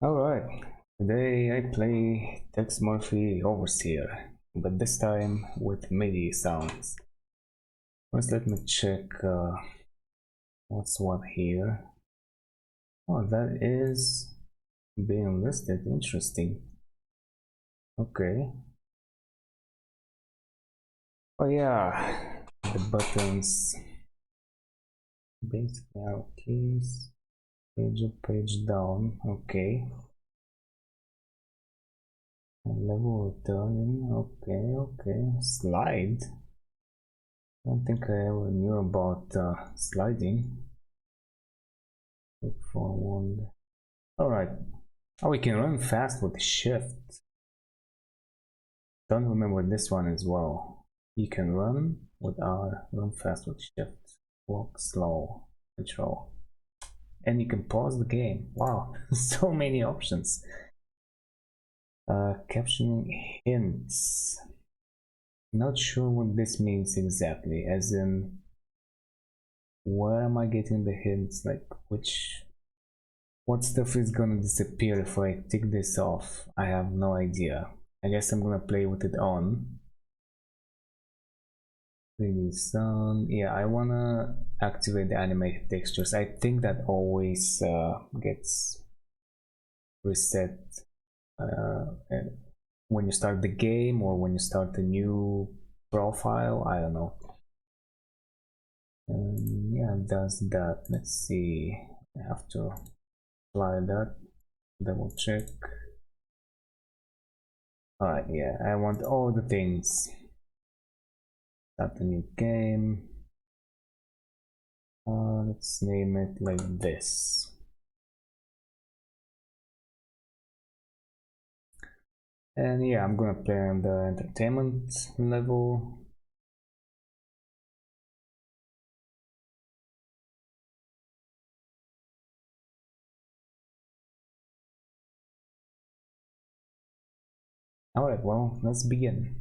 Alright, today I play Tex Murphy Overseer, but this time with MIDI sounds. First let me check what's what here. Oh, that is being listed, interesting. Okay. Oh yeah, the buttons, basic arrow keys, page up, page down, okay. And level returning, okay. Slide. I don't think I ever knew about sliding. Look forward. Alright. Oh, we can run fast with shift. Don't remember this one as well. You can run with R, run fast with shift, walk slow, control. And you can pause the game. Wow, so many options. Captioning hints. Not sure what this means exactly, as in where am I getting the hints, like what stuff is gonna disappear if I take this off? I have no idea. I guess I'm gonna play with it on. 3D sun, yeah, I wanna activate the animated textures. I think that always gets reset when you start the game or when you start a new profile, I don't know. Yeah, it does that. Let's see, I have to apply that, double check. Alright, yeah, I want all the things. Start a new game. Let's name it like this. And yeah, I'm gonna play on the entertainment level. Alright, well, let's begin.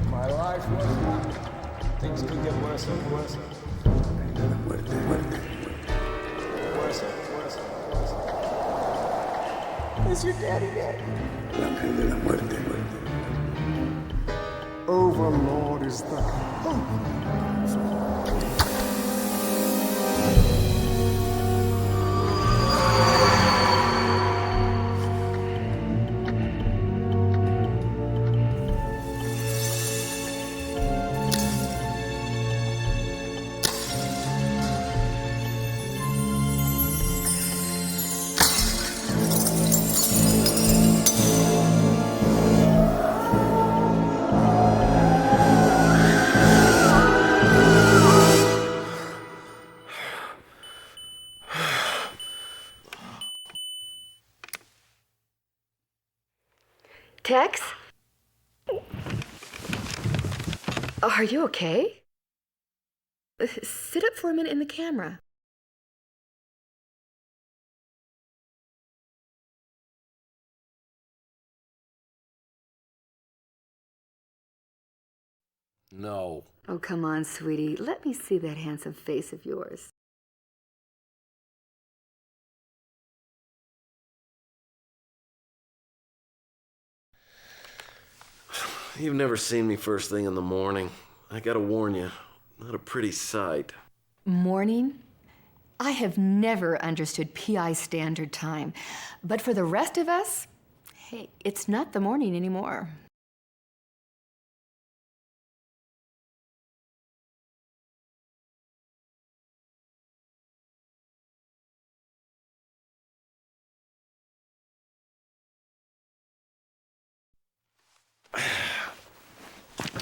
My life was things could get worse and worse. Worse and worse and worse. Is your daddy dead? Overlord is the hope. Tex? Are you okay? Sit up for a minute in the camera. No. Oh, come on, sweetie. Let me see that handsome face of yours. You've never seen me first thing in the morning. I gotta warn you, not a pretty sight. Morning? I have never understood PI standard time. But for the rest of us, hey, it's not the morning anymore.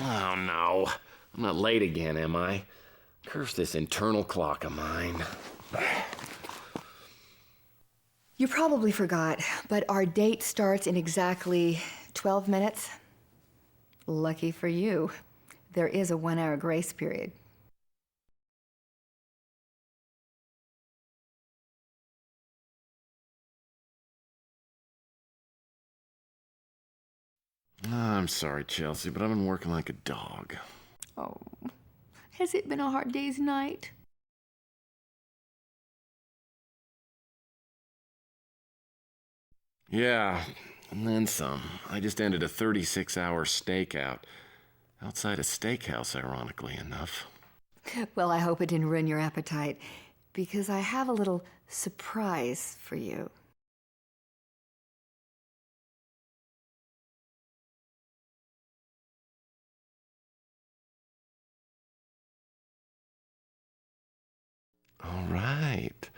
Oh no, I'm not late again, am I? Curse this internal clock of mine. You probably forgot, but our date starts in exactly 12 minutes. Lucky for you, there is a 1-hour grace period. I'm sorry, Chelsea, but I've been working like a dog. Oh, has it been a hard day's night? Yeah, and then some. I just ended a 36-hour stakeout. Outside a steakhouse, ironically enough. Well, I hope it didn't ruin your appetite, because I have a little surprise for you. All right.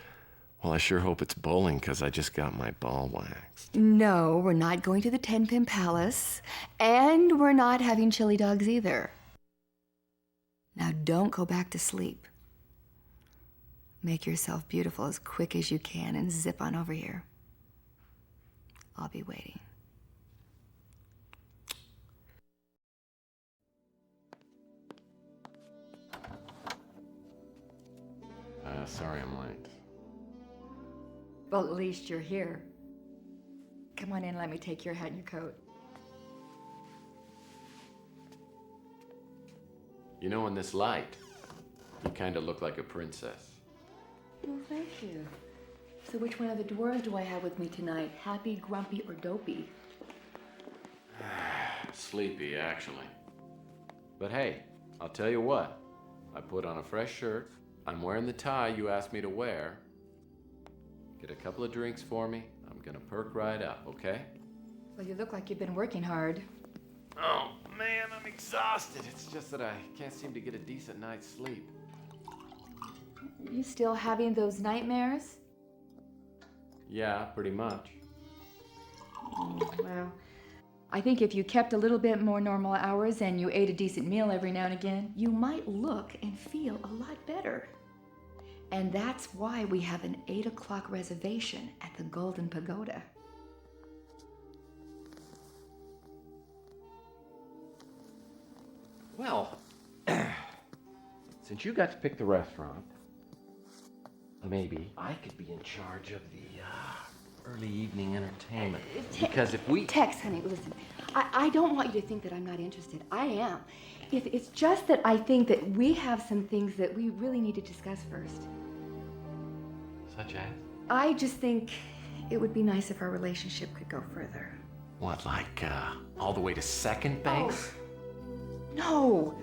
Well, I sure hope it's bowling, because I just got my ball waxed. No, we're not going to the 10-Pin Palace, and we're not having chili dogs either. Now don't go back to sleep. Make yourself beautiful as quick as you can and zip on over here. I'll be waiting. Sorry I'm late. Well, at least you're here. Come on in, let me take your hat and your coat. You know, in this light, you kind of look like a princess. Well, thank you. So which one of the dwarves do I have with me tonight? Happy, grumpy, or dopey? Sleepy, actually. But hey, I'll tell you what. I put on a fresh shirt. I'm wearing the tie you asked me to wear. Get a couple of drinks for me. I'm gonna perk right up, okay? Well, you look like you've been working hard. Oh, man, I'm exhausted. It's just that I can't seem to get a decent night's sleep. You still having those nightmares? Yeah, pretty much. Well, I think if you kept a little bit more normal hours and you ate a decent meal every now and again, you might look and feel a lot better. And that's why we have an 8 o'clock reservation at the Golden Pagoda. Well, since you got to pick the restaurant, maybe I could be in charge of the early evening entertainment. Because if we... Tex, honey, listen. I don't want you to think that I'm not interested. I am. It's just that I think that we have some things that we really need to discuss first. Such as? I just think it would be nice if our relationship could go further. What, like, all the way to second base? Oh, no.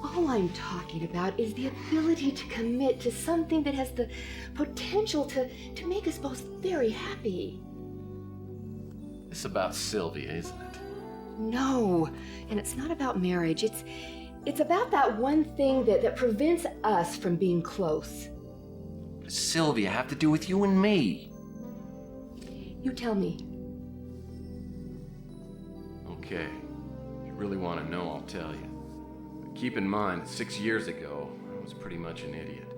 All I'm talking about is the ability to commit to something that has the potential to make us both very happy. It's about Sylvia, isn't it? No, and it's not about marriage. It's about that one thing that prevents us from being close. What does Sylvia have to do with you and me? You tell me. Okay. If you really want to know, I'll tell you. But keep in mind that 6 years ago, I was pretty much an idiot.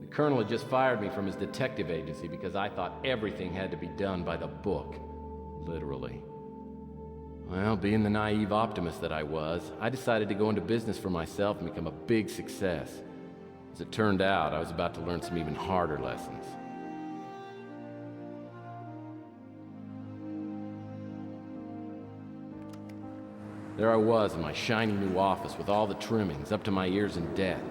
The colonel had just fired me from his detective agency because I thought everything had to be done by the book. Literally. Well, being the naive optimist that I was, I decided to go into business for myself and become a big success. As it turned out, I was about to learn some even harder lessons. There I was in my shiny new office with all the trimmings, up to my ears in debt.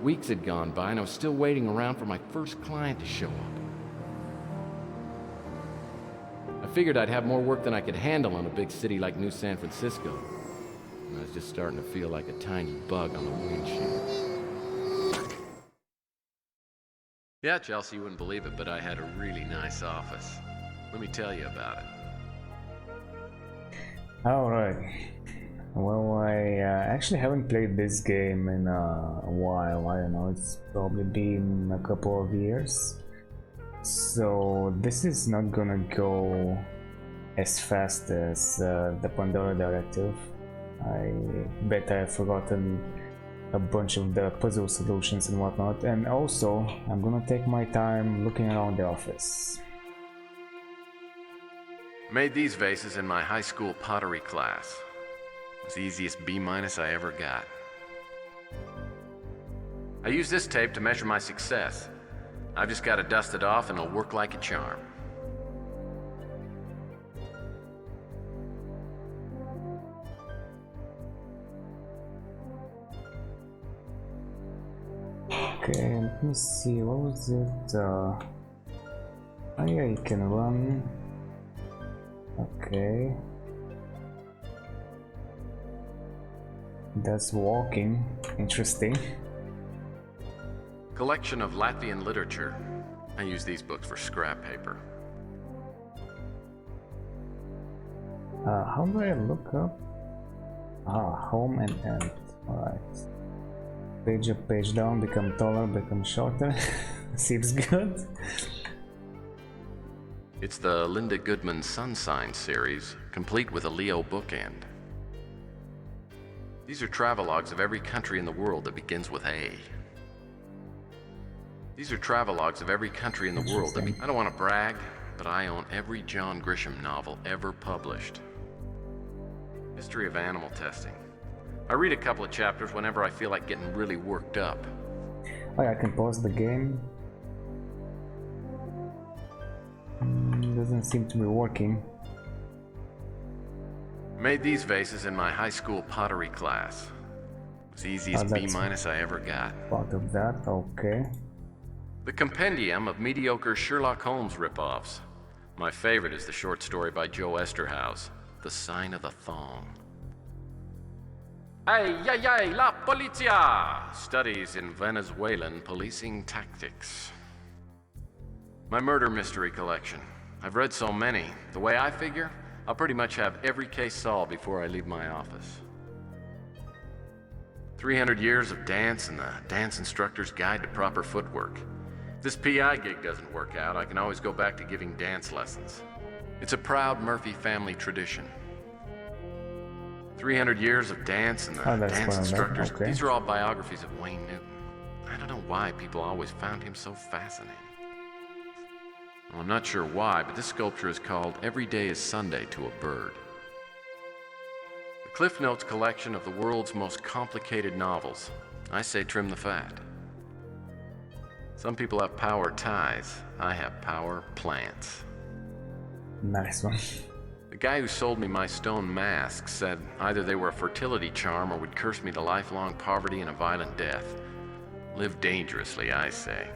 Weeks had gone by and I was still waiting around for my first client to show up. I figured I'd have more work than I could handle in a big city like New San Francisco. And I was just starting to feel like a tiny bug on the windshield. Yeah, Chelsea, you wouldn't believe it, but I had a really nice office. Let me tell you about it. Alright. Well, I actually haven't played this game in a while. I don't know, it's probably been a couple of years. So this is not gonna go as fast as the Pandora Directive. I bet I've forgotten a bunch of the puzzle solutions and whatnot, and also I'm gonna take my time looking around the office. Made these vases in my high school pottery class. It was the easiest B- I ever got. I use this tape to measure my success. I've just got to dust it off and it'll work like a charm. Okay, let me see, what was it? Oh yeah, you can run. Okay. That's walking. Interesting. Collection of Latvian literature. I use these books for scrap paper. How do I look up? Home and end. Alright. Page up, page down, become taller, become shorter. Seems good. It's the Linda Goodman Sun Sign series, complete with a Leo bookend. These are travelogues of every country in the world that begins with A. These are travelogues of every country in the world that I don't want to brag, but I own every John Grisham novel ever published. History of animal testing. I read a couple of chapters whenever I feel like getting really worked up. Oh yeah, I can pause the game. Doesn't seem to be working. Made these vases in my high school pottery class. It was the easiest B- I ever got. Part of that, okay. The compendium of mediocre Sherlock Holmes ripoffs. My favorite is the short story by Joe Esterhaus, The Sign of the Thong. Ay, ay, ay, la policia! Studies in Venezuelan policing tactics. My murder mystery collection. I've read so many. The way I figure, I'll pretty much have every case solved before I leave my office. 300 years of dance and the dance instructor's guide to proper footwork. If this PI gig doesn't work out, I can always go back to giving dance lessons. It's a proud Murphy family tradition. 300 years of dance and the dance instructors. Okay. These are all biographies of Wayne Newton. I don't know why people always found him so fascinating. Well, I'm not sure why, but this sculpture is called Every Day is Sunday to a Bird. The Cliff Notes collection of the world's most complicated novels. I say trim the fat. Some people have power ties. I have power plants. Nice one. The guy who sold me my stone masks said either they were a fertility charm or would curse me to lifelong poverty and a violent death. Live dangerously, I say.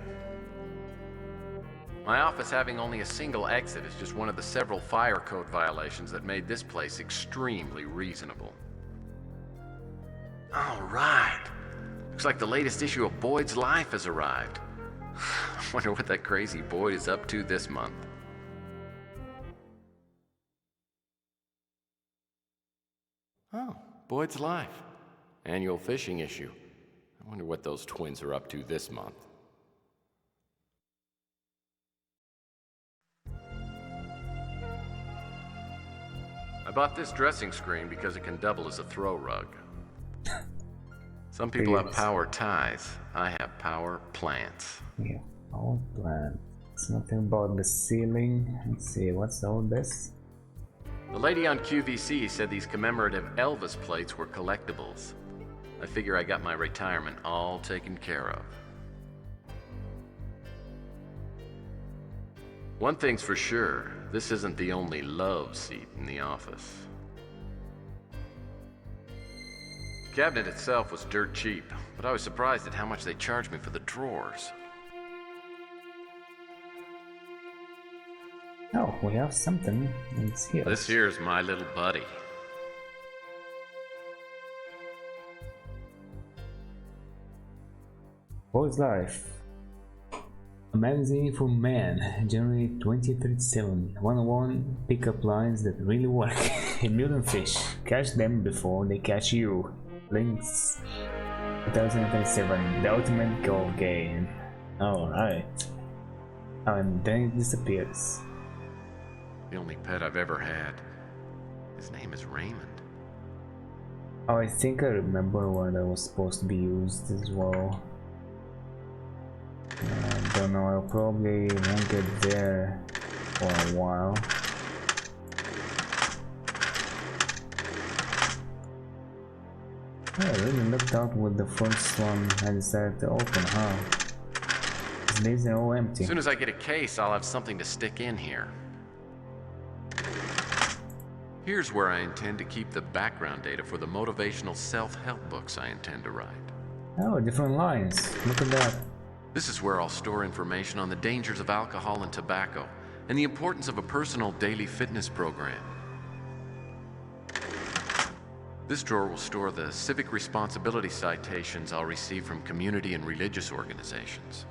My office having only a single exit is just one of the several fire code violations that made this place extremely reasonable. All right. Looks like the latest issue of Boyd's Life has arrived. I wonder what that crazy Boyd is up to this month. Oh, Boyd's Life. Annual fishing issue. I wonder what those twins are up to this month. I bought this dressing screen because it can double as a throw rug. Some people have power ties. I have power plants. Yeah, power plant. It's nothing about the ceiling. Let's see, what's all this? The lady on QVC said these commemorative Elvis plates were collectibles. I figure I got my retirement all taken care of. One thing's for sure, this isn't the only love seat in the office. cabinet itself was dirt cheap, but I was surprised at how much they charged me for the drawers. Oh, we have something. It's here. This here's my little buddy. Boy's Life. A magazine for men, January 2037. 101 pickup lines that really work. A million fish. Catch them before they catch you. Links 2037. The ultimate golf game. Alright. And then it disappears. The only pet I've ever had. His name is Raymond. Oh, I think I remember when that was supposed to be used as well. I don't know, I probably won't get there for a while. I really looked out with the first one I decided to open, huh? These are all empty. As soon as I get a case, I'll have something to stick in here. Here's where I intend to keep the background data for the motivational self-help books I intend to write. Oh, different lines. Look at that. This is where I'll store information on the dangers of alcohol and tobacco, and the importance of a personal daily fitness program. This drawer will store the civic responsibility citations I'll receive from community and religious organizations.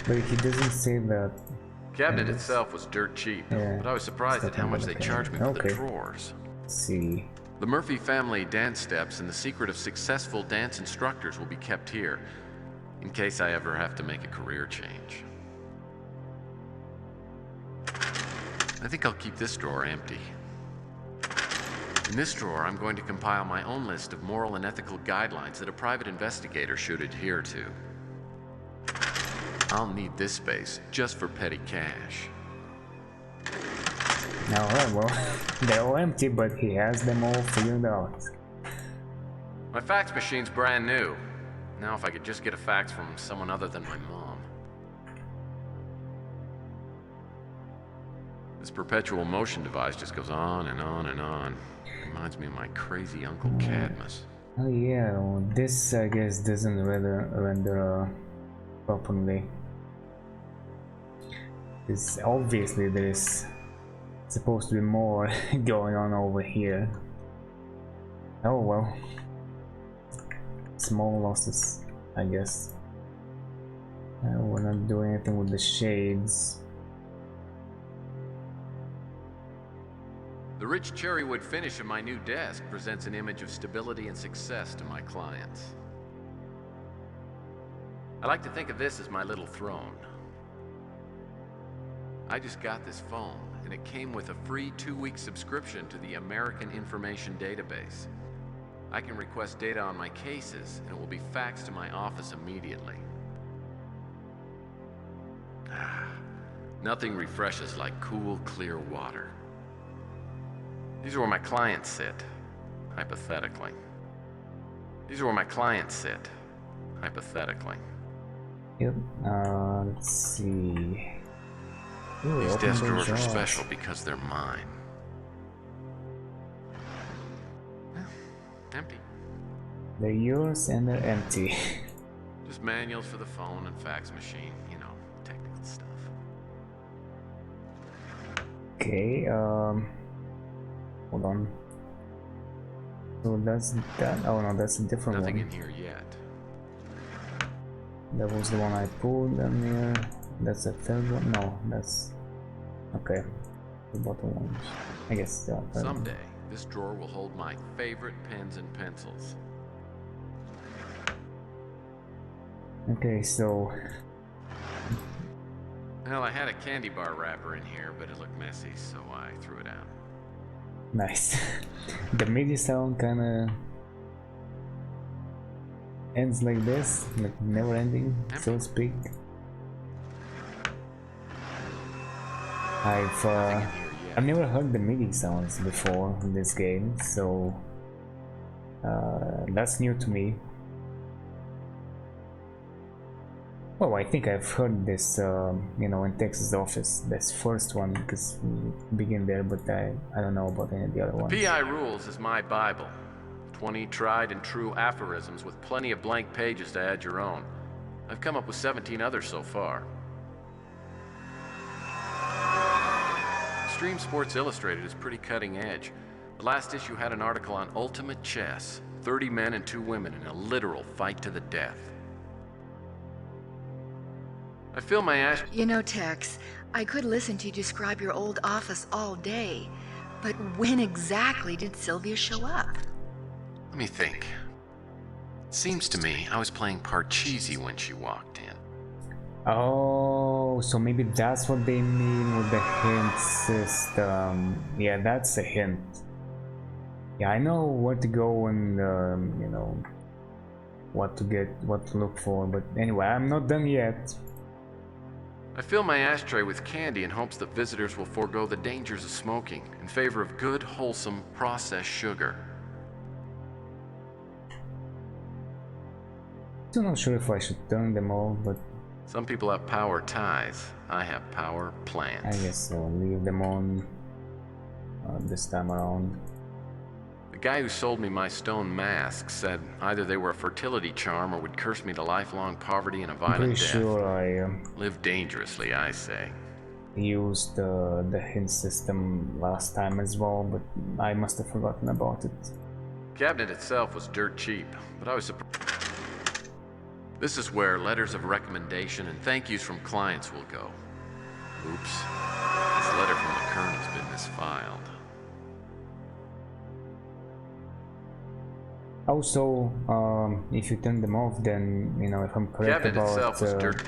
But he doesn't say that. Cabinet itself was dirt cheap, Yeah, but I was surprised at how much they charged me for the drawers. Let's see. The Murphy family dance steps and the secret of successful dance instructors will be kept here, in case I ever have to make a career change. I think I'll keep this drawer empty. In this drawer, I'm going to compile my own list of moral and ethical guidelines that a private investigator should adhere to. I'll need this space just for petty cash. Alright, well, they're all empty, but he has them all figured out. My fax machine's brand new. Now if I could just get a fax from someone other than my mom. This perpetual motion device just goes on and on and on. Reminds me of my crazy Uncle Cadmus. Oh yeah, well, this I guess doesn't render properly. Because obviously there's supposed to be more going on over here. Oh well. Small losses, I guess. We're not doing anything with the shades. The rich cherrywood finish of my new desk presents an image of stability and success to my clients. I like to think of this as my little throne. I just got this phone, and it came with a free 2-week subscription to the American Information Database. I can request data on my cases, and it will be faxed to my office immediately. Nothing refreshes like cool, clear water. These are where my clients sit, hypothetically. These are where my clients sit, hypothetically. Yep, let's see. Ooh, These desk drawers are jars. special because they're mine. Empty. They're yours and they're empty. Just manuals for the phone and fax machine, you know, technical stuff. Okay, hold on. So that's that. Oh no, that's a different Nothing one. in here yet. That was the one I pulled in there. That's the third one. No, that's okay. The bottom ones. I guess. Someday, this drawer will hold my favorite pens and pencils. Okay, so Well, I had a candy bar wrapper in here, but it looked messy, so I threw it out. nice. The MIDI sound kind of ends like this, like never ending, so to speak. I've never heard the MIDI sounds before in this game, so that's new to me. Well, I think I've heard this, you know, in Texas office, this first one, because we begin there, but I don't know about any of the other ones. PI Rules is my Bible. 20 tried and true aphorisms with plenty of blank pages to add your own. I've come up with 17 others so far. Extreme Sports Illustrated is pretty cutting edge. The last issue had an article on ultimate chess, 30 men and 2 women in a literal fight to the death. I fill my ash... You know, Tex, I could listen to you describe your old office all day, but when exactly did Sylvia show up? Let me think. It seems to me I was playing Parcheesi when she walked in. Oh, so maybe that's what they mean with the hint system. Yeah, that's a hint. Yeah, I know where to go and, you know, what to look for, but anyway, I'm not done yet. I fill my ashtray with candy in hopes that visitors will forego the dangers of smoking in favor of good, wholesome, processed sugar. Still not sure if I should turn them off, but Some people have power ties. I have power plants. I guess I'll leave them on this time around. The guy who sold me my stone masks said either they were a fertility charm or would curse me to lifelong poverty and a I'm violent pretty death. sure I Live dangerously, I say. used the hint system last time as well, but I must have forgotten about it. The cabinet itself was dirt cheap, but I was surprised. This is where letters of recommendation and thank yous from clients will go. Oops. This letter from the Colonel's been misfiled. Also, if you turn them off, then, you know, if I'm correct Cabinet about itself was dirt.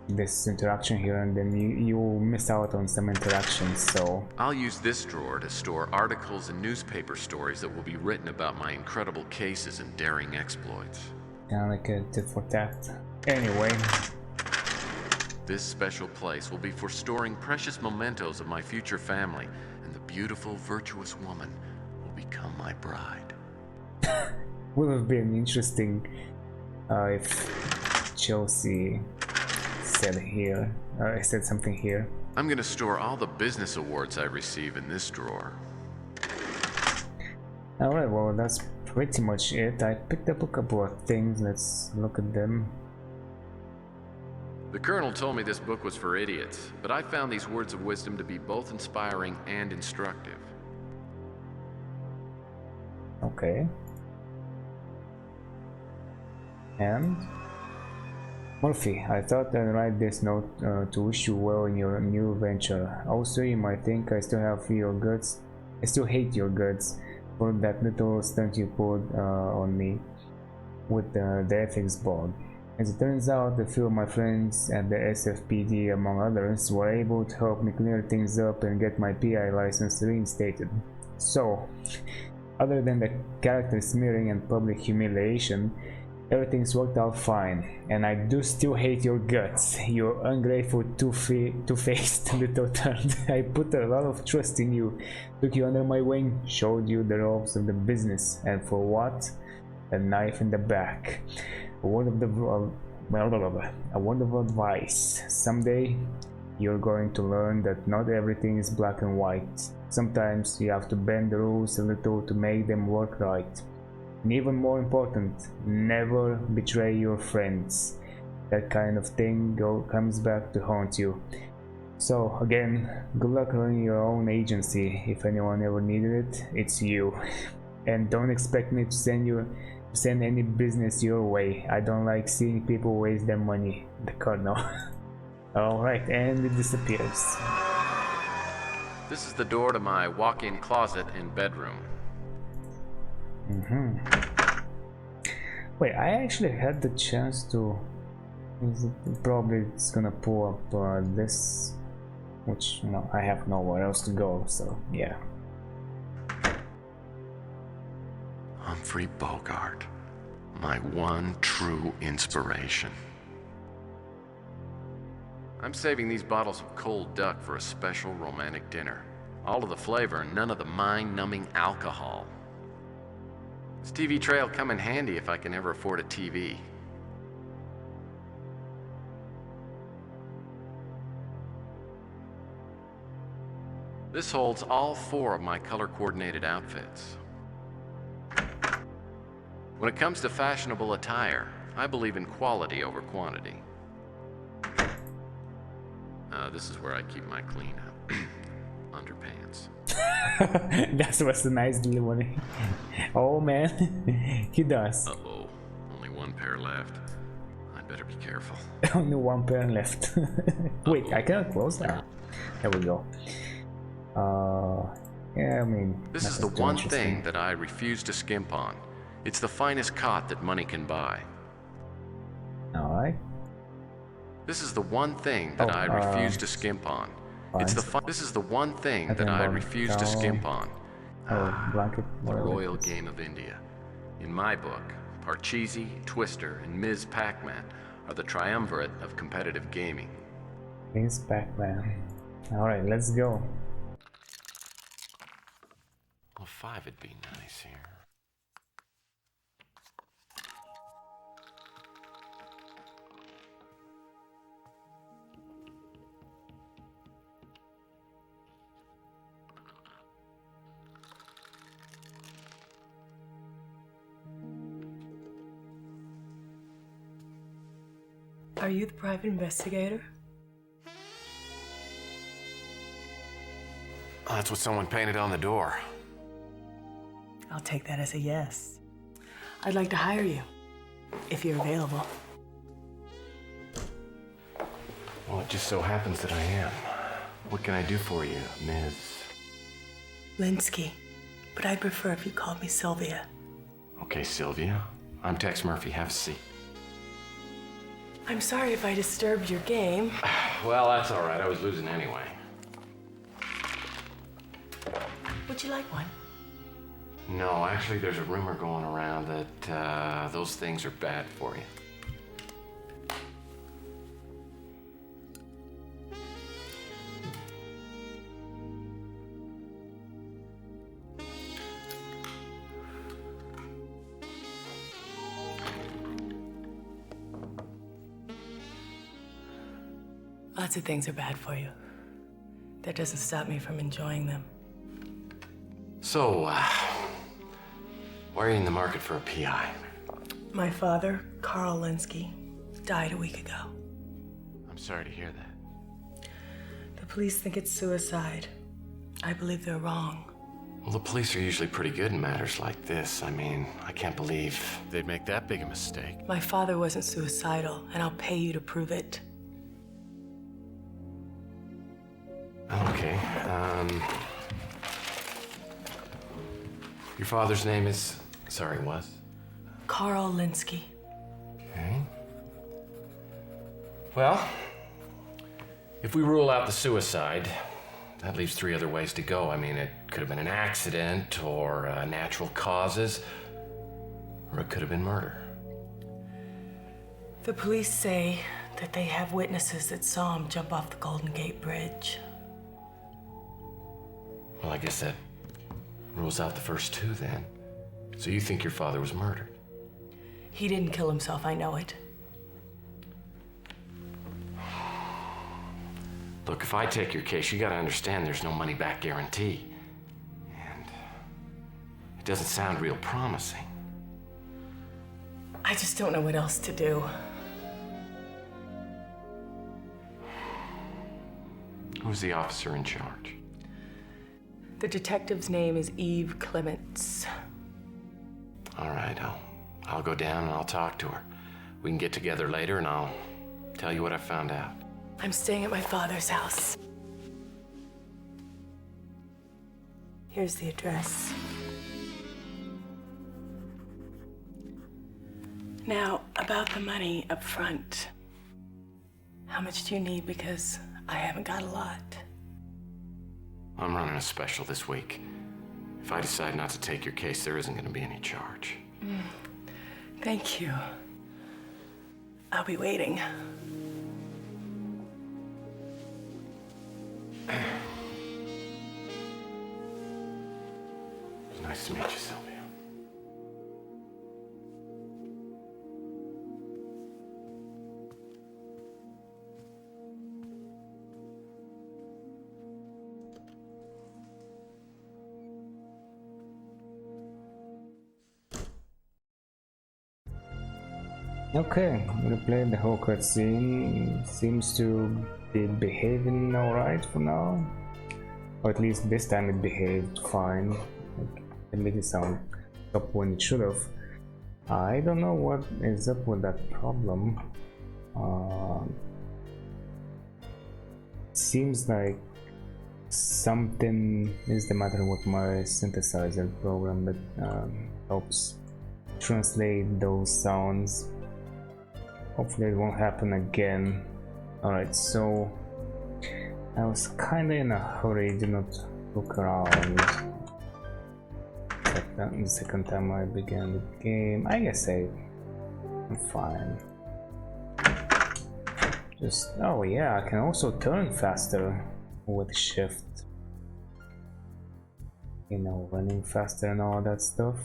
this interaction here, and then you miss out on some interactions, so... I'll use this drawer to store articles and newspaper stories that will be written about my incredible cases and daring exploits. Kinda like a tit for tat. Anyway, This special place will be for storing precious mementos of my future family, and the beautiful, virtuous woman will become my bride. would have been interesting if Chelsea said something here. I'm gonna store all the business awards I receive in this drawer. Alright, well, that's pretty much it. I picked up a couple of things. Let's look at them. The Colonel told me this book was for idiots, but I found these words of wisdom to be both inspiring and instructive. Okay. And Murphy, I thought I'd write this note to wish you well in your new venture. Also, you might think I still have your guts. I still hate your guts for that little stunt you pulled on me with the ethics board. As it turns out, a few of my friends at the SFPD, among others, were able to help me clear things up and get my PI license reinstated. So, other than the character smearing and public humiliation, everything's worked out fine, and I do still hate your guts, you ungrateful two-faced little turd. I put a lot of trust in you, took you under my wing, showed you the ropes of the business, and for what? A knife in the back. A word of advice. Someday, you're going to learn that not everything is black and white. Sometimes you have to bend the rules a little to make them work right. And even more important, never betray your friends. That kind of thing comes back to haunt you. So again, good luck running your own agency. If anyone ever needed it, it's you. And don't expect me to send any business your way. I don't like seeing people waste their money. The Colonel. Alright, and it disappears. This is the door to my walk-in closet and bedroom. Wait, I actually had the chance to... Probably it's gonna pull up this, which, you know, I have nowhere else to go, so yeah. Humphrey Bogart, my one true inspiration. I'm saving these bottles of cold duck for a special romantic dinner. All of the flavor and none of the mind-numbing alcohol. This TV tray will come in handy if I can ever afford a TV. This holds all 4 of my color-coordinated outfits. When it comes to fashionable attire, I believe in quality over quantity. This is where I keep my clean underpants. That was a nice delivery. Oh man, he does. Uh-oh, only one pair left. I'd better be careful. Only one pair left. Wait, I cannot close that. There we go. Yeah, I mean, This is the one thing that I refuse to skimp on. It's the finest cot that money can buy. Alright. This is the one thing that I refuse to skimp on. This is the one thing that I refuse to skimp on. Blanket. The Royal Game of India. In my book, Parcheesi, Twister, and Ms. Pac-Man are the triumvirate of competitive gaming. Ms. Pac-Man. Alright, let's go. Well, 5 would be nice here. Are you the private investigator? Oh, that's what someone painted on the door. I'll take that as a yes. I'd like to hire you, if you're available. Well, it just so happens that I am. What can I do for you, Ms. Linsky, but I'd prefer if you called me Sylvia. Okay, Sylvia. I'm Tex Murphy. Have a seat. I'm sorry if I disturbed your game. Well, that's all right. I was losing anyway. Would you like one? No, actually, there's a rumor going around that those things are bad for you. Lots of things are bad for you. That doesn't stop me from enjoying them. So, why are you in the market for a PI? My father, Carl Linsky, died a week ago. I'm sorry to hear that. The police think it's suicide. I believe they're wrong. Well, the police are usually pretty good in matters like this. I mean, I can't believe they'd make that big a mistake. My father wasn't suicidal, and I'll pay you to prove it. Okay, your father's name is... Sorry, was? Carl Linsky. Okay. Well, if we rule out the suicide, that leaves 3 other ways to go. I mean, it could have been an accident, or natural causes, or it could have been murder. The police say that they have witnesses that saw him jump off the Golden Gate Bridge. Well, I guess that rules out the first 2 then. So you think your father was murdered? He didn't kill himself, I know it. Look, if I take your case, you gotta understand there's no money-back guarantee. And it doesn't sound real promising. I just don't know what else to do. Who's the officer in charge? The detective's name is Eve Clements. All right, I'll go down and I'll talk to her. We can get together later and I'll tell you what I found out. I'm staying at my father's house. Here's the address. Now, about the money up front. How much do you need? Because I haven't got a lot. I'm running a special this week. If I decide not to take your case, there isn't going to be any charge. Thank you. I'll be waiting. Nice to meet you, Sylvia. Okay, replay the whole cutscene. Seems to be behaving alright for now. Or at least this time it behaved fine. Like, the MIDI sound up when it should have. I don't know what is up with that problem. Seems like something is the matter with my synthesizer program that helps translate those sounds. Hopefully it won't happen again. Alright, so I was kinda in a hurry, did not look around. The second time I began the game, I guess I'm fine. Just, oh yeah, I can also turn faster with shift. You know, running faster and all that stuff.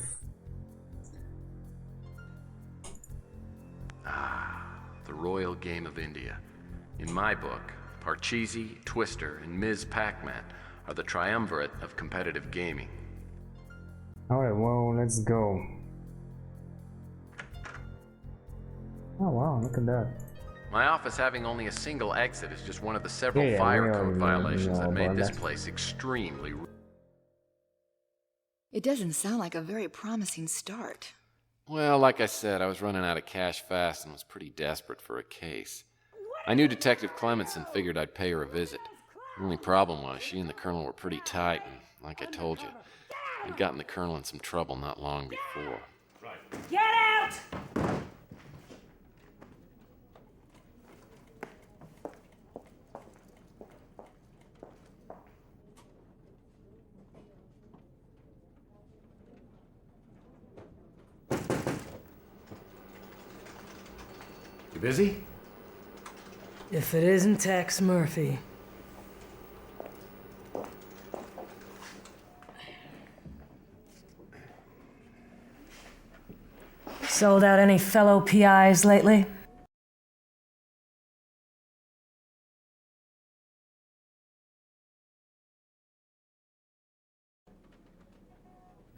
The Royal Game of India. In my book, Parcheesi, Twister, and Ms. Pac-Man are the triumvirate of competitive gaming. Alright, well, let's go. Oh wow, look at that. My office having only a single exit is just one of the several Yeah, fire we code already violations know that made about this that. place extremely... It doesn't sound like a very promising start. Well, like I said, I was running out of cash fast and was pretty desperate for a case. I knew Detective Clements and figured I'd pay her a visit. The only problem was she and the Colonel were pretty tight, and like I told you, I'd gotten the Colonel in some trouble not long before. Get out! You busy? If it isn't Tex Murphy. Sold out any fellow PIs lately?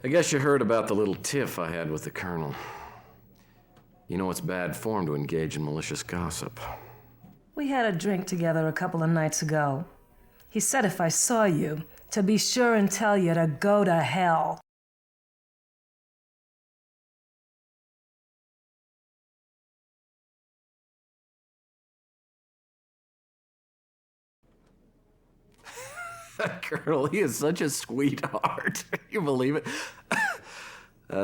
I guess you heard about the little tiff I had with the Colonel. You know it's bad form to engage in malicious gossip. We had a drink together a couple of nights ago. He said if I saw you, to be sure and tell you to go to hell. That Colonel, he is such a sweetheart. You believe it?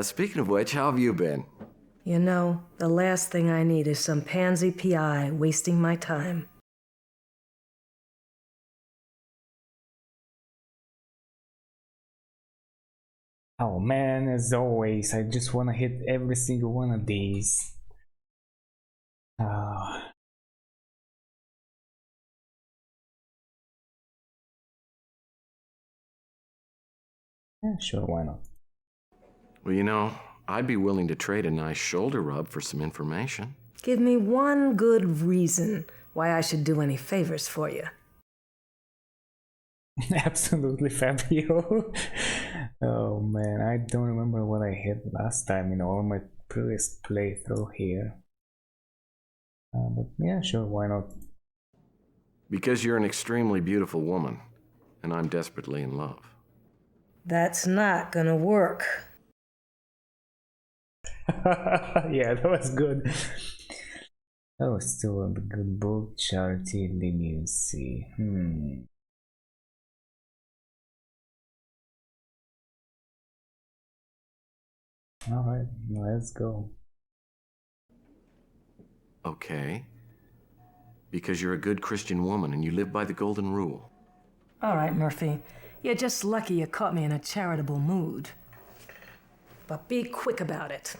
Speaking of which, how have you been? You know, the last thing I need is some pansy PI wasting my time. Oh man, as always, I just wanna hit every single one of these. Yeah, sure, why not? Well, you know, I'd be willing to trade a nice shoulder rub for some information. Give me one good reason why I should do any favors for you. Absolutely, Fabio. Oh man, I don't remember what I hit last time in all my previous playthrough here. But yeah, sure, why not? Because you're an extremely beautiful woman, and I'm desperately in love. That's not gonna work. Yeah, that was good. That was still a good book. Charity leniency. Alright, let's go. Okay. Because you're a good Christian woman and you live by the golden rule. All right, Murphy. You're just lucky you caught me in a charitable mood. But be quick about it.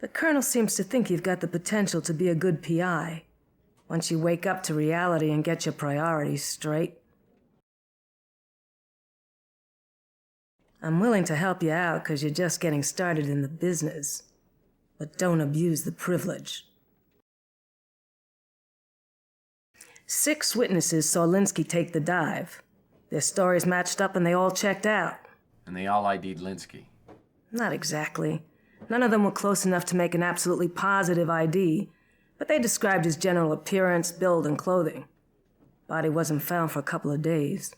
The Colonel seems to think you've got the potential to be a good PI, once you wake up to reality and get your priorities straight. I'm willing to help you out because you're just getting started in the business. But don't abuse the privilege. 6 witnesses saw Linsky take the dive. Their stories matched up and they all checked out. And they all ID'd Linsky. Not exactly. None of them were close enough to make an absolutely positive ID, but they described his general appearance, build, and clothing. Body wasn't found for a couple of days.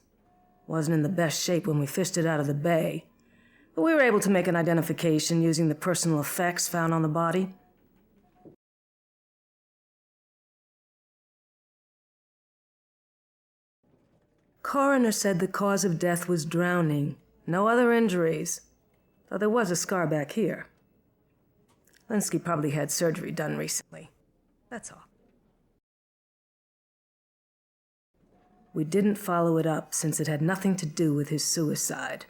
Wasn't in the best shape when we fished it out of the bay, but we were able to make an identification using the personal effects found on the body. Coroner said the cause of death was drowning. No other injuries, though there was a scar back here. Linsky probably had surgery done recently. That's all. We didn't follow it up since it had nothing to do with his suicide.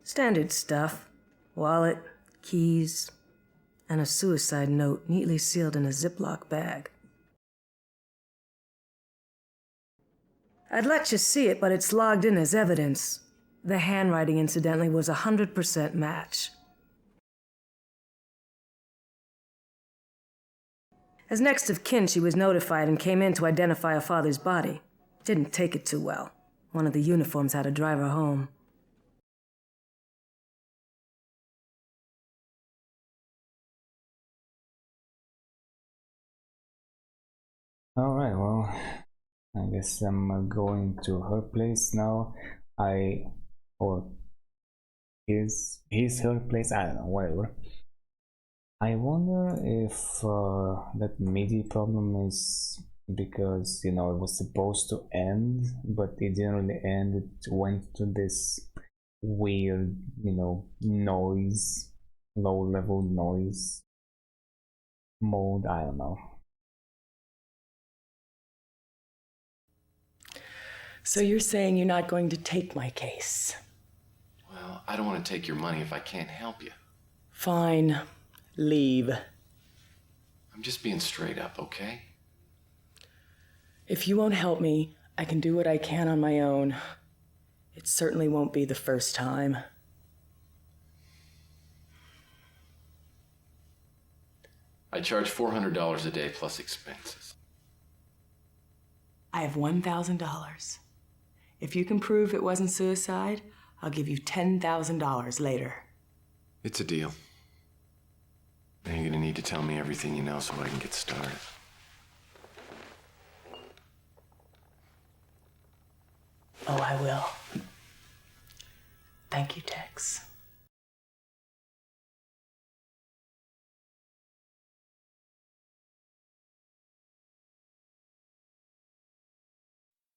Standard stuff. Wallet, keys, and a suicide note neatly sealed in a Ziploc bag. I'd let you see it, but it's logged in as evidence. The handwriting, incidentally, was a 100% match. As next of kin, she was notified and came in to identify her father's body. Didn't take it too well. One of the uniforms had to drive her home. Alright, well, I guess I'm going to her place now. Or his her place, I don't know, whatever. I wonder if that MIDI problem is because, you know, it was supposed to end, but it didn't really end. It went to this weird, you know, noise, low level noise mode. I don't know. So you're saying you're not going to take my case? Well, I don't want to take your money if I can't help you. Fine. Leave. I'm just being straight up, okay? If you won't help me, I can do what I can on my own. It certainly won't be the first time. I charge $400 a day plus expenses. I have $1,000. If you can prove it wasn't suicide, I'll give you $10,000 later. It's a deal. Now you're gonna need to tell me everything you know so I can get started. Oh, I will. Thank you, Tex.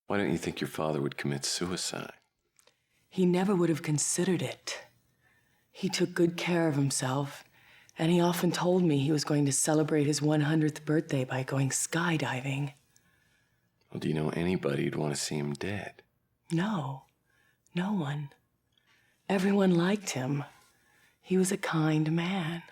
Why don't you think your father would commit suicide? He never would have considered it. He took good care of himself, and he often told me he was going to celebrate his 100th birthday by going skydiving. Well, do you know anybody who'd want to see him dead? No, no one. Everyone liked him. He was a kind man.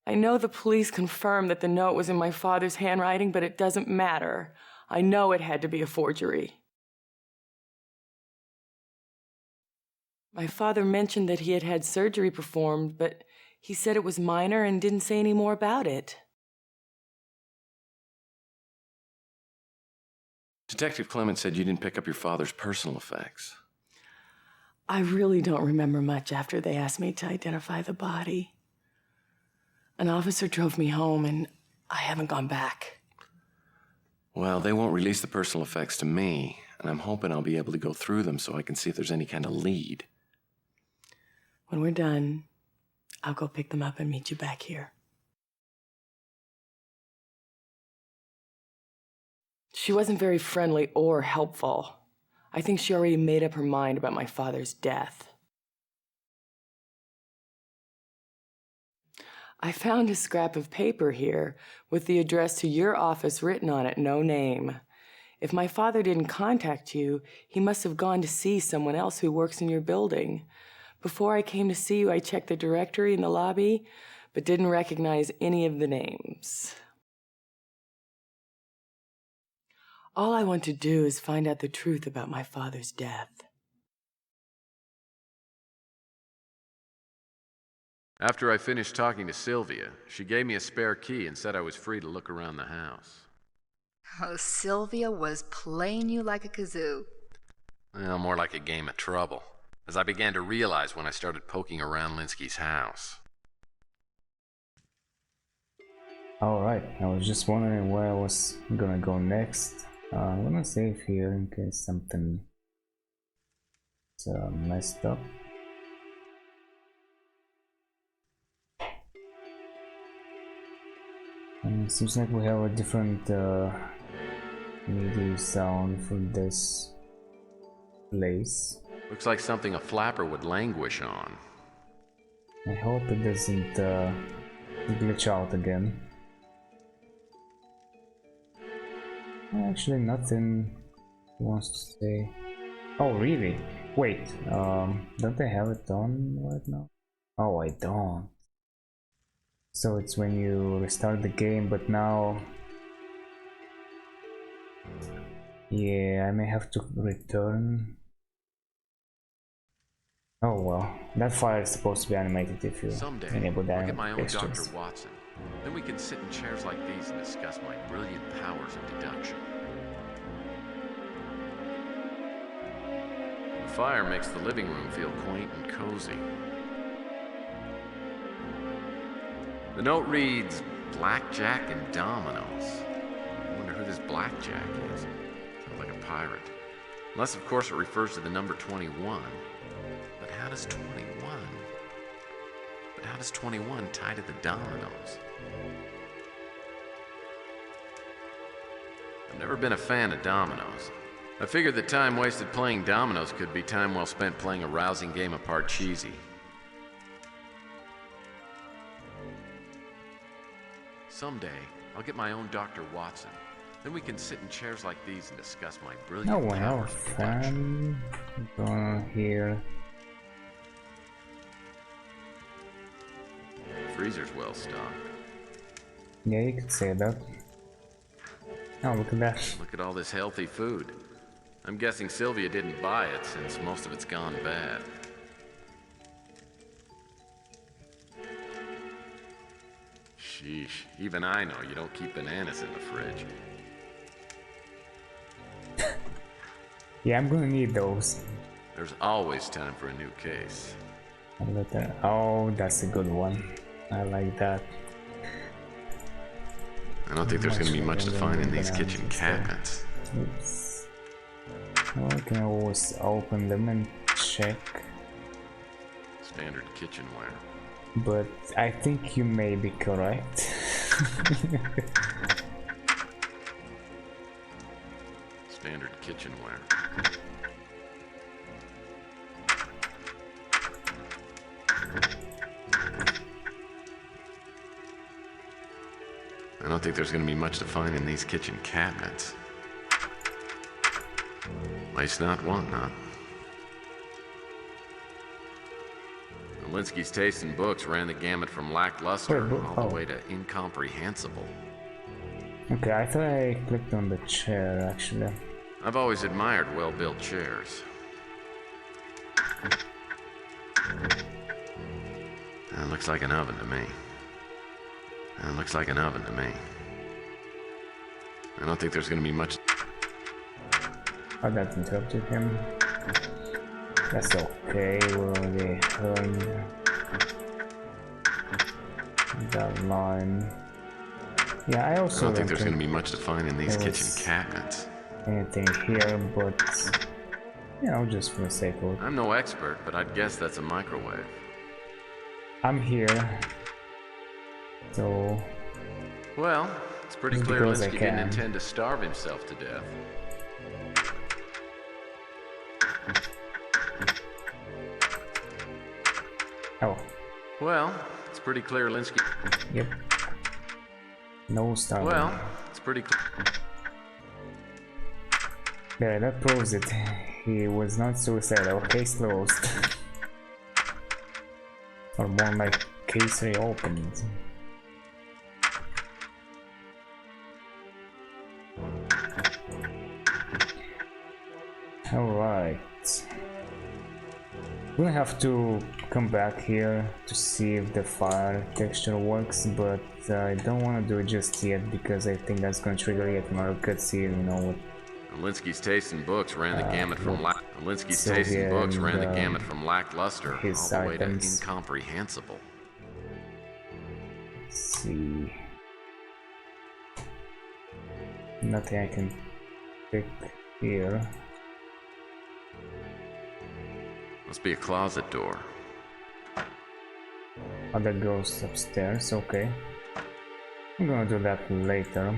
I know the police confirmed that the note was in my father's handwriting, but it doesn't matter. I know it had to be a forgery. My father mentioned that he had had surgery performed, but he said it was minor and didn't say any more about it. Detective Clement said you didn't pick up your father's personal effects. I really don't remember much after they asked me to identify the body. An officer drove me home, and I haven't gone back. Well, they won't release the personal effects to me, and I'm hoping I'll be able to go through them so I can see if there's any kind of lead. When we're done, I'll go pick them up and meet you back here. She wasn't very friendly or helpful. I think she already made up her mind about my father's death. I found a scrap of paper here with the address to your office written on it, no name. If my father didn't contact you, he must have gone to see someone else who works in your building. Before I came to see you, I checked the directory in the lobby, but didn't recognize any of the names. All I want to do is find out the truth about my father's death. After I finished talking to Sylvia, she gave me a spare key and said I was free to look around the house. Oh, Sylvia was playing you like a kazoo. Well, more like a game of trouble, as I began to realize when I started poking around Linsky's house. Alright, I was just wondering where I was gonna go next. I'm gonna save here in case something is messed up. And it seems like we have a different MIDI sound for this place. Looks like something a flapper would languish on. I hope it doesn't glitch out again. Actually, nothing he wants to say. Oh, really? Wait, don't I have it on right now? Oh, I don't. So it's when you restart the game, but now... Yeah, I may have to return. Oh well, that file is supposed to be animated if you Someday, enable the I'll get my own textures. Dr. Watson. Then we can sit in chairs like these and discuss my brilliant powers of deduction. The fire makes the living room feel quaint and cozy. The note reads, Blackjack and Dominoes. I wonder who this Blackjack is. Sounds like a pirate. Unless, of course, it refers to the number 21. But how does 21 tie to the dominoes? I've never been a fan of dominoes. I figured that time wasted playing dominoes could be time well spent playing a rousing game of Parcheesi. Someday, I'll get my own Dr. Watson. Then we can sit in chairs like these and discuss my brilliant Oh well, powers of deduction. fan. Here. Freezer's well stocked. Yeah, you could say that. Oh, look at that. Look at all this healthy food. I'm guessing Sylvia didn't buy it since most of it's gone bad. Sheesh, even I know you don't keep bananas in the fridge. Yeah, I'm gonna need those. There's always time for a new case. Oh, that's a good one. I like that. I don't think there's going to be much to find in these kitchen cabinets. Oops. Well, I can always open them and check. Standard kitchenware. But I think you may be correct. Standard kitchenware. I don't think there's going to be much to find in these kitchen cabinets. Waste not, want not. Linsky's taste in books ran the gamut from lackluster all the way to incomprehensible. Okay, I thought I clicked on the chair actually. I've always admired well-built chairs. That looks like an oven to me. That looks like an oven to me. I don't think there's going to be much. Oh, that interrupted him. That's okay, we already heard that line. Yeah, I also I don't think there's going to be much to find in these kitchen cabinets. Anything here, but you know, just for the sake of it. I'm no expert, but I'd guess that's a microwave. I'm here, so Well, it's pretty just clear because I Linsky can. didn't intend to starve himself to death. Oh, Well, it's pretty clear Linsky. yep. No starving. Well, it's pretty clear. There, that proves it. He was not suicidal. Case closed. Or more like case reopened. Alright. We'll have to come back here to see if the fire texture works, but I don't want to do it just yet because I think that's going to trigger yet another cutscene, you know. Linsky's taste in books ran the gamut from lackluster his all the way to items. incomprehensible. Let's see. Nothing I can pick here. Must be a closet door. Other goes upstairs, okay. I'm gonna do that later.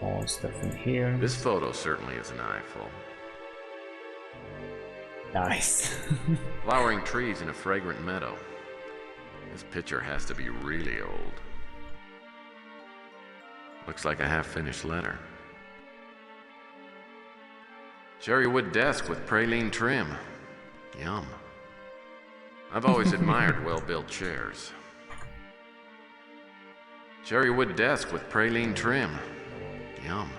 More stuff in here. This photo certainly is an eyeful. Nice. Flowering trees in a fragrant meadow. This picture has to be really old. Looks like a half-finished letter. Cherry wood desk with praline trim. Yum. I've always admired well-built chairs. Cherry wood desk with praline trim. Yum.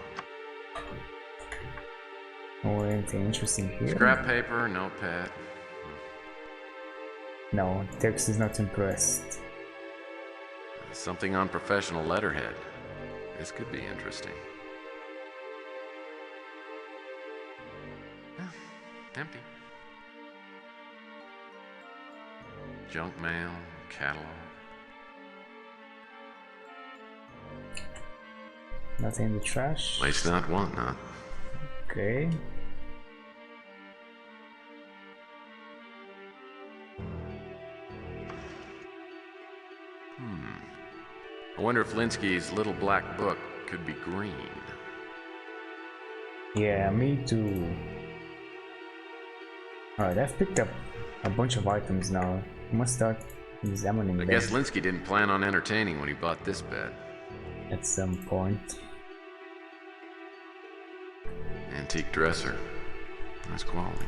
Oh, anything interesting here? Scrap paper, notepad. No, Tex is not impressed. Something on professional letterhead. This could be interesting. Empty. Junk mail, catalog. Nothing in the trash. Waste not, want not. Okay. I wonder if Linsky's little black book could be green. Yeah, me too. Alright, I've picked up a bunch of items now. I must start examining I them guess Linsky didn't plan on entertaining when he bought this bed. at some point. Antique dresser. Nice quality.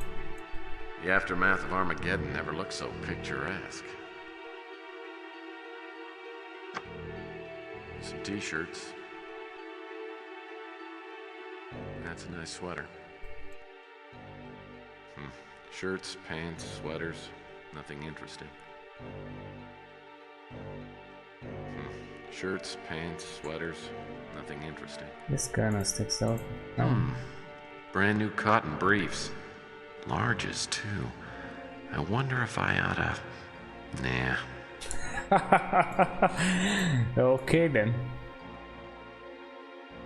The aftermath of Armageddon never looked so picturesque. Some t-shirts. That's a nice sweater. Shirts, pants, sweaters, nothing interesting. Shirts, pants, sweaters, nothing interesting. This kinda sticks out. Oh. Brand new cotton briefs. Larges, too. I wonder if I oughta... Nah. Okay then.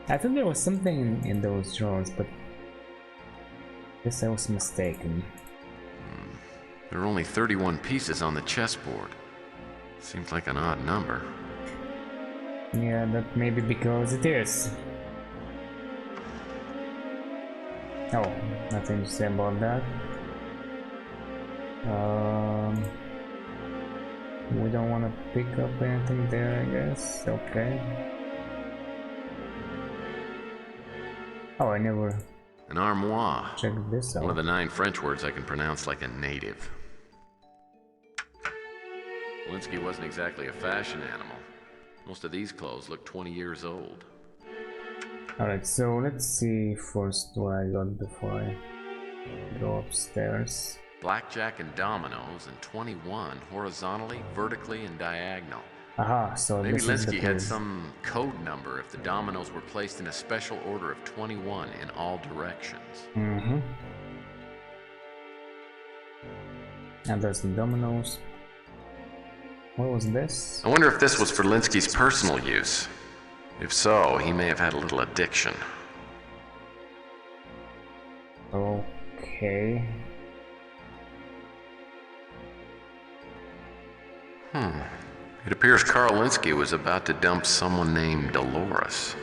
I thought there was something in those drawers, but guess I was mistaken. There are only 31 pieces on the chessboard. Seems like an odd number. Yeah, that may be because it is. Oh, nothing to say about that. We don't want to pick up anything there, I guess. Okay. Oh, I never An armoire. checked this One of out. the 9 French words I can pronounce like a native. Linsky wasn't exactly a fashion animal. Most of these clothes look 20 years old. Alright, so let's see first what I got before I go upstairs. Blackjack and dominoes, and 21 horizontally, vertically, and diagonal. Aha, so Maybe this is the Linsky had clue. some code number if the dominoes were placed in a special order of 21 in all directions. Mm-hmm. And there's the dominoes. What was this? I wonder if this was for Linsky's personal use. If so, he may have had a little addiction. Okay. It appears Carl Linsky was about to dump someone named Dolores.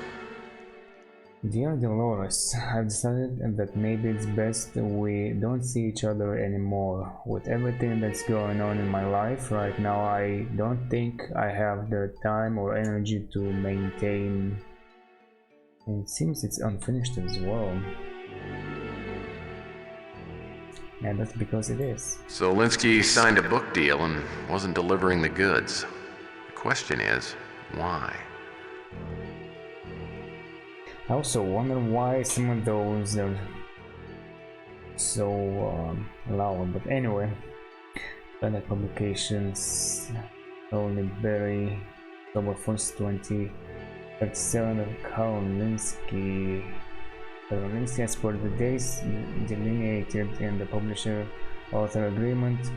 Dear Dolores, I've decided that maybe it's best we don't see each other anymore. With everything that's going on in my life right now, I don't think I have the time or energy to maintain. And it seems it's unfinished as well. And that's because it is. So Linsky signed a book deal and wasn't delivering the goods. The question is, why? I also wonder why some of those are so loud, but anyway. Other publications, only Berry, October 1st, 2037 of Karolinski. Karolinski has for the days delineated in the publisher-author agreement.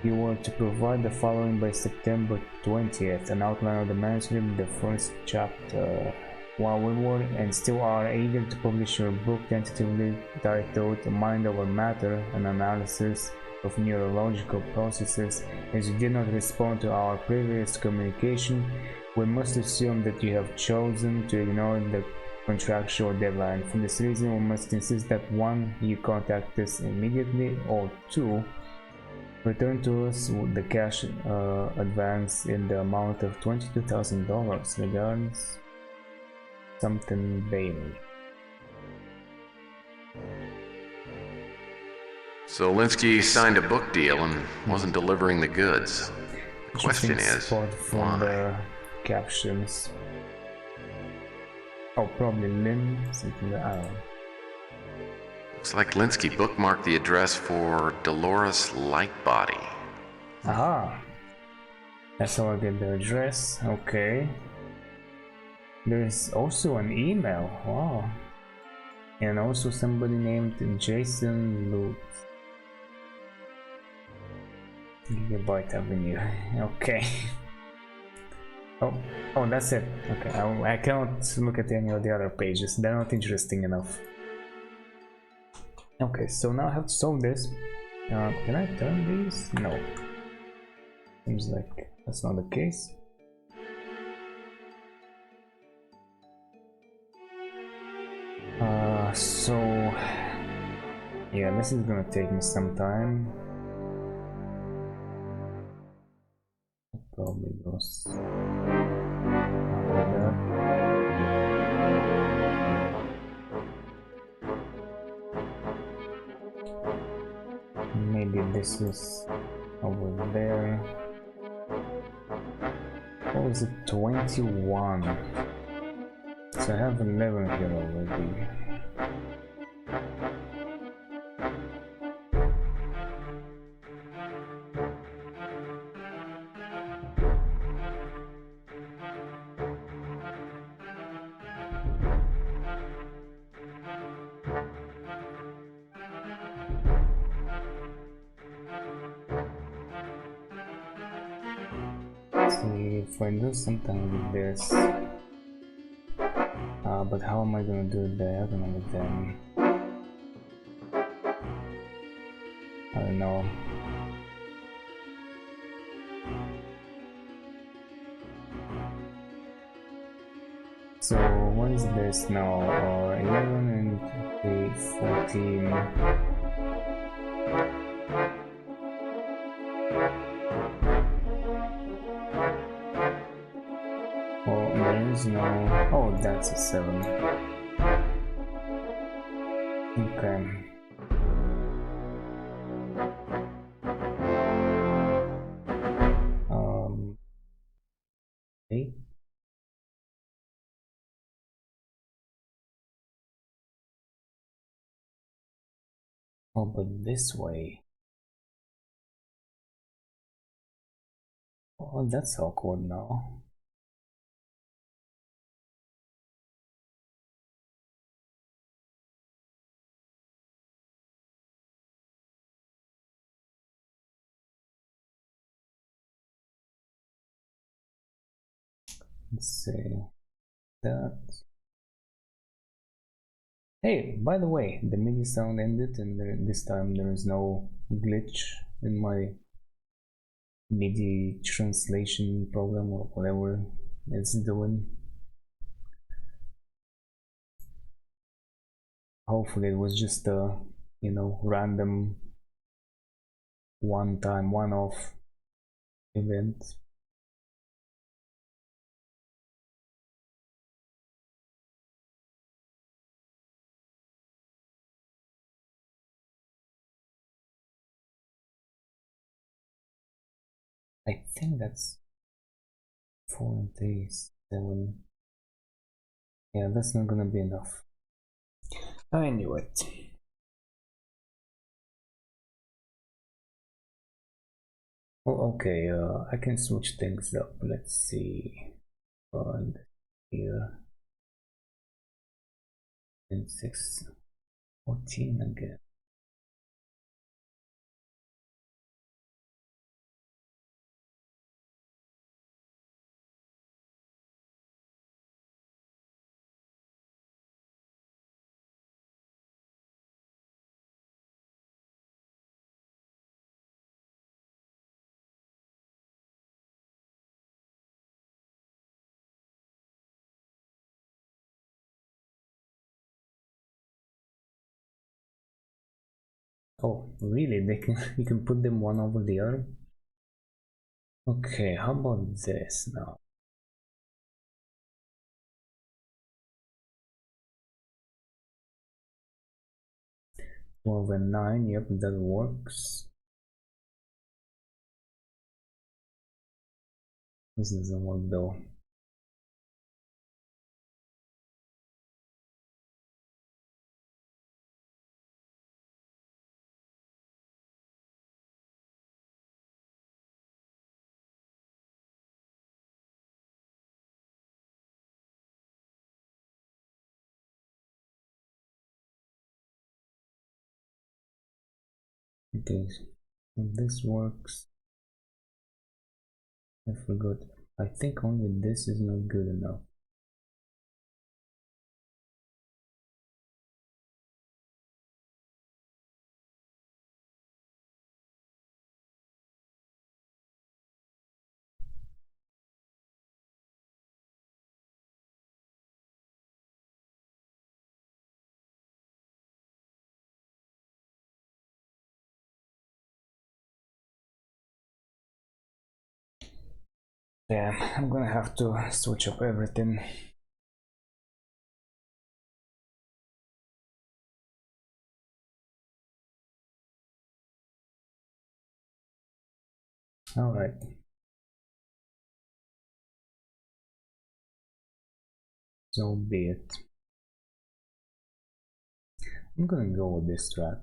You were to provide the following by September 20th, an outline of the manuscript, the first chapter. While we were and still are eager to publish your book tentatively titled Mind Over Matter, an analysis of neurological processes, as you did not respond to our previous communication, we must assume that you have chosen to ignore the contractual deadline. For this reason, we must insist that 1. You contact us immediately, or 2. Return to us the cash advance in the amount of $22,000. Regards, something Bailey. So Linsky signed a book deal and wasn't delivering the goods. The question is, from the captions. Oh, probably Lynn, something like that. Looks like Linsky bookmarked the address for Dolores Lightbody. Aha! That's how I get the address. Okay. There's also an email. Wow. And also somebody named Jason Lutz. Gigabyte Avenue. Okay. Oh, that's it. Okay, I cannot look at any of the other pages. They're not interesting enough. Okay, so now I have to solve this. Can I turn these? No. Seems like that's not the case. So yeah, this is gonna take me some time. Probably goes like that. Maybe this is over there. What was it? 21. So I have 11 here already. See if I do something with this. But how am I gonna do it diagonally then? I don't know. So what is this now? 11 and 14. Oh, there is no. Oh, that's a 7. Okay. Okay. Oh, but this way. Oh, that's awkward now. Let's see. That. Hey, by the way, the MIDI sound ended, and this time there is no glitch in my MIDI translation program or whatever it's doing. Hopefully it was just a, random one-time, one-off event. I think that's 4 and 3, 7. Yeah, that's not gonna be enough. I knew it. Oh, okay, I can switch things up. Let's see. And here, and 614 again. Oh, really? They can you can put them one over the other? Okay, how about this now? 12 and 9, yep, that works. This doesn't work though. Okay, so this works. I forgot. I think only this is not good enough. Damn, I'm gonna have to switch up everything. Alright. So be it. I'm gonna go with this strat.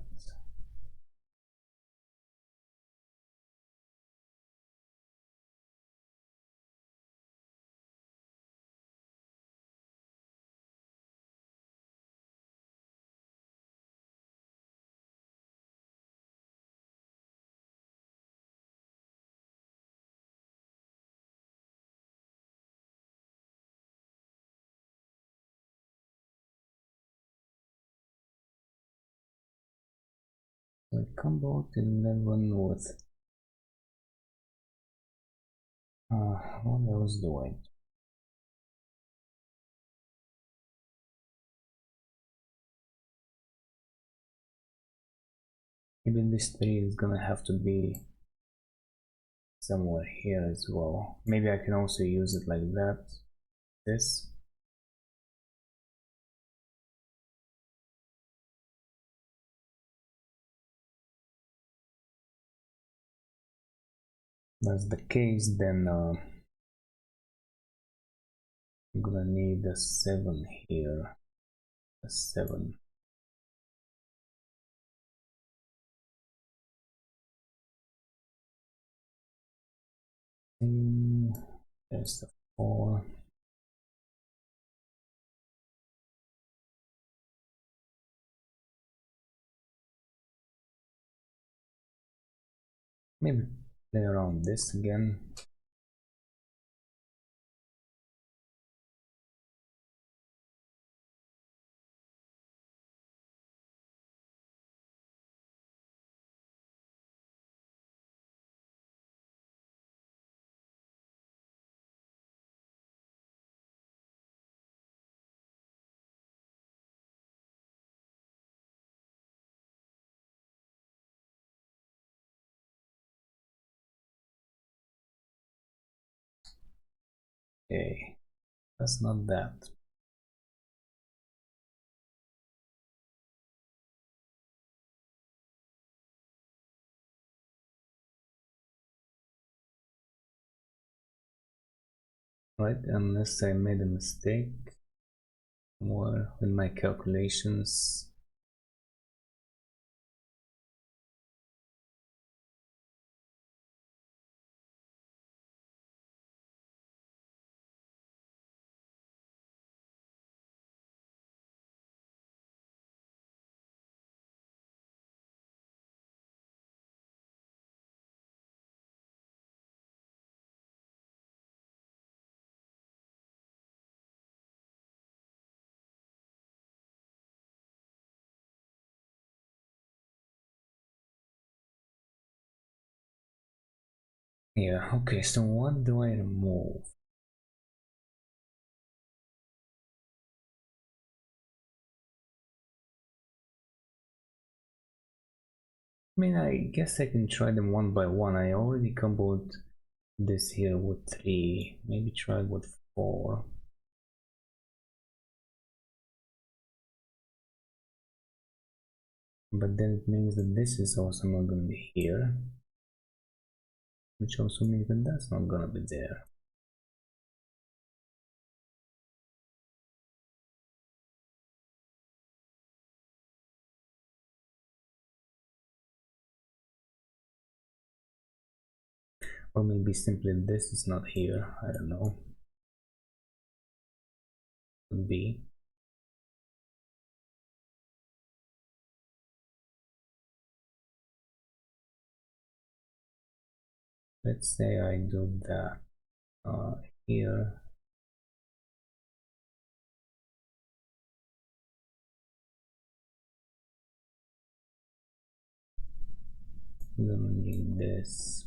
So combo 11 with what I was doing. Maybe this 3 is gonna have to be somewhere here as well. Maybe I can also use it like that. This. That's the case, then I'm gonna need a 7 here. A 7. There's the 4. Maybe play around this again. Okay, that's not that. Right, unless I made a mistake. more in my calculations. Yeah, okay, so what do I remove? I mean, I guess I can try them one by one. I already comboed this here with 3. Maybe try with 4. But then it means that this is also not gonna be here. Which also means that that's not gonna be there. Or maybe simply this is not here, I don't know. Could be. Let's say I do that here. We don't need this.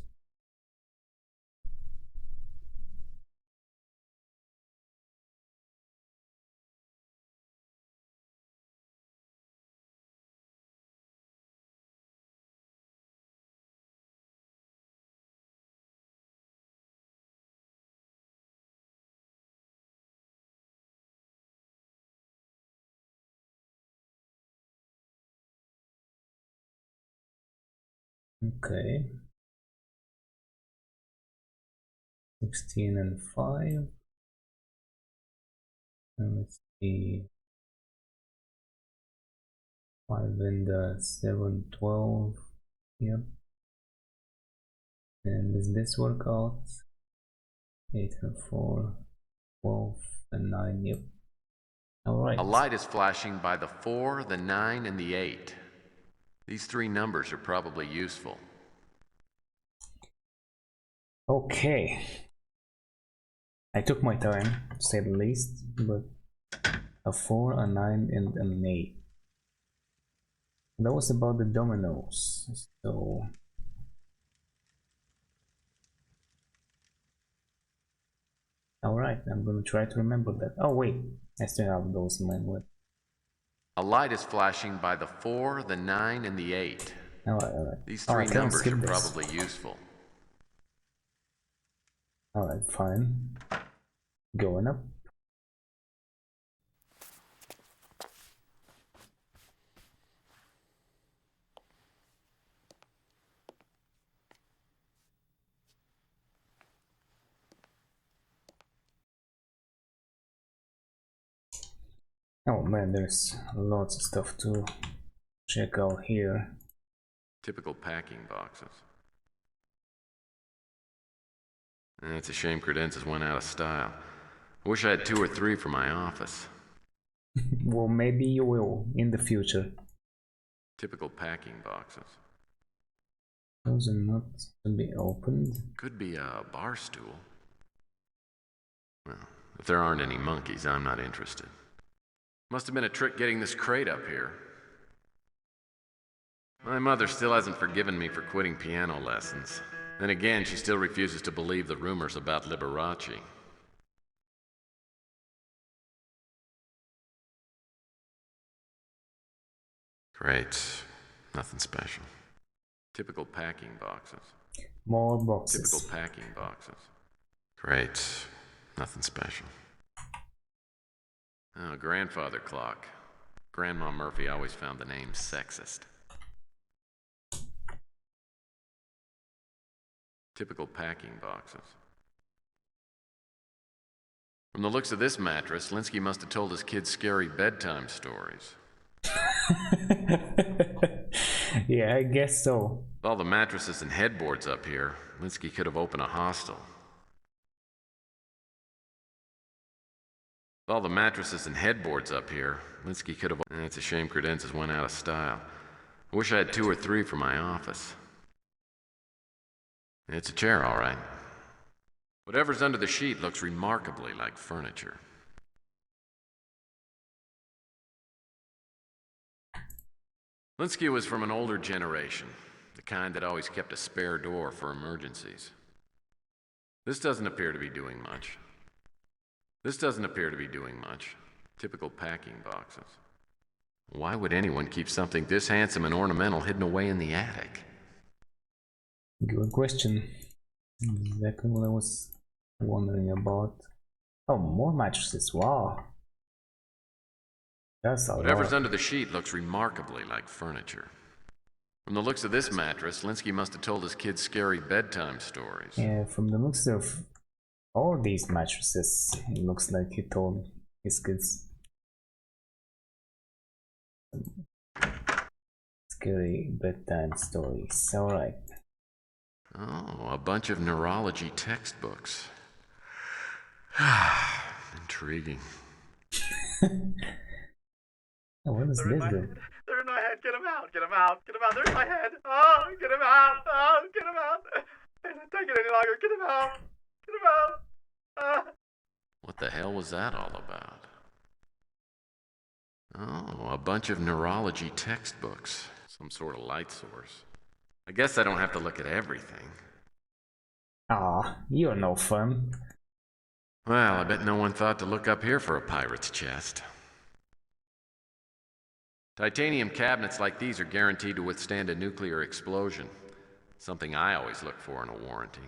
Okay. 16 and 5. And let's see. 5 and 7, 12. Yep. And does this work out? 8 and 4, 12 and 9. Yep. Alright. A light is flashing by the 4, the 9, and the 8. These 3 numbers are probably useful. Okay. I took my time, to say the least, but a 4, a 9, and an 8. That was about the dominoes, so... Alright, I'm gonna try to remember that. Oh wait, I still have those in my head. A light is flashing by the 4, the 9, and the 8. Alright. These 3 can I numbers skip are this? probably useful. Alright, fine. Going up. Oh man, there's lots of stuff to check out here. Typical packing boxes. It's a shame credenzas went out of style. I wish I had 2 or 3 for my office. Well, maybe you will in the future. Typical packing boxes. Those are not to be opened. Could be a bar stool. Well, if there aren't any monkeys, I'm not interested. Must have been a trick getting this crate up here. My mother still hasn't forgiven me for quitting piano lessons. Then again, she still refuses to believe the rumors about Liberace. Great. Nothing special. Typical packing boxes. More boxes. Typical packing boxes. Great. Nothing special. Oh, grandfather clock. Grandma Murphy always found the name sexist. Typical packing boxes. From the looks of this mattress, Linsky must have told his kids scary bedtime stories. Yeah, I guess so. With all the mattresses and headboards up here, Linsky could have opened a hostel. With all the mattresses and headboards up here, Linsky could have... It's a shame credenzas went out of style. I wish I had 2 or 3 for my office. It's a chair, all right. Whatever's under the sheet looks remarkably like furniture. Linsky was from an older generation, the kind that always kept a spare door for emergencies. This doesn't appear to be doing much. Typical packing boxes. Why would anyone keep something this handsome and ornamental hidden away in the attic? Good question. Exactly what I was wondering about. Oh, more mattresses. Wow. That's a Whatever's lot. under the sheet looks remarkably like furniture. From the looks of this mattress, Linsky must have told his kids scary bedtime stories. Yeah, from the looks of all these mattresses, it looks like he told his kids scary bedtime stories. Alright. Oh, a bunch of neurology textbooks. Intriguing. Oh, what does this do? They're in my head. Get him out. Get him out. Get him out. They're in my head. Oh, get him out. Oh, get him out. I can't take it any longer. Get him out. Get him out. What the hell was that all about? Oh, a bunch of neurology textbooks. Some sort of light source. I guess I don't have to look at everything. Ah, you're no fun. Well, I bet no one thought to look up here for a pirate's chest. Titanium cabinets like these are guaranteed to withstand a nuclear explosion. Something I always look for in a warranty.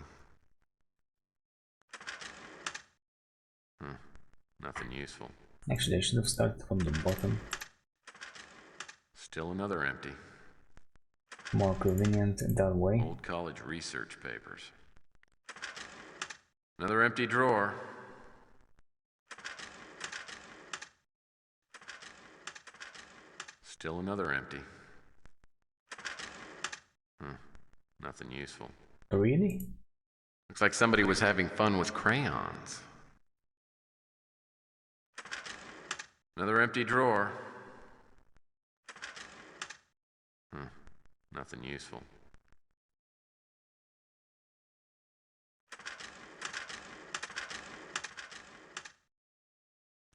Nothing useful. Actually, I should have started from the bottom. Still another empty. More convenient that way. Old college research papers. Another empty drawer. Still another empty. Nothing useful. Really? Looks like somebody was having fun with crayons. Another empty drawer. Nothing useful.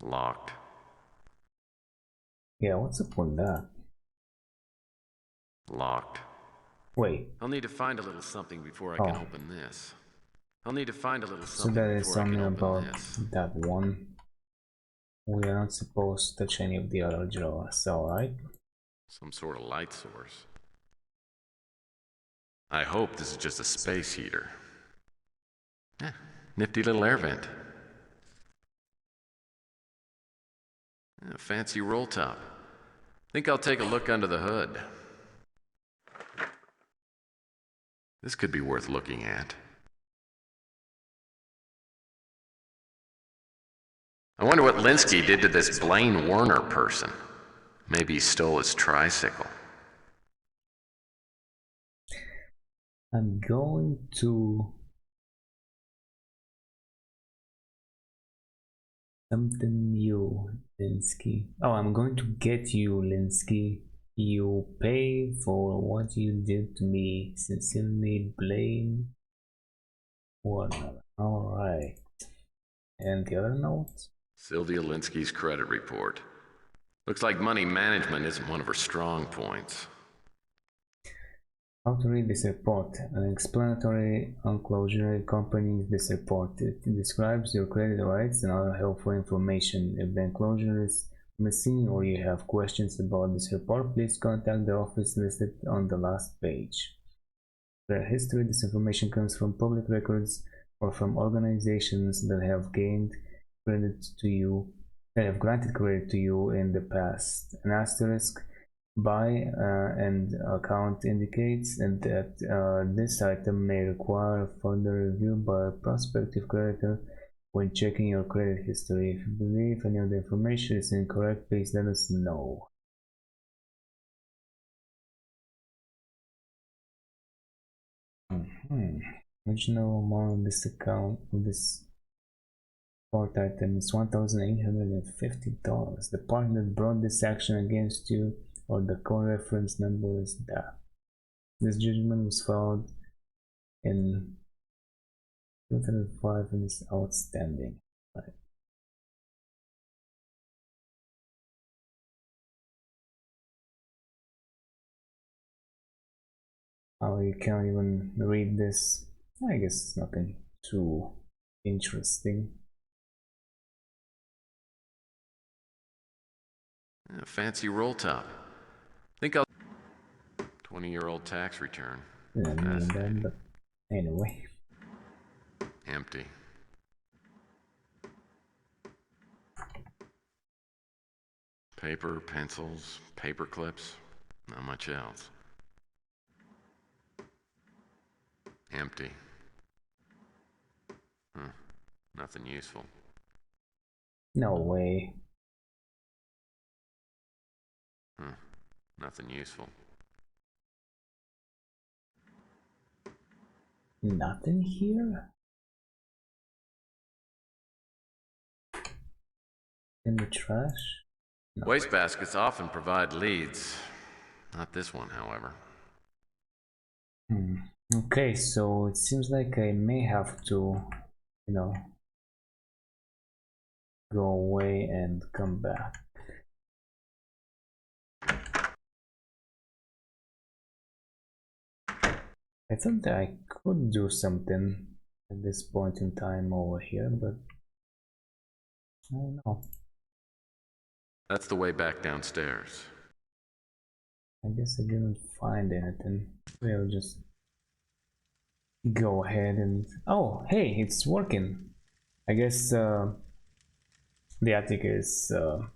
Locked. Yeah, what's up with that? Locked. Wait, I'll need to find a little something before I can open this. I'll need to find a little so something that is before I can only open about this. that one. We are not supposed to touch any of the other drawers, alright? Some sort of light source. I hope this is just a space heater. Nifty little air vent. A fancy roll top. Think I'll take a look under the hood. This could be worth looking at. I wonder what Linsky did to this Blaine Werner person. Maybe he stole his tricycle. I'm going to... something new, Linsky. Oh, I'm going to get you, Linsky. You pay for what you did to me. Sincerely, Blaine Warner. Alright. And the other note? Sylvia Linsky's credit report. Looks like money management isn't one of her strong points. How to read this report. An explanatory enclosure accompanies this report. It describes your credit rights and other helpful information. If the enclosure is missing or you have questions about this report, please contact the office listed on the last page. For history, this information comes from public records or from organizations that have gained credit to you, that have granted credit to you in the past. An asterisk by and account indicates that this item may require further review by a prospective creditor when checking your credit history. If you believe any of the information is incorrect, please let us know. Original amount of this account of this part item is $1,850. The party that brought this action against you or the call reference number is that. This judgment was filed in 2005 and is outstanding. Right. Oh, you can't even read this. I guess it's nothing too interesting. A fancy roll top. Think I'll 20-year-old tax return. Yeah, I mean that, but anyway. Empty. Paper, pencils, paper clips, not much else. Empty. Nothing useful. No way. Nothing useful. Nothing here? In the trash? No. Wastebaskets often provide leads. Not this one, however. Okay, so it seems like I may have to, you know, go away and come back. I thought that I could do something at this point in time over here, but I don't know. That's the way back downstairs. I guess I didn't find anything. We'll just go ahead and... Oh, hey, it's working. I guess the attic is a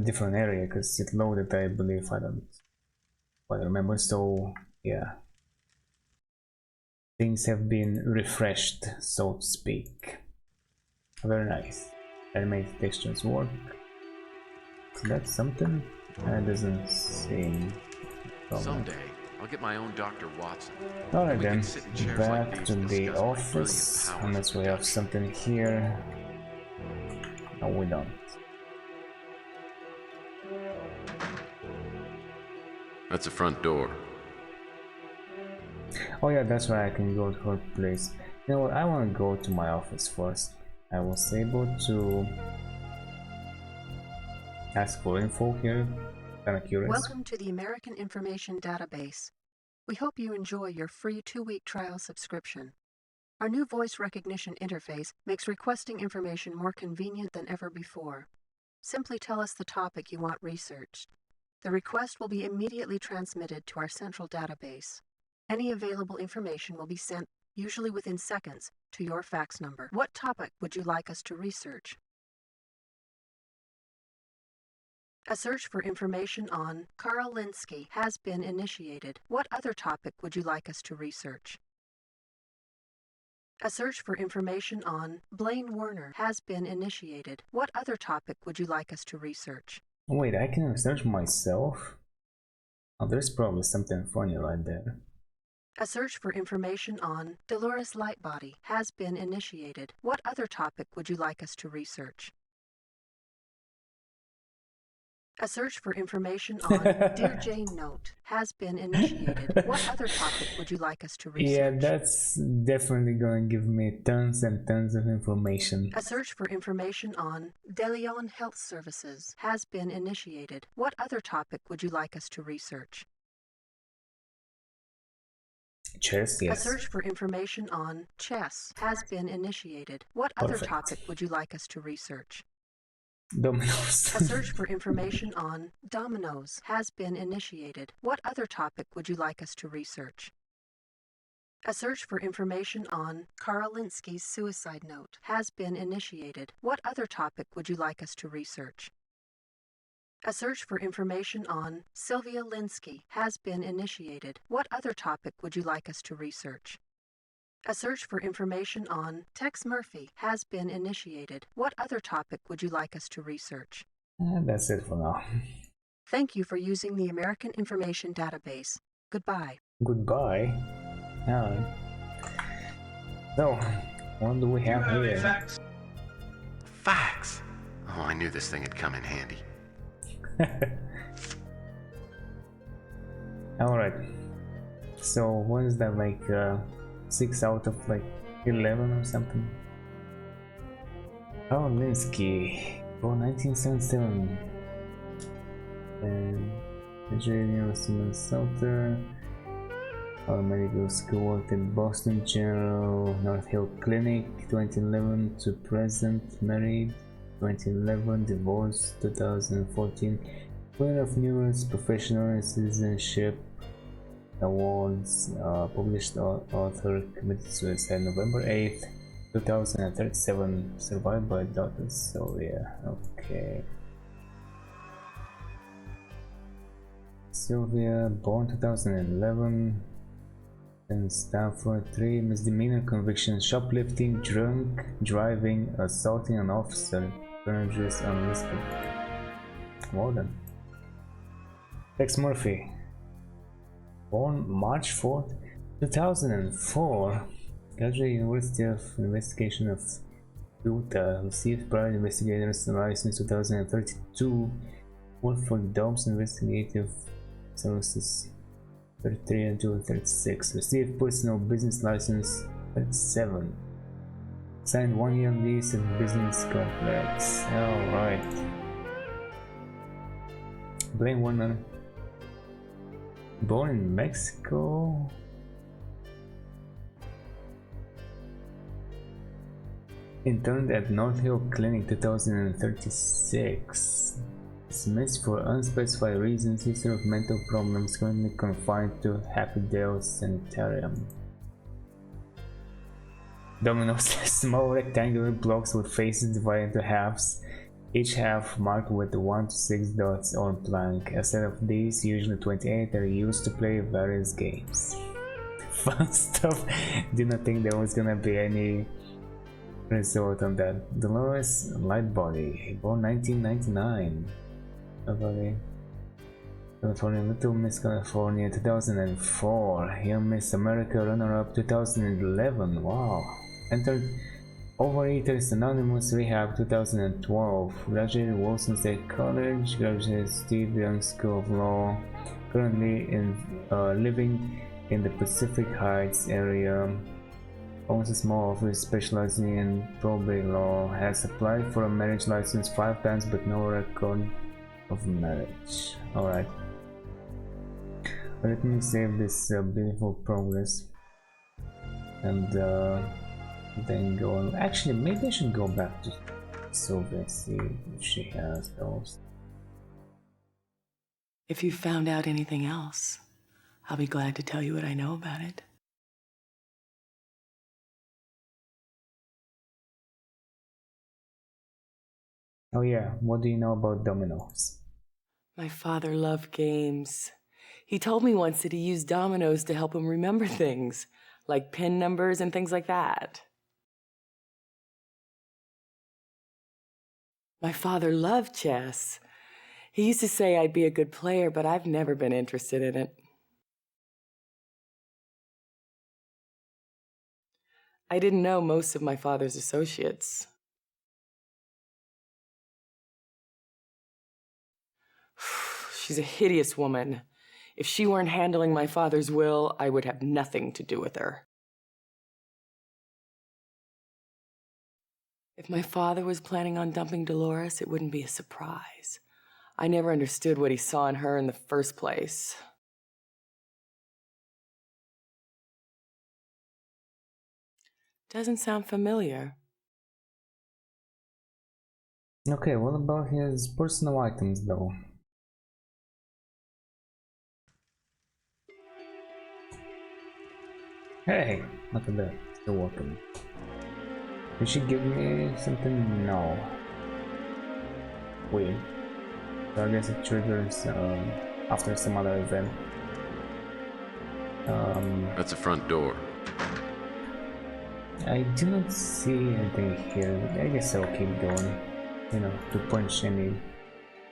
different area because it loaded, I believe. I don't quite remember. So yeah, things have been refreshed, so to speak. Very nice. Animated textures work. So that's something. That doesn't seem Someday, I'll get my own Dr. Watson. alright then, sit in chairs back like these to and the discuss my office, brilliant powers unless we of have something here. No, we don't. That's the front door. Oh yeah, that's why I can go to her place. You know what, I want to go to my office first. I was able to ask for info here. Kinda curious. Welcome to the American Information Database. We hope you enjoy your free 2-week trial subscription. Our new voice recognition interface makes requesting information more convenient than ever before. Simply tell us the topic you want researched. The request will be immediately transmitted to our central database. Any available information will be sent, usually within seconds, to your fax number. What topic would you like us to research? A search for information on Carl Linsky has been initiated. What other topic would you like us to research? A search for information on Blaine Werner has been initiated. What other topic would you like us to research? Wait, I can search myself? Oh, there's probably something funny right there. A search for information on Dolores Lightbody has been initiated. What other topic would you like us to research? A search for information on Dear Jane Note has been initiated. What other topic would you like us to research? Yeah, that's definitely gonna give me tons and tons of information. A search for information on DeLeon Health Services has been initiated. What other topic would you like us to research? Chess, A yes. search for information on chess has been initiated. What other Perfect. topic would you like us to research? Dominoes. A search for information on dominoes has been initiated. What other topic would you like us to research? A search for information on Carl Linsky's suicide note has been initiated. What other topic would you like us to research? A search for information on Sylvia Linsky has been initiated. What other topic would you like us to research? A search for information on Tex Murphy has been initiated. What other topic would you like us to research? That's it for now. Thank you for using the American Information Database. Goodbye. Goodbye. So, what do we have here? Facts? Facts? Oh, I knew this thing had come in handy. Alright. So, what is that, like 6 out of like 11 or something? Oh, Linsky. For 1977. And University of Minnesota. Medical school, worked in Boston General, North Hill Clinic, 2011 to present, married, 2011, divorced, 2014, winner of numerous professional citizenship awards, published author, committed suicide November 8th, 2037, survived by daughters, so yeah, okay. Sylvia, born 2011, in Stanford, 3 misdemeanor convictions: shoplifting, drunk driving, assaulting an officer, charges unlisted. Well done. Tex Murphy, born March 4th, 2004, graduate University of Investigation of Utah, received private investigator's license 2032, worked for Dobbs Investigative Services 33 until 36, received personal business license 37, signed 1-year lease of business complex. Alright. Blaine Warner, born in Mexico, interned at North Hill Clinic 2036. Dismissed for unspecified reasons, history of mental problems, currently confined to Happy Dale Sanitarium. Dominoes, small rectangular blocks with faces divided into halves, each half marked with 1 to 6 dots on plank. A set of these, usually 28, are used to play various games. Fun stuff. Did not think there was gonna be any result on that. Dolores Lightbody, born 1999. California, Little Miss California 2004, Young Miss America runner-up 2011. Wow. Entered Overeaters Anonymous Rehab 2012. Graduated Wilson State College. Graduated Steve Young School of Law. Currently living in the Pacific Heights area. Owns a small office specializing in probate law. Has applied for a marriage license 5 times but no record of marriage. Alright. Let me save this beautiful progress and then go on. Actually, maybe I should go back to Sylvia and see if she has those. If you found out anything else, I'll be glad to tell you what I know about it. Oh yeah, what do you know about dominoes? My father loved games. He told me once that he used dominoes to help him remember things, like pin numbers and things like that. My father loved chess. He used to say I'd be a good player, but I've never been interested in it. I didn't know most of my father's associates. She's a hideous woman. If she weren't handling my father's will, I would have nothing to do with her. If my father was planning on dumping Dolores, it wouldn't be a surprise. I never understood what he saw in her in the first place. Doesn't sound familiar. Okay, what about his personal items though? Hey, look at that, still working. Did she give me something? No. Weird. So I guess it triggers after some other event. That's the front door. I do not see anything here. I guess I'll keep going. You know, to punch any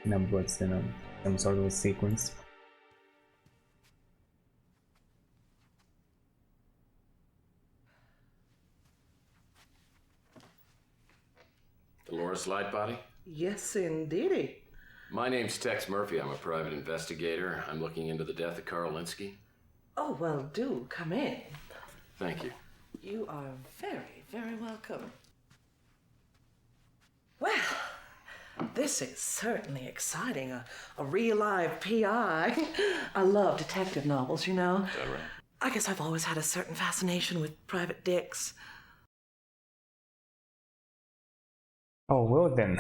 numbers, you know, some sort of a sequence. Dolores Lightbody? Yes, indeedy. My name's Tex Murphy. I'm a private investigator. I'm looking into the death of Carl Linsky. Oh, well, do come in. Thank you. You are very, very welcome. Well, this is certainly exciting. A real live PI. I love detective novels, you know. Is that right? I guess I've always had a certain fascination with private dicks. Oh, well then.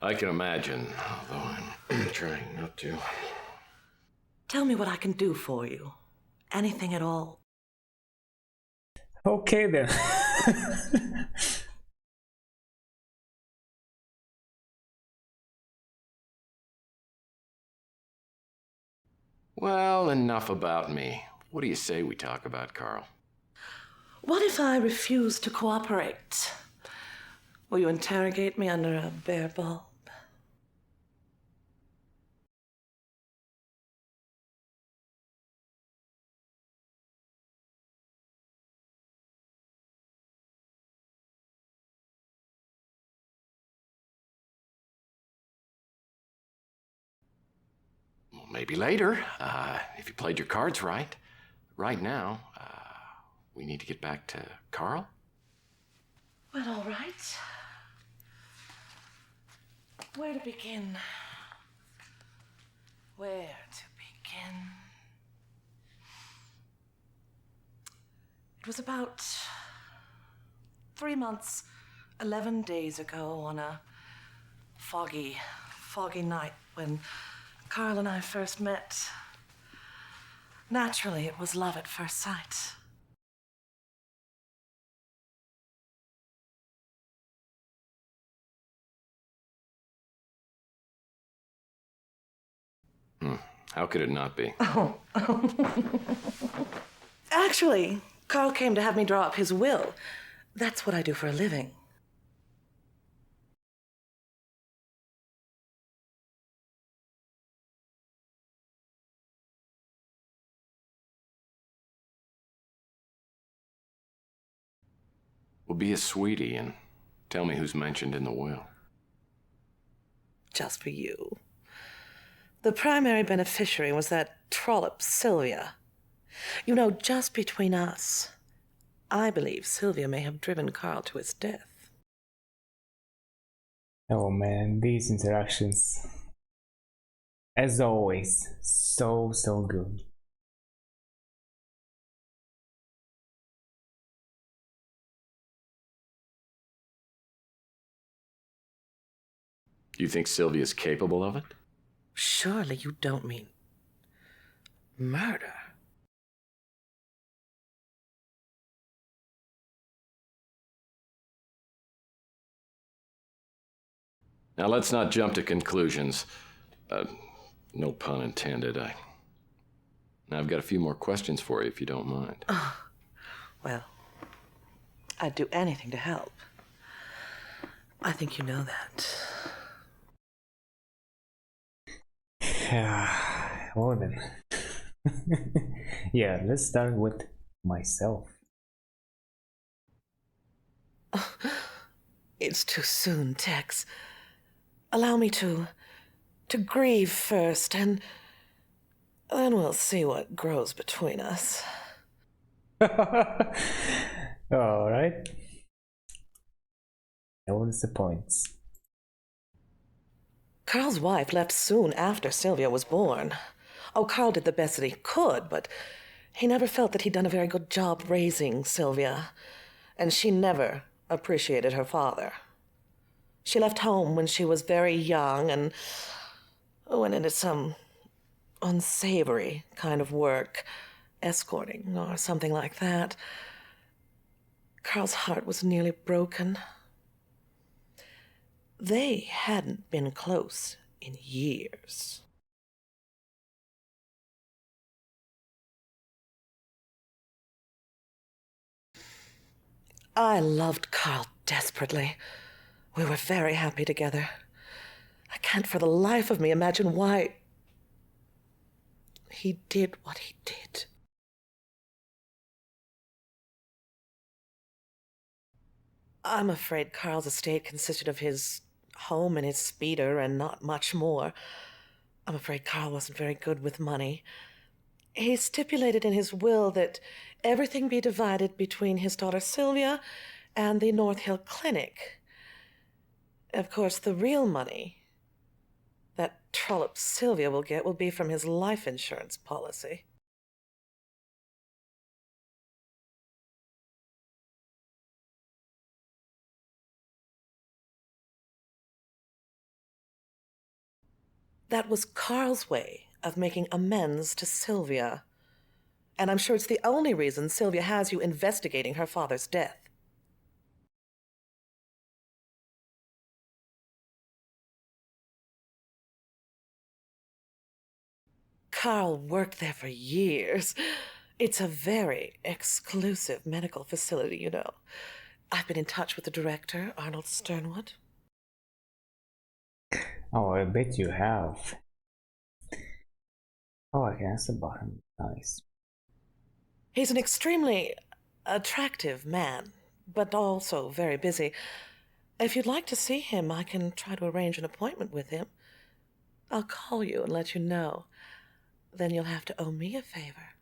I can imagine, although I'm trying not to. Tell me what I can do for you. Anything at all. Okay then. Well, enough about me. What do you say we talk about Carl? What if I refuse to cooperate? Will you interrogate me under a bare bulb? Well, maybe later, if you played your cards right. Right now, we need to get back to Carl. Well, all right. Where to begin? Where to begin? It was about 3 months, 11 days ago on a foggy night when Carl and I first met. Naturally, it was love at first sight. How could it not be? Oh. Actually, Carl came to have me draw up his will. That's what I do for a living. Well, be a sweetie and tell me who's mentioned in the will. Just for you. The primary beneficiary was that trollop, Sylvia. You know, just between us, I believe Sylvia may have driven Carl to his death. Oh man, these interactions, as always, so good. Do you think Sylvia's capable of it? Surely you don't mean murder. Now, let's not jump to conclusions. No pun intended. Now, I've got a few more questions for you, if you don't mind. Oh, well, I'd do anything to help. I think you know that. Well then. Yeah, let's start with myself. It's too soon, Tex. Allow me to grieve first, and then we'll see what grows between us. Alright. No disappoints. Carl's wife left soon after Sylvia was born. Oh, Carl did the best that he could, but he never felt that he'd done a very good job raising Sylvia, and she never appreciated her father. She left home when she was very young and went into some unsavory kind of work, escorting or something like that. Carl's heart was nearly broken. They hadn't been close in years. I loved Carl desperately. We were very happy together. I can't for the life of me imagine why he did what he did. I'm afraid Carl's estate consisted of his home and his speeder and not much more. I'm afraid Carl wasn't very good with money. He stipulated in his will that everything be divided between his daughter Sylvia and the North Hill Clinic. Of course, the real money that trollop Sylvia will get will be from his life insurance policy. That was Carl's way of making amends to Sylvia. And I'm sure it's the only reason Sylvia has you investigating her father's death. Carl worked there for years. It's a very exclusive medical facility, you know. I've been in touch with the director, Arnold Sternwood. Oh, I bet you have. Oh, I can ask about him. Nice. He's an extremely attractive man, but also very busy. If you'd like to see him, I can try to arrange an appointment with him. I'll call you and let you know. Then you'll have to owe me a favor.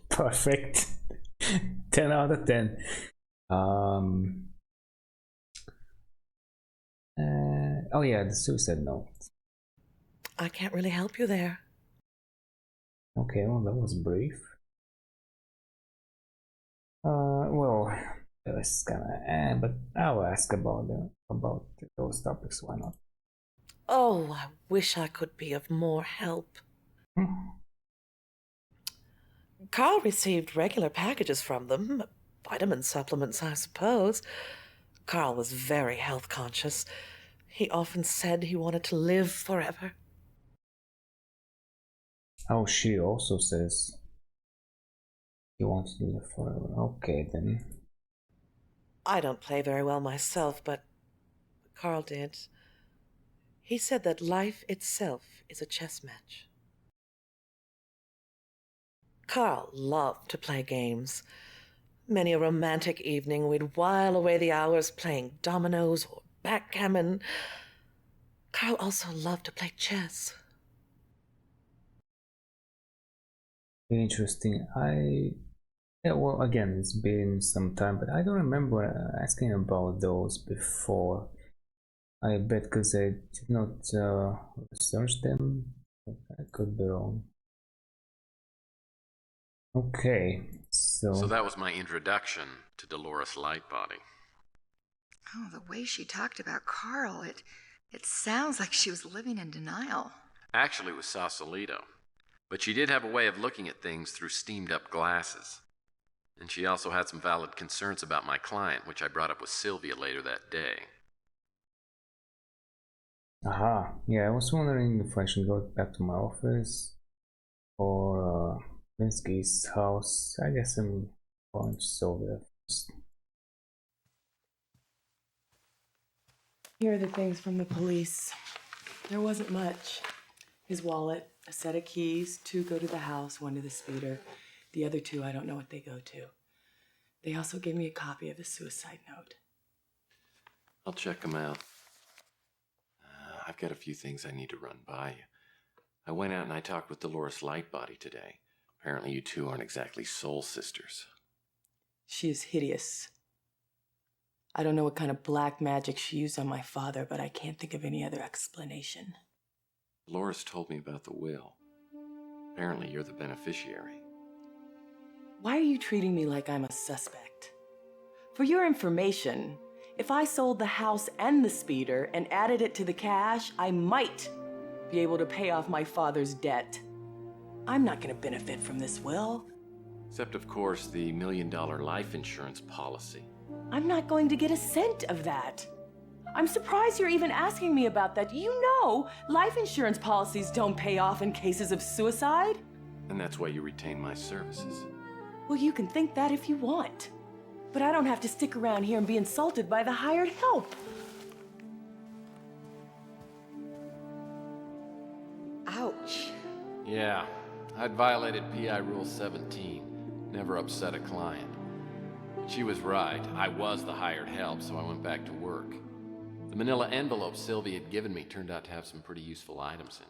Perfect. 10 out of 10. Oh yeah, the suicide note. I can't really help you there. Okay, well that was brief. Well, it was kinda but I'll ask about those topics, why not? Oh, I wish I could be of more help. Carl received regular packages from them, vitamin supplements, I suppose. Carl was very health conscious. He often said he wanted to live forever. Oh, she also says he wants to live forever. Okay, then. I don't play very well myself, but Carl did. He said that life itself is a chess match. Carl loved to play games. Many a romantic evening we'd while away the hours playing dominoes or backgammon. Carl also loved to play chess. Interesting. Yeah, well, again, it's been some time, but I don't remember asking about those before. I bet because I did not research them, but I could be wrong. Okay, So that was my introduction to Dolores Lightbody. Oh, the way she talked about Carl, it sounds like she was living in denial. Actually, it was Sausalito. But she did have a way of looking at things through steamed-up glasses. And she also had some valid concerns about my client, which I brought up with Sylvia later that day. Aha, yeah, I was wondering if I should go back to my office or Linsky's house. I guess I'm going to Sylvia first. Here are the things from the police. There wasn't much. His wallet, a set of keys, 2 go to the house, 1 to the speeder. The other 2, I don't know what they go to. They also gave me a copy of the suicide note. I'll check them out. I've got a few things I need to run by you. I went out and I talked with Dolores Lightbody today. Apparently you two aren't exactly soul sisters. She is hideous. I don't know what kind of black magic she used on my father, but I can't think of any other explanation. Dolores told me about the will. Apparently you're the beneficiary. Why are you treating me like I'm a suspect? For your information, if I sold the house and the speeder and added it to the cash, I might be able to pay off my father's debt. I'm not going to benefit from this will. Except, of course, the $1 million life insurance policy. I'm not going to get a cent of that. I'm surprised you're even asking me about that. You know, life insurance policies don't pay off in cases of suicide. And that's why you retain my services. Well, you can think that if you want. But I don't have to stick around here and be insulted by the hired help. Ouch. Yeah, I'd violated PI Rule 17. Never upset a client. She was right. I was the hired help, so I went back to work. The manila envelope Sylvia had given me turned out to have some pretty useful items in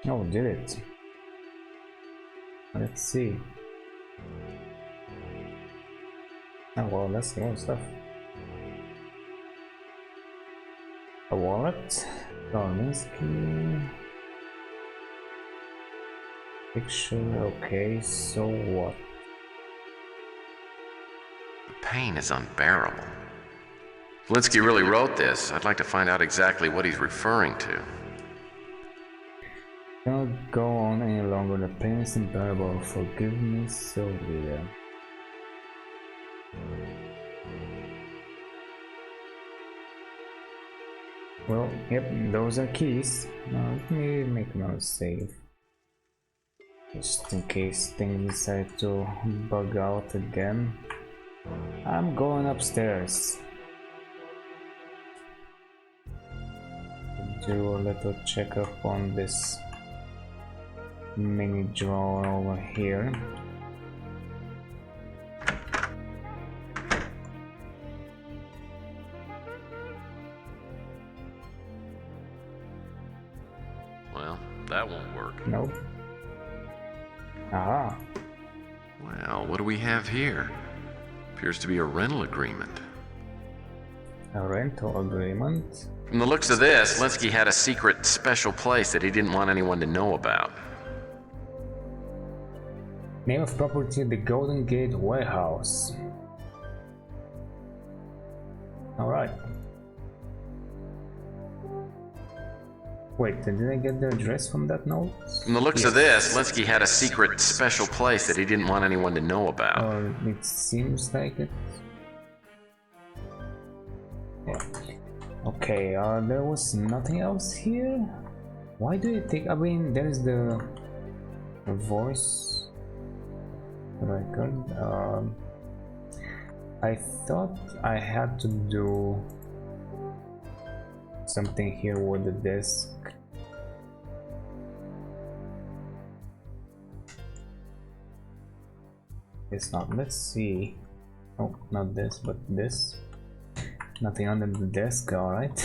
it. Oh, did it? Let's see. Oh well, that's a lot of stuff. A wallet, Garminski. Picture, okay, so what? The pain is unbearable. Linsky really wrote this. I'd like to find out exactly what he's referring to. Cannot go on any longer. The pain is unbearable. Forgive me, Sylvia. Well, yep, those are keys. Now let me make another save. Just in case things decide to bug out again. I'm going upstairs. Do a little checkup on this mini drawer over here. Well, that won't work. Nope. Ah. Well, what do we have here? Appears to be a rental agreement. A rental agreement? From the looks of this, Linsky had a secret special place that he didn't want anyone to know about. Name of property, the Golden Gate Warehouse. Alright. Wait, did I get the address from that note? From the looks of this, Linsky had a secret special place that he didn't want anyone to know about. Or it seems like it. Yeah. Okay, there was nothing else here? Why do you think, I mean, there's the voice record. I thought I had to do something here with the disc. It's not. Let's see. Oh, not this, but this. Nothing under the desk, alright.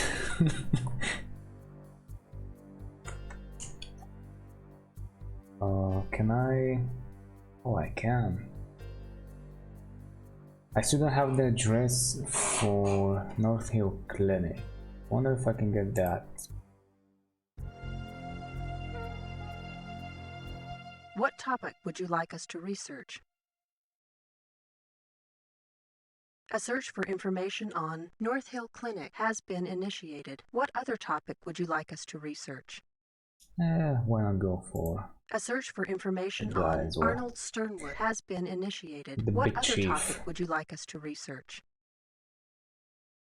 Can I? Oh, I can. I still don't have the address for North Hill Clinic. Wonder if I can get that. What topic would you like us to research? A search for information on North Hill Clinic has been initiated. What other topic would you like us to research? Why not go for a search for information the guy on as well. Arnold Sternwood has been initiated. The What big other chief. topic would you like us to research?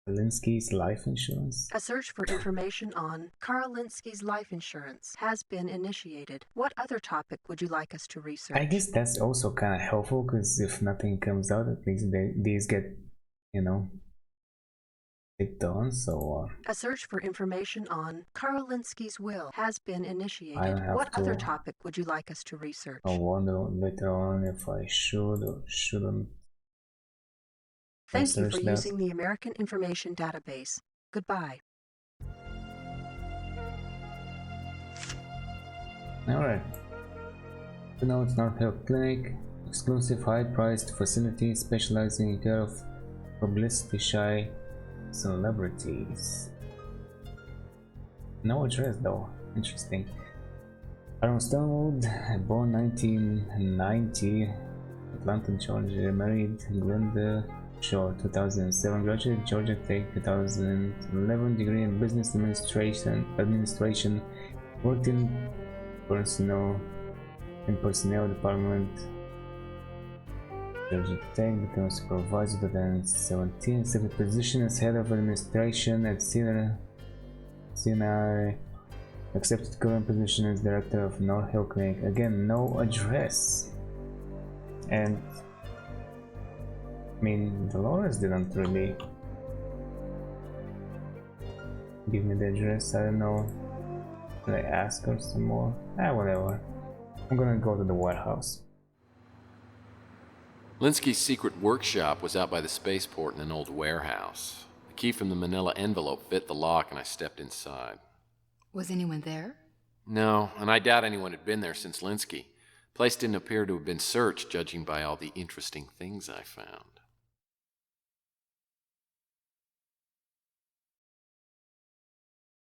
Linsky's life insurance? A search for information on Carl Linsky's life insurance has been initiated. What other topic would you like us to research? I guess that's also kind of helpful, because if nothing comes out, at least these get, you know, picked on. So a search for information on Carl Linsky's will has been initiated. I don't have What to- other topic would you like us to research? I'll wonder later on if I should or shouldn't. Thank you research for that. using the American Information Database. Goodbye. Alright. So now it's North Hill Clinic, exclusive high-priced facility specializing in care of publicity-shy celebrities. No address though. Interesting. Aaron Stonewood, born 1990, Atlanta, Georgia, married Glenda Shore, 2007, graduated Georgia Tech, 2011, degree in business administration, worked in personal in personnel department. Georgia Tech became supervisor to 2017, accepted position as head of administration at CNI, accepted current position as director of North Hill Clinic. Again, no address. And I mean, Dolores didn't really give me the address. I don't know. Can I ask her some more? Whatever. I'm gonna go to the warehouse. Linsky's secret workshop was out by the spaceport in an old warehouse. The key from the manila envelope fit the lock and I stepped inside. Was anyone there? No, and I doubt anyone had been there since Linsky. The place didn't appear to have been searched, judging by all the interesting things I found.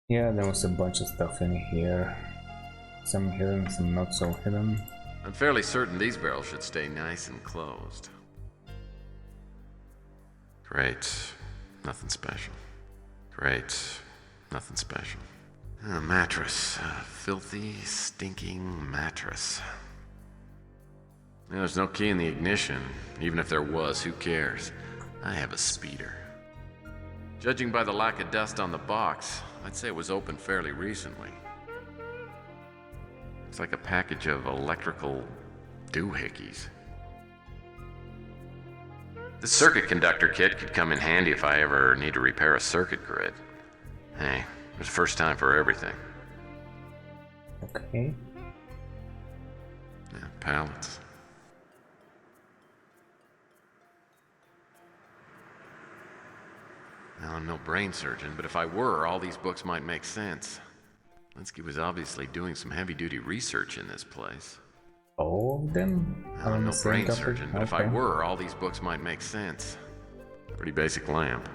Yeah, there was a bunch of stuff in here. Some hidden, some not so hidden. I'm fairly certain these barrels should stay nice and closed. Great. Nothing special. Great. Nothing special. A mattress. A filthy, stinking mattress. There's no key in the ignition. Even if there was, who cares? I have a speeder. Judging by the lack of dust on the box, I'd say it was opened fairly recently. It's like a package of electrical doohickeys. This circuit conductor kit could come in handy if I ever need to repair a circuit grid. Hey, there's a first time for everything. Okay. Yeah, pallets. Now, I'm no brain surgeon, but if I were, all these books might make sense. Linsky was obviously doing some heavy-duty research in this place. All of them? Now, I'm no brain topic? surgeon, but if I Okay. were, all these books might make sense. Pretty basic lamp.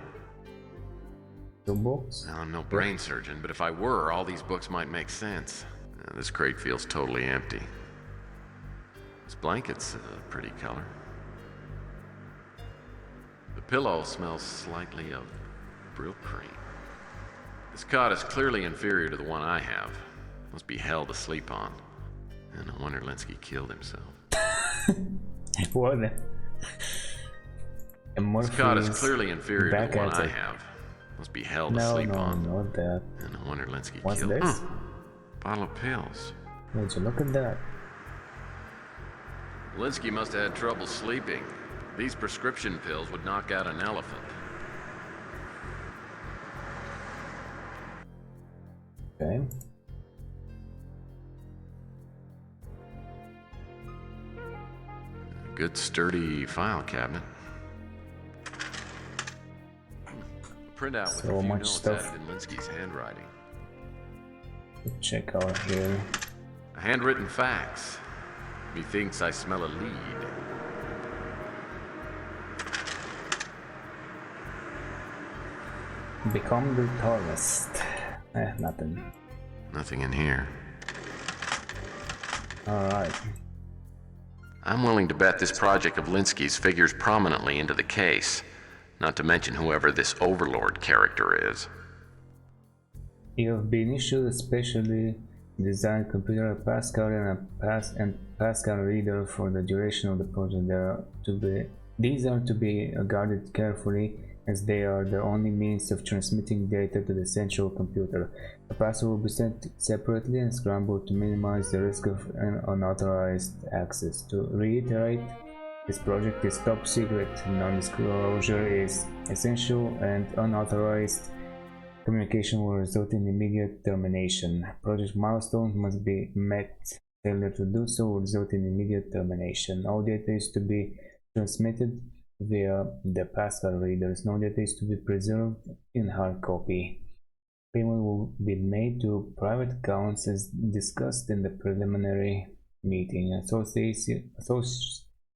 Two books? Now, I'm no brain surgeon, but if I were, all these books might make sense. This crate feels totally empty. This blanket's a pretty color. The pillow smells slightly of Brill cream. This cot is clearly inferior to the one I have. Must be hell to sleep on. And no wonder Linsky killed himself. What? This cot is clearly inferior to the one I have. Must be hell to sleep on. No, not that. And no wonder Linsky What's killed this? Bottle of pills. Would you look at that? Linsky must have had trouble sleeping. These prescription pills would knock out an elephant. Okay. Good sturdy file cabinet. Printout with So a few much notes stuff. added in Linsky's handwriting. Check out here. A handwritten fax. Methinks I smell a lead. Become the tallest. Nothing. Nothing in here. Alright. I'm willing to bet this project of Linsky's figures prominently into the case. Not to mention whoever this Overlord character is. You have been issued a specially designed computer, a Pascal and Pascal reader for the duration of the project. These are to be guarded carefully, as they are the only means of transmitting data to the central computer. The password will be sent separately and scrambled to minimize the risk of unauthorized access. To reiterate, this project is top secret. Non-disclosure is essential, and unauthorized communication will result in immediate termination. Project milestones must be met. Failure to do so will result in immediate termination. All data is to be transmitted via the Pascal readers. No data is to be preserved in hard copy. Payment will be made to private accounts as discussed in the preliminary meeting.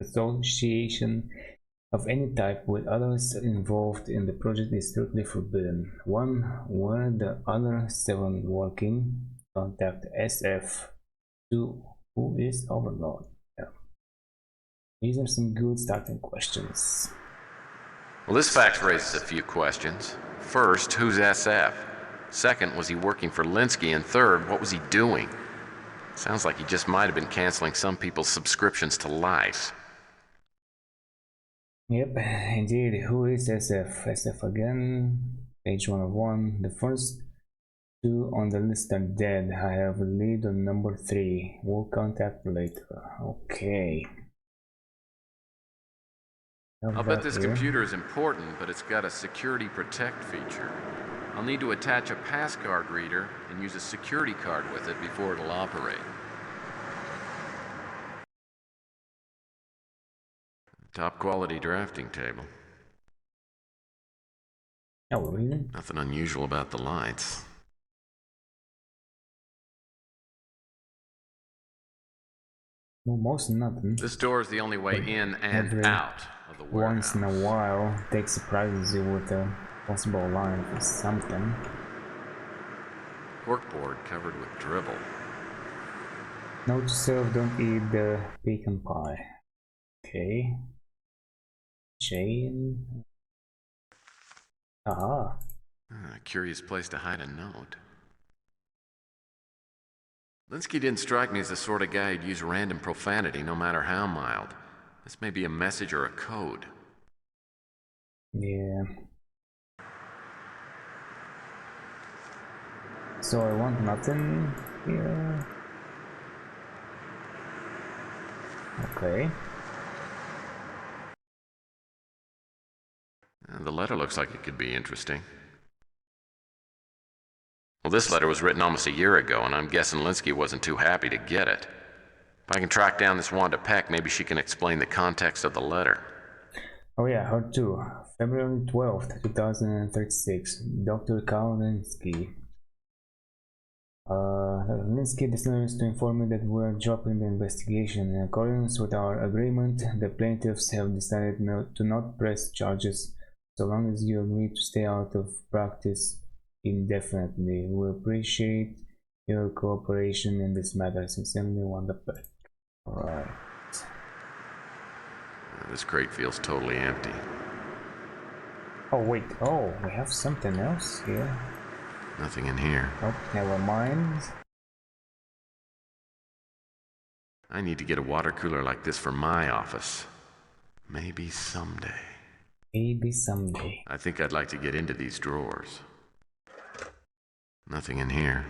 Association of any type with others involved in the project is strictly forbidden. 1. Were the other 7 working? Contact SF. 2. Who is Overlord? Yeah. These are some good starting questions. Well, this fax raises a few questions. First, who's SF? Second, was he working for Linsky? And third, what was he doing? Sounds like he just might have been canceling some people's subscriptions to Life. Yep, indeed. Who is SF? SF again. Page 101. The first two on the list are dead. I have a lead on number 3. We'll contact later. Okay. I'll bet this computer is important, but it's got a security protect feature. I'll need to attach a passcard reader and use a security card with it before it'll operate. Top quality drafting table. Oh, really? Nothing unusual about the lights. Well, most nothing. This door is the only way in and out of the warehouse. Once in a while, Tex surprises you with a possible line for something. Corkboard covered with dribble. Note to self, don't eat the pecan pie. Okay. Chain. Aha. A curious place to hide a note. Linsky didn't strike me as the sort of guy who'd use random profanity, no matter how mild. This may be a message or a code. Yeah. So I want nothing here. Okay. The letter looks like it could be interesting. Well, this letter was written almost a year ago, and I'm guessing Linsky wasn't too happy to get it. If I can track down this Wanda Peck, maybe she can explain the context of the letter. Oh yeah, her too. February 12th, 2036. Dr. Karl Linsky. Linsky desires to inform me that we're dropping the investigation. In accordance with our agreement, the plaintiffs have decided to not press charges so long as you agree to stay out of practice indefinitely. We appreciate your cooperation in this matter. Sincerely, Wanda Peck. Alright. This crate feels totally empty. Oh wait, oh, we have something else here. Nothing in here. Oh, never mind. I need to get a water cooler like this for my office. Maybe someday. Maybe someday. I think I'd like to get into these drawers. Nothing in here.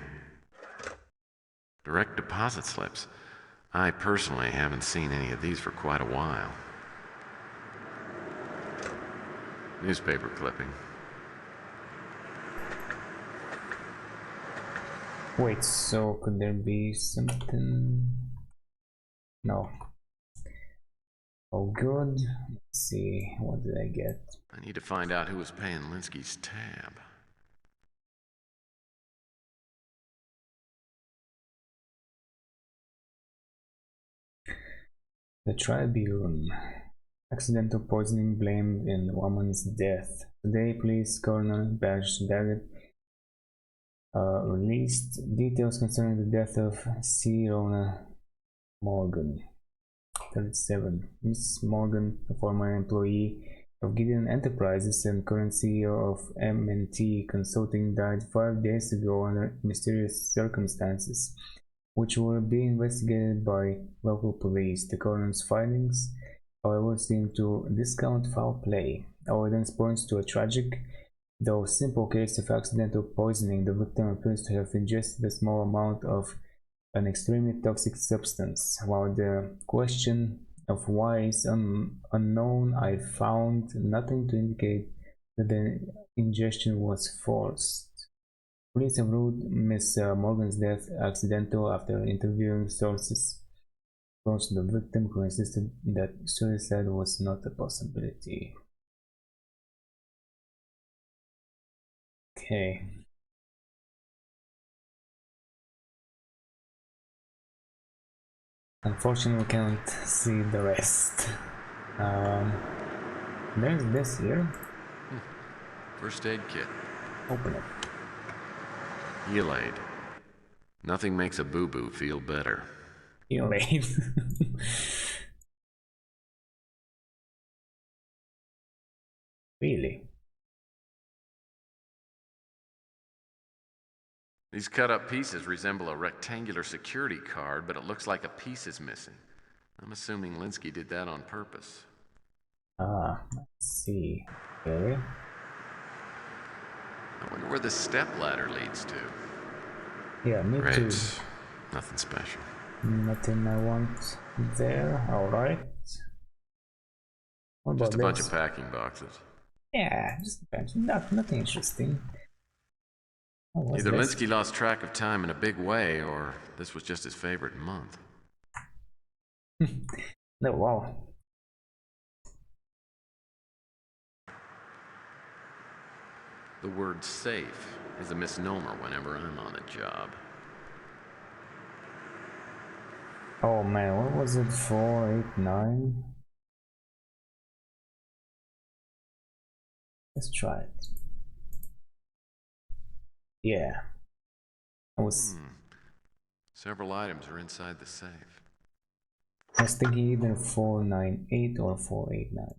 Direct deposit slips. I personally haven't seen any of these for quite a while. Newspaper clipping. Wait, so could there be something? No. Oh good. Let's see, what did I get? I need to find out who was paying Linsky's tab. The Tribune. Accidental poisoning blamed in woman's death. Today, police coroner Bash Daggett released details concerning the death of C. Rona Morgan, 37. Miss Morgan, a former employee of Gideon Enterprises and current CEO of M&T Consulting, died 5 days ago under mysterious circumstances, which were being investigated by local police. The coroner's findings, however, seem to discount foul play. Evidence points to a tragic, though simple case of accidental poisoning. The victim appears to have ingested a small amount of an extremely toxic substance. While the question of why is unknown, I found nothing to indicate that the ingestion was forced. Police have ruled Miss Morgan's death accidental after interviewing sources close to the victim, who insisted that suicide was not a possibility. Okay. Unfortunately, we can't see the rest. There's this here. First aid kit. Open it. Elade. Nothing makes a boo-boo feel better. Elade. Really? These cut-up pieces resemble a rectangular security card, but it looks like a piece is missing. I'm assuming Linsky did that on purpose. Ah, let's see. Okay. I wonder where this step ladder leads to. Yeah, me Great. too. Nothing special. Nothing I want there. Alright. What Just a about bunch this? of packing boxes. Yeah, just a bunch. Nothing interesting. Oh, what's Either this? Linsky lost track of time in a big way, or this was just his favorite month. No, wow. The word safe is a misnomer whenever I'm on the job. Oh man, what was it? 489? Let's try it. Yeah. I was Several items are inside the safe. thinking either 498 or 489.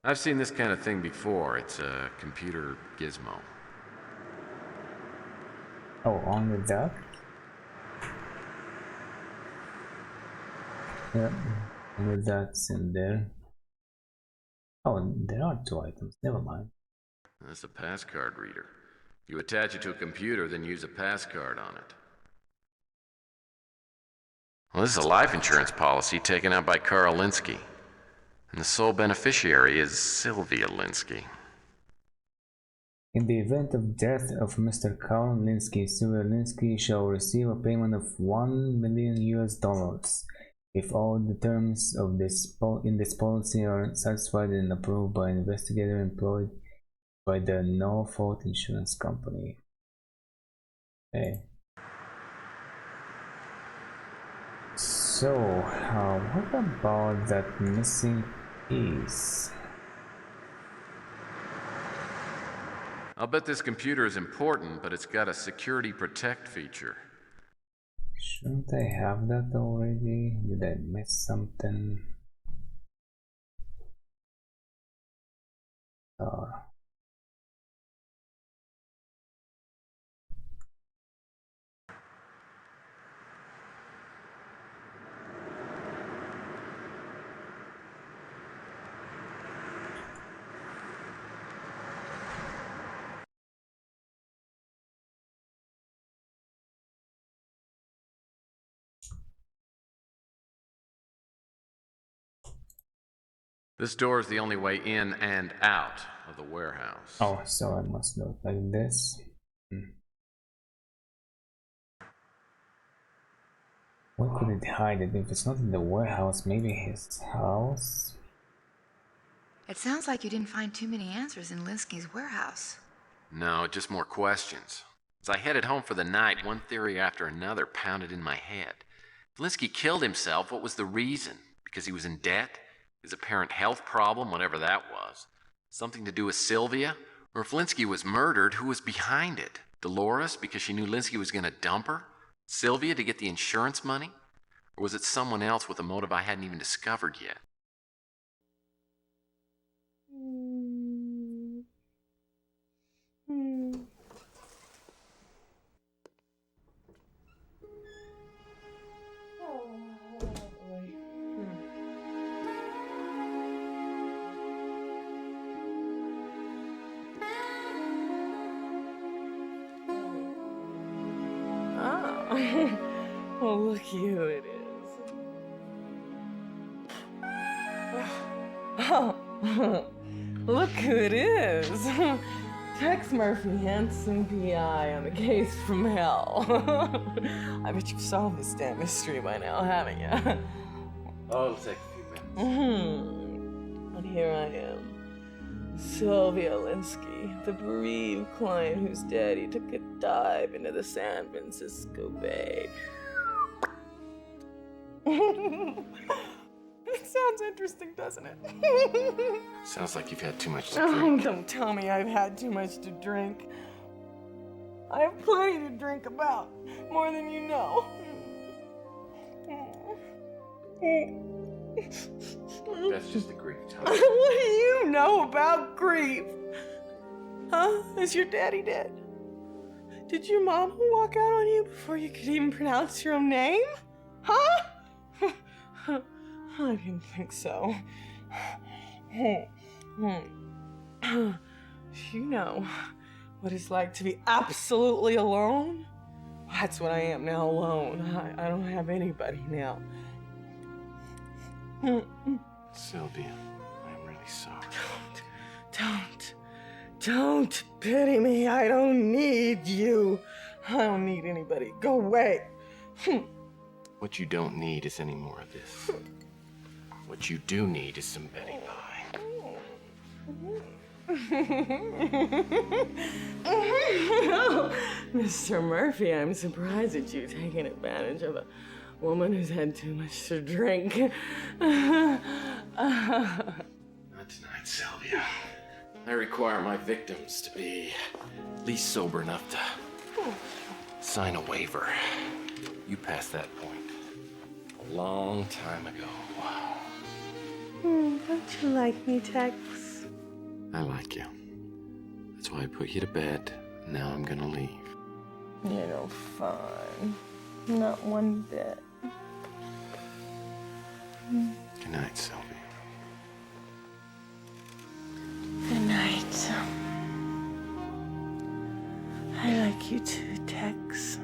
I've seen this kind of thing before. It's a computer gizmo. Oh, only that? Yeah, only that's in there. Oh, there are two items. Never mind. That's a passcard reader. You attach it to a computer, then use a passcard on it. Well, this is a life insurance policy taken out by Carl Linsky. And the sole beneficiary is Sylvia Linsky. In the event of death of Mr. Carl Linsky, Sylvia Linsky shall receive a payment of $1 million if all the terms of in this policy are satisfied and approved by an investigator employed by the no-fault insurance company. Okay. So, what about that missing piece? I'll bet this computer is important, but it's got a security protect feature. Shouldn't I have that already? Did I miss something? This door is the only way in and out of the warehouse. Oh, so I must do it like this. Where could it hide it? If it's not in the warehouse, maybe his house? It sounds like you didn't find too many answers in Linsky's warehouse. No, just more questions. As I headed home for the night, one theory after another pounded in my head. If Linsky killed himself, what was the reason? Because he was in debt? His apparent health problem, whatever that was? Something to do with Sylvia? Or if Linsky was murdered, who was behind it? Dolores, because she knew Linsky was going to dump her? Sylvia to get the insurance money? Or was it someone else with a motive I hadn't even discovered yet? Oh, look who it is. Oh, look who it is. Tex Murphy, handsome PI on the case from hell. I bet you've solved this damn mystery by now, haven't you? Oh, it'll take a few minutes. And here I am. Sylvia Linsky, the bereaved client whose daddy took a dive into the San Francisco Bay. It sounds interesting, doesn't it? Sounds like you've had too much to drink. Don't tell me I've had too much to drink. I have plenty to drink about, more than you know. That's just the grief, Tom. What do you know about grief? Huh? Is your daddy dead? Did your mama walk out on you before you could even pronounce your own name? Huh? I didn't think so. You know what it's like to be absolutely alone? That's what I am now, alone. I don't have anybody now. Sylvia, I'm really sorry. Don't pity me. I don't need you. I don't need anybody. Go away. What you don't need is any more of this. What you do need is some Betty pie. Mr. Murphy, I'm surprised at you taking advantage of a woman who's had too much to drink. Not tonight, Sylvia. I require my victims to be at least sober enough to sign a waiver. You passed that point a long time ago. Don't you like me, Tex? I like you. That's why I put you to bed. Now I'm gonna leave. You're no fun. Not one bit. Good night, Sylvia. Good night. I like you too, Tex.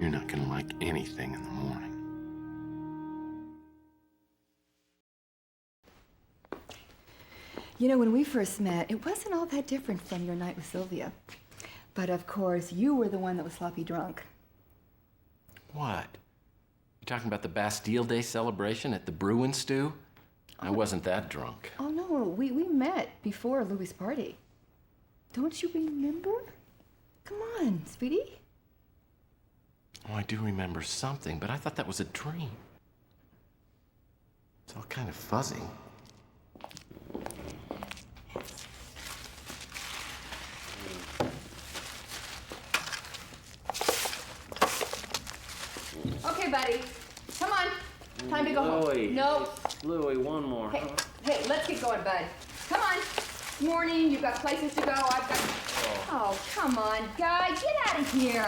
You're not gonna like anything in the morning. You know, when we first met, it wasn't all that different from your night with Sylvia. But of course, you were the one that was sloppy drunk. What? You talking about the Bastille Day celebration at the Bruin Stew? I wasn't that drunk. Oh, no, we met before Louis' party. Don't you remember? Come on, sweetie. Oh, I do remember something, but I thought that was a dream. It's all kind of fuzzy. Okay, buddy. Come on. Time to go Louie, home. No. Louie, one more. Hey, hey, let's get going, bud. Come on. Morning, you've got places to go. I've got... Oh, come on, guy. Get out of here.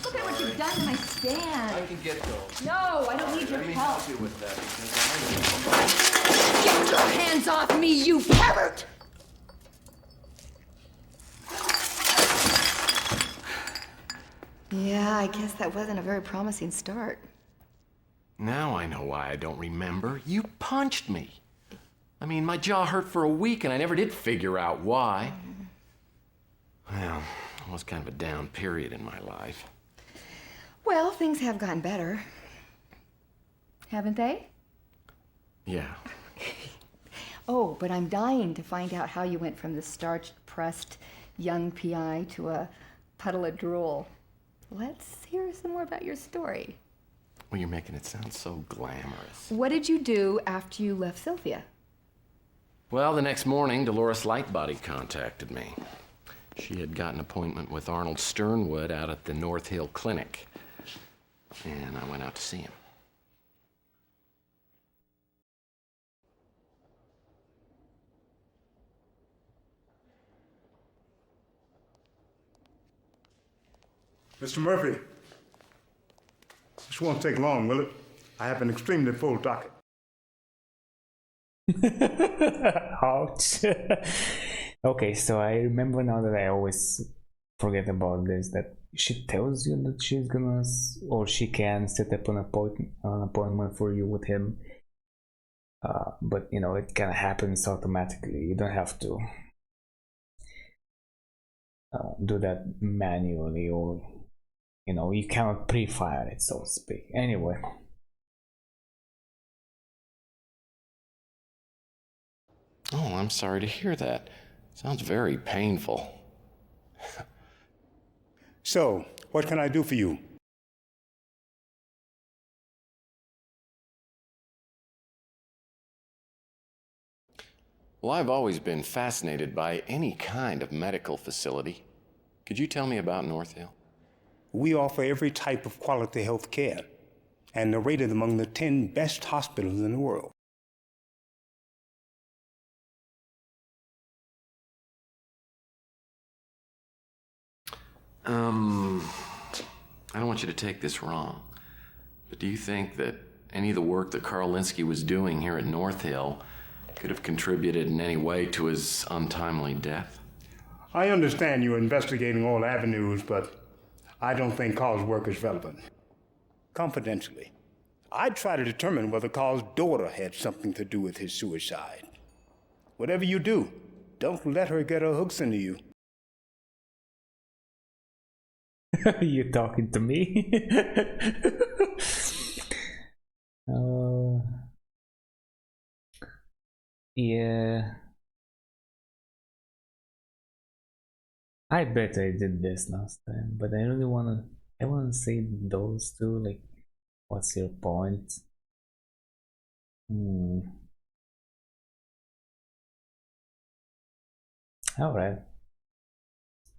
Look at what you've done to my stand. I can get those. No, I don't need your Let me help. help you with that because Get your hands off me, you pervert! Yeah, I guess that wasn't a very promising start. Now I know why I don't remember. You punched me. I mean, my jaw hurt for a week and I never did figure out why. Well, it was kind of a down period in my life. Well, things have gotten better. Haven't they? Yeah. Oh, but I'm dying to find out how you went from the starch-pressed young PI to a puddle of drool. Let's hear some more about your story. Well, you're making it sound so glamorous. What did you do after you left Sylvia? Well, the next morning, Dolores Lightbody contacted me. She had got an appointment with Arnold Sternwood out at the North Hill Clinic. And I went out to see him. Mr. Murphy, this won't take long, will it? I have an extremely full docket. Ouch. Okay, so I remember now that I always forget about this, that she tells you that she's gonna, or she can set up an appointment for you with him. But you know, it kind of happens automatically. You don't have to do that manually, or you know, you cannot pre-file it, so to speak. Anyway. Oh, I'm sorry to hear that. Sounds very painful. So, what can I do for you? Well, I've always been fascinated by any kind of medical facility. Could you tell me about North Hill? We offer every type of quality health care and are rated among the 10 best hospitals in the world. I don't want you to take this wrong, but do you think that any of the work that Carl Linsky was doing here at North Hill could have contributed in any way to his untimely death? I understand you're investigating all avenues, but I don't think Carl's work is relevant. Confidentially, I'd try to determine whether Carl's daughter had something to do with his suicide. Whatever you do, don't let her get her hooks into you. You talking to me? Yeah. I bet I did this last time, but I really wanna say those two, like, what's your point? Alright.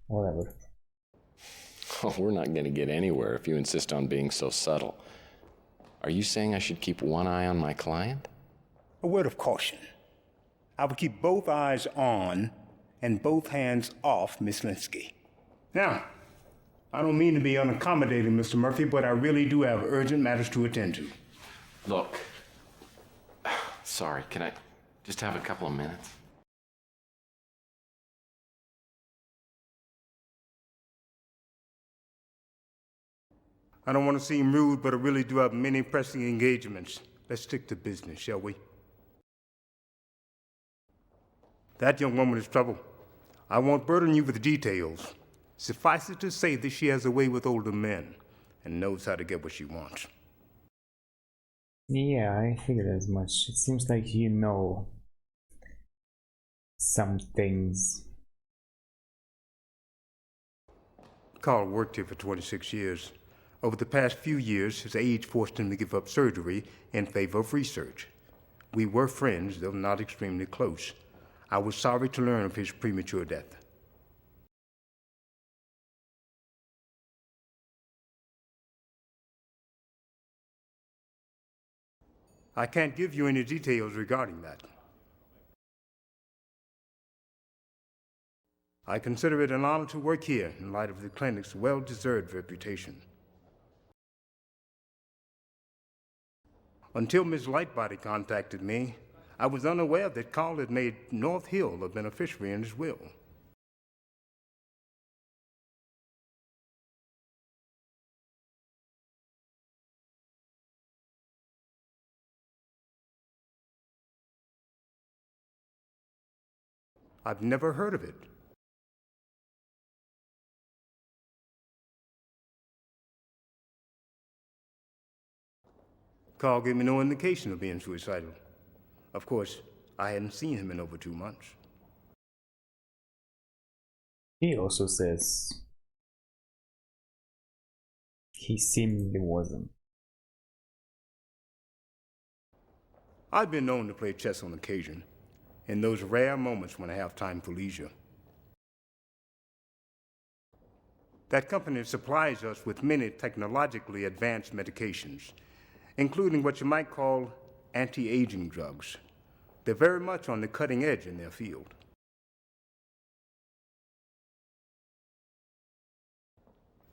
Whatever. Oh, we're not going to get anywhere if you insist on being so subtle. Are you saying I should keep one eye on my client? A word of caution. I would keep both eyes on and both hands off Miss Linsky. Now, I don't mean to be unaccommodating, Mr. Murphy, but I really do have urgent matters to attend to. Look, sorry, can I just have a couple of minutes? I don't want to seem rude, but I really do have many pressing engagements. Let's stick to business, shall we? That young woman is trouble. I won't burden you with details. Suffice it to say that she has a way with older men and knows how to get what she wants. Yeah, I figured as much. It seems like you know some things. Carl worked here for 26 years. Over the past few years, his age forced him to give up surgery in favor of research. We were friends, though not extremely close. I was sorry to learn of his premature death. I can't give you any details regarding that. I consider it an honor to work here in light of the clinic's well-deserved reputation. Until Ms. Lightbody contacted me, I was unaware that Carl had made North Hill a beneficiary in his will. I've never heard of it. Carl gave me no indication of being suicidal. Of course, I hadn't seen him in over 2 months. He also says he seemingly wasn't. I've been known to play chess on occasion, in those rare moments when I have time for leisure. That company supplies us with many technologically advanced medications, including what you might call anti-aging drugs. They're very much on the cutting edge in their field.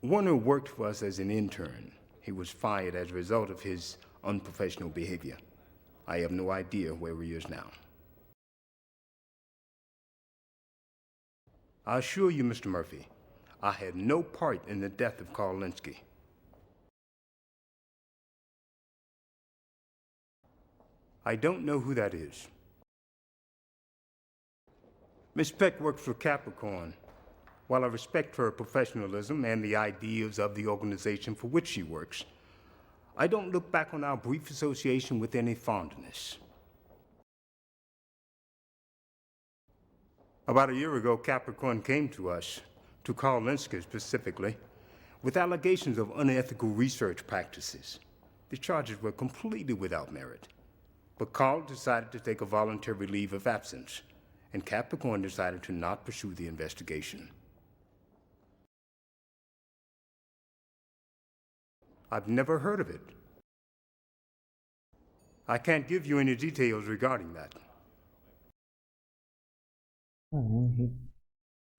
Warner worked for us as an intern. He was fired as a result of his unprofessional behavior. I have no idea where he is now. I assure you, Mr. Murphy, I had no part in the death of Carl Linsky. I don't know who that is. Miss Peck works for Capricorn. While I respect her professionalism and the ideas of the organization for which she works, I don't look back on our brief association with any fondness. About a year ago, Capricorn came to us, to Carl Linsky specifically, with allegations of unethical research practices. The charges were completely without merit. But Carl decided to take a voluntary leave of absence, and Capricorn decided to not pursue the investigation. I've never heard of it. I can't give you any details regarding that.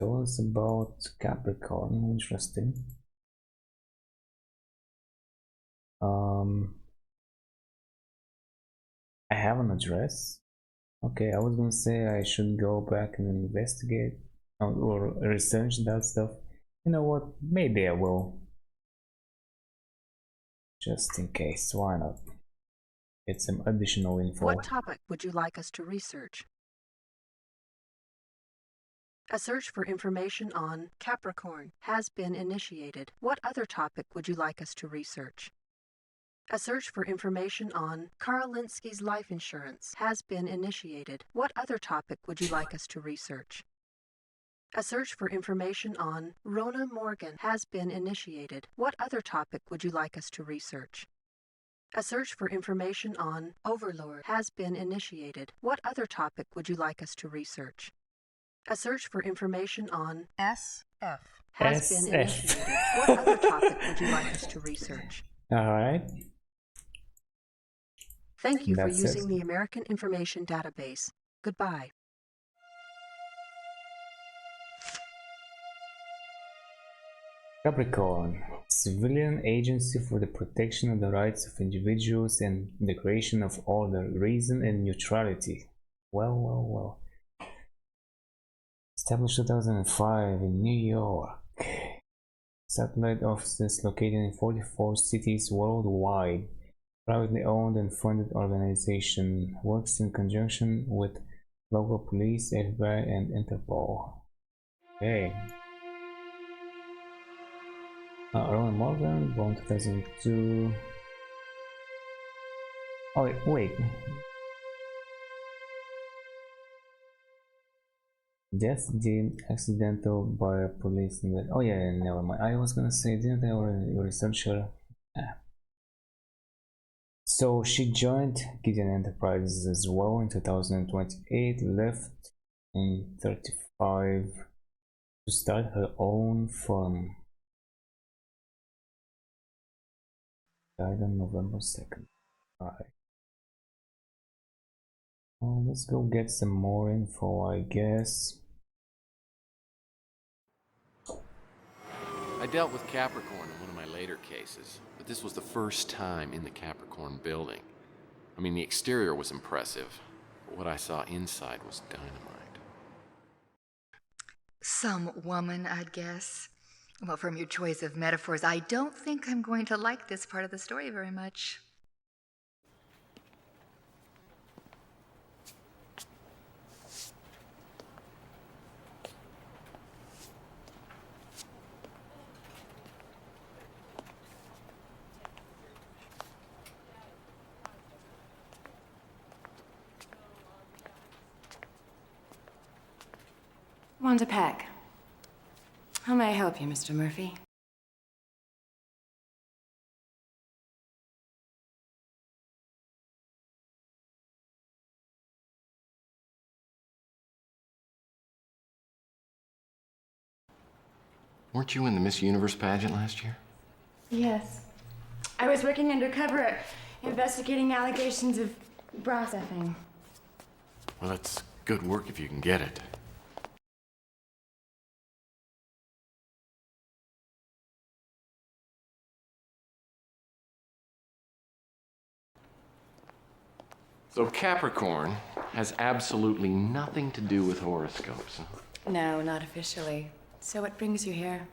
Tell us about Capricorn. Interesting. I have an address. Okay, I was gonna say I should go back and investigate or research that stuff. You know what? Maybe I will. Just in case, why not? Get some additional info. What topic would you like us to research? A search for information on Capricorn has been initiated. What other topic would you like us to research? A search for information on Carl Linsky's life insurance has been initiated. What other topic would you like us to research? A search for information on Rona Morgan has been initiated. What other topic would you like us to research? A search for information on Overlord has been initiated. What other topic would you like us to research? A search for information on SF has been initiated. What other topic would you like us to research? Alright. Thank you for using the American Information Database. Goodbye. Capricorn, civilian agency for the protection of the rights of individuals and the creation of order, reason, and neutrality. Well. Established 2005 in New York. Satellite offices located in 44 cities worldwide. Privately owned and funded organization. Works in conjunction with local police, FBI, and Interpol. Okay. Roland Morgan, born 2002. Oh, wait. Death deemed accidental by a police. Oh yeah, never mind. I was gonna say, didn't they already research her? Yeah. So she joined Gideon Enterprises as well in 2028, left in 35 to start her own firm. Died on November 2nd. Alright. Well, let's go get some more info, I guess. I dealt with Capricorn in one of my later cases, but this was the first time in the Capricorn building. I mean, the exterior was impressive, but what I saw inside was dynamite. Some woman, I'd guess. Well, from your choice of metaphors, I don't think I'm going to like this part of the story very much. One to pack. How may I help you, Mr. Murphy? Weren't you in the Miss Universe pageant last year? Yes. I was working undercover, investigating allegations of bra stuffing. Well, that's good work if you can get it. So Capricorn has absolutely nothing to do with horoscopes, huh? No, not officially. So what brings you here?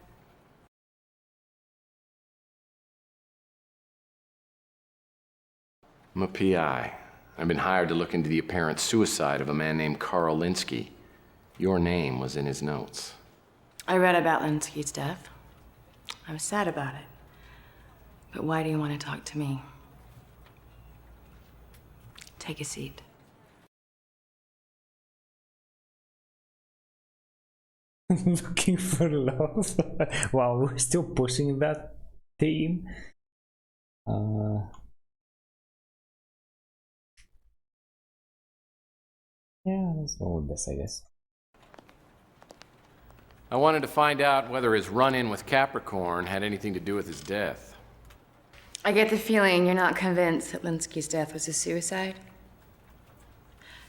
I'm a PI. I've been hired to look into the apparent suicide of a man named Carl Linsky. Your name was in his notes. I read about Linsky's death. I was sad about it. But why do you want to talk to me? Take a seat. Looking for love. Wow, we're still pushing that theme. Yeah, let's go with this, I guess. I wanted to find out whether his run-in with Capricorn had anything to do with his death. I get the feeling you're not convinced that Linsky's death was a suicide.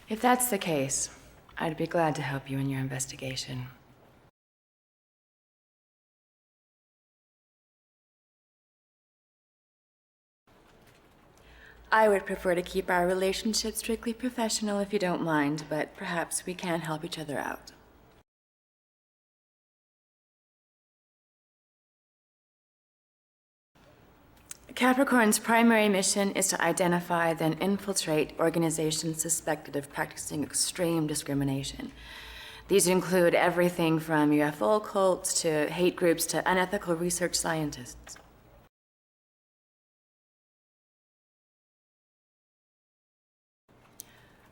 If that's the case, I'd be glad to help you in your investigation. I would prefer to keep our relationship strictly professional if you don't mind, but perhaps we can help each other out. Capricorn's primary mission is to identify, then infiltrate organizations suspected of practicing extreme discrimination. These include everything from UFO cults to hate groups to unethical research scientists.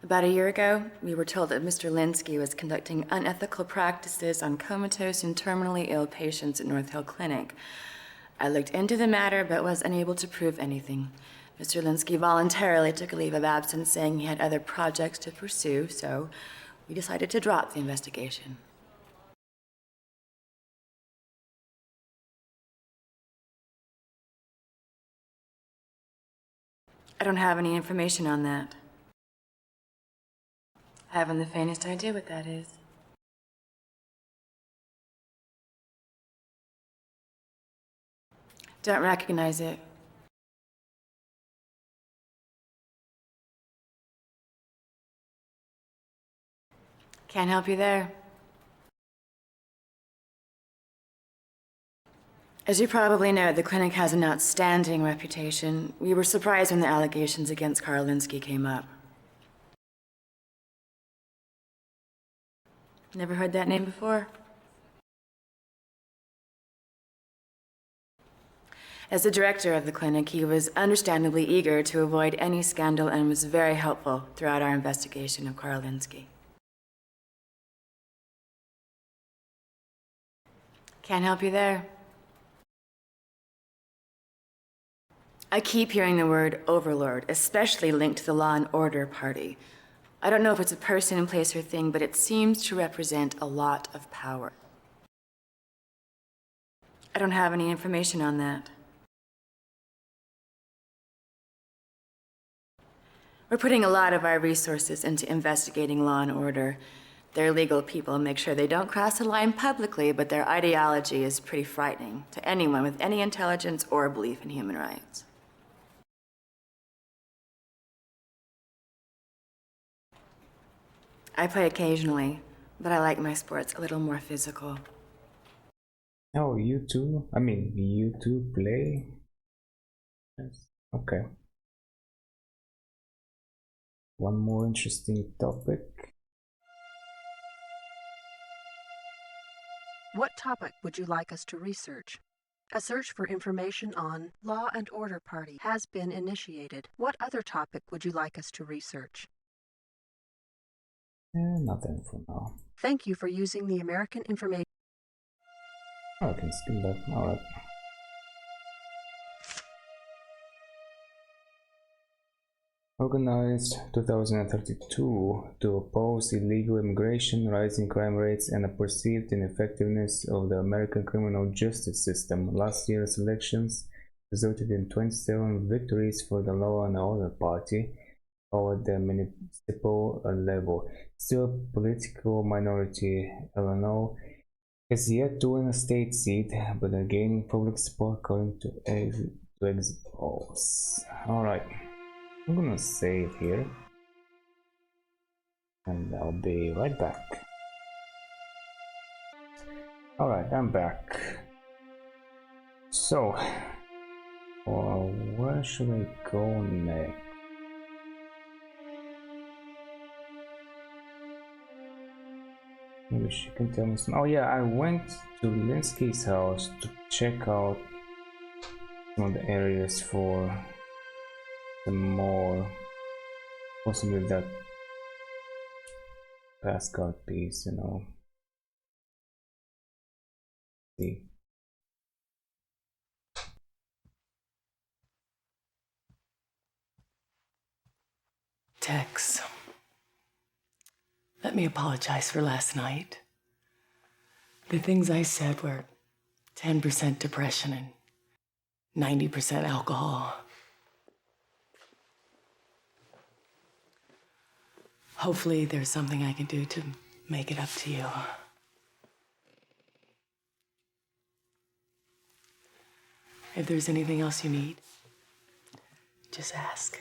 About a year ago, we were told that Mr. Linsky was conducting unethical practices on comatose and terminally ill patients at North Hill Clinic. I looked into the matter but was unable to prove anything. Mr. Linsky voluntarily took a leave of absence, saying he had other projects to pursue, so we decided to drop the investigation. I don't have any information on that. I haven't the faintest idea what that is. Don't recognize it. Can't help you there. As you probably know, the clinic has an outstanding reputation. We were surprised when the allegations against Karl Linsky came up. Never heard that name before? As the director of the clinic, he was understandably eager to avoid any scandal and was very helpful throughout our investigation of Karl Linsky. Can't help you there. I keep hearing the word overlord, especially linked to the Law and Order Party. I don't know if it's a person, place, or thing, but it seems to represent a lot of power. I don't have any information on that. We're putting a lot of our resources into investigating Law and Order. Their legal people make sure they don't cross the line publicly, but their ideology is pretty frightening to anyone with any intelligence or belief in human rights. I play occasionally, but I like my sports a little more physical. Oh, you too? I mean, you two play? Yes. Okay. One more interesting topic. What topic would you like us to research? A search for information on Law and Order Party has been initiated. What other topic would you like us to research? Nothing for now. Thank you for using the American Information. Oh, I can skip that. Alright. Organized 2032 to oppose illegal immigration, rising crime rates, and a perceived ineffectiveness of the American criminal justice system. Last year's elections resulted in 27 victories for the Law and Order Party at the municipal level. Still, political minority Illinois has yet to win a state seat, but they're gaining public support according to exit polls. Alright, I'm gonna save here, and I'll be right back. Alright, I'm back. So, where should I go next? Maybe she can tell me some. Oh yeah, I went to Linsky's house to check out some of the areas for some more, possibly that Pascal piece, you know. See. Tex, let me apologize for last night. The things I said were 10% depression and 90% alcohol. Hopefully there's something I can do to make it up to you. If there's anything else you need, just ask.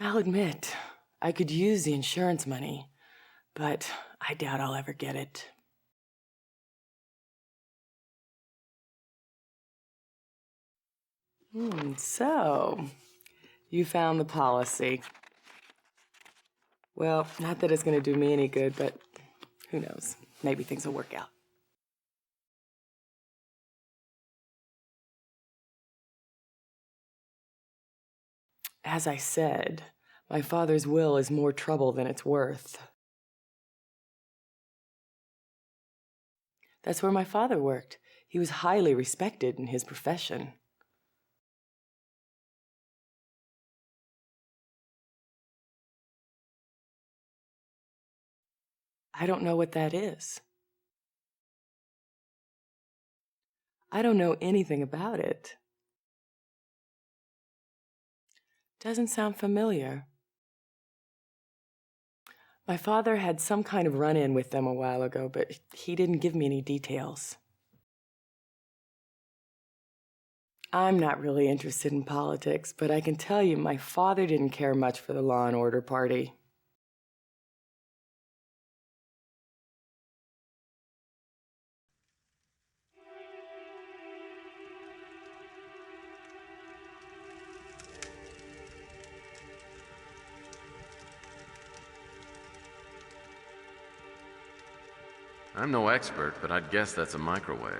I'll admit, I could use the insurance money, but I doubt I'll ever get it. So, you found the policy. Well, not that it's going to do me any good, but who knows? Maybe things will work out. As I said, my father's will is more trouble than it's worth. That's where my father worked. He was highly respected in his profession. I don't know what that is. I don't know anything about it. Doesn't sound familiar. My father had some kind of run-in with them a while ago, but he didn't give me any details. I'm not really interested in politics, but I can tell you my father didn't care much for the Law and Order Party. I'm no expert, but I'd guess that's a microwave.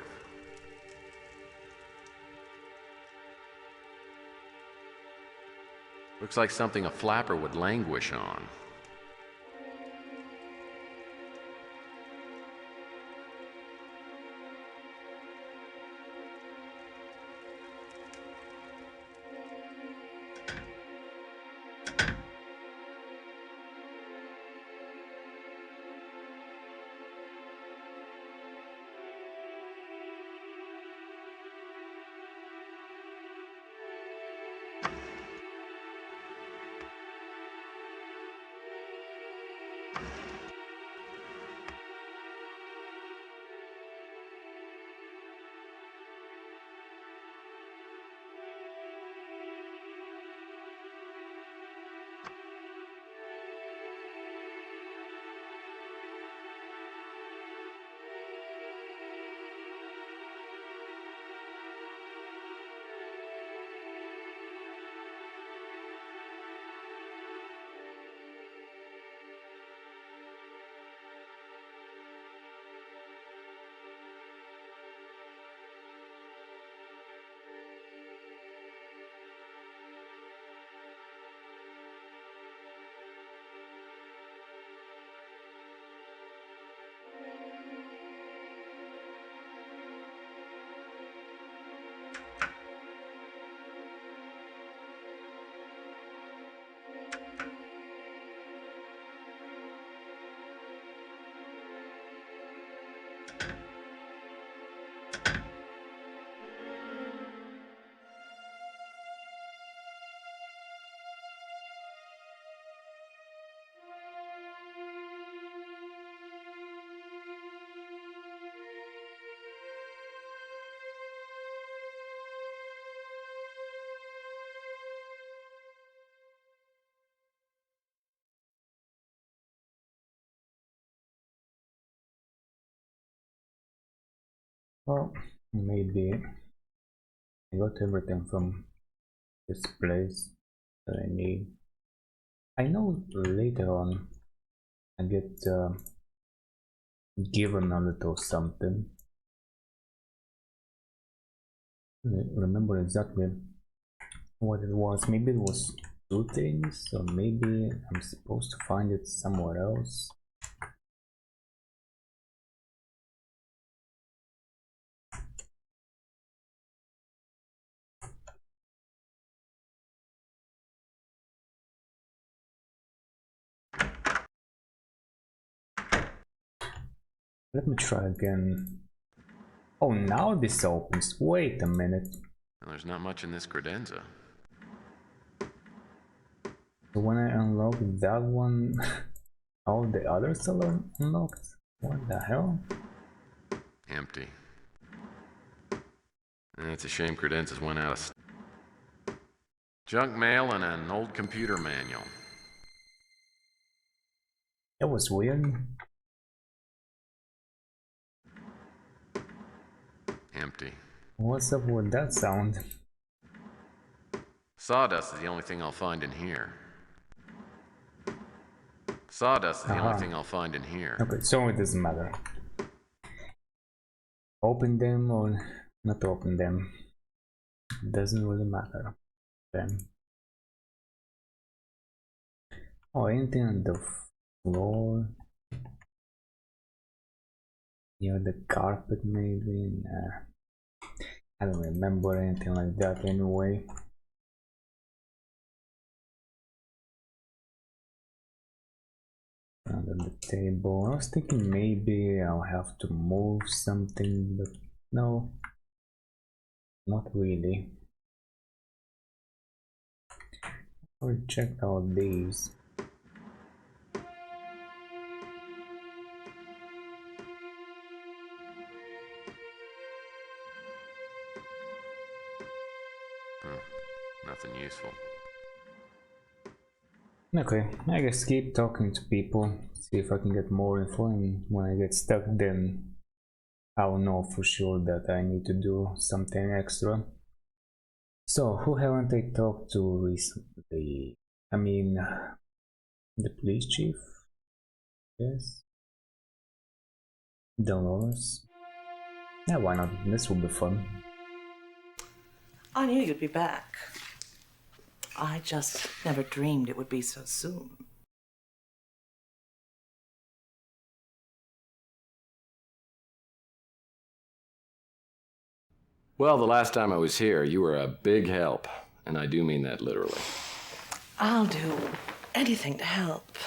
Looks like something a flapper would languish on. Well, maybe I got everything from this place that I need. I know later on I get given a little something. I remember exactly what it was. Maybe it was 2 things, or maybe I'm supposed to find it somewhere else. Let me try again. Oh, now this opens. Wait a minute. Well, there's not much in this credenza. So when I unlock that one, all the others are unlocked? What the hell? Empty. It's a shame credenzas went out of Junk mail and an old computer manual. That was weird. Empty. What's up with that sound? Sawdust is the only thing I'll find in here. Sawdust is the only thing I'll find in here. Okay, so it doesn't matter. Open them or not open them. Doesn't really matter. Then. Oh, anything on the floor? Yeah, the carpet maybe. Nah. I don't remember anything like that anyway. Under the table. I was thinking maybe I'll have to move something, but no, not really. I'll check out these. Nothing useful. Okay, I guess keep talking to people, see if I can get more info, and when I get stuck then I'll know for sure that I need to do something extra. So, who haven't I talked to recently? I mean, the police chief? Yes. Dolores? Yeah, why not? This will be fun. I knew you'd be back. I just never dreamed it would be so soon. Well, the last time I was here, you were a big help, and I do mean that literally. I'll do anything to help.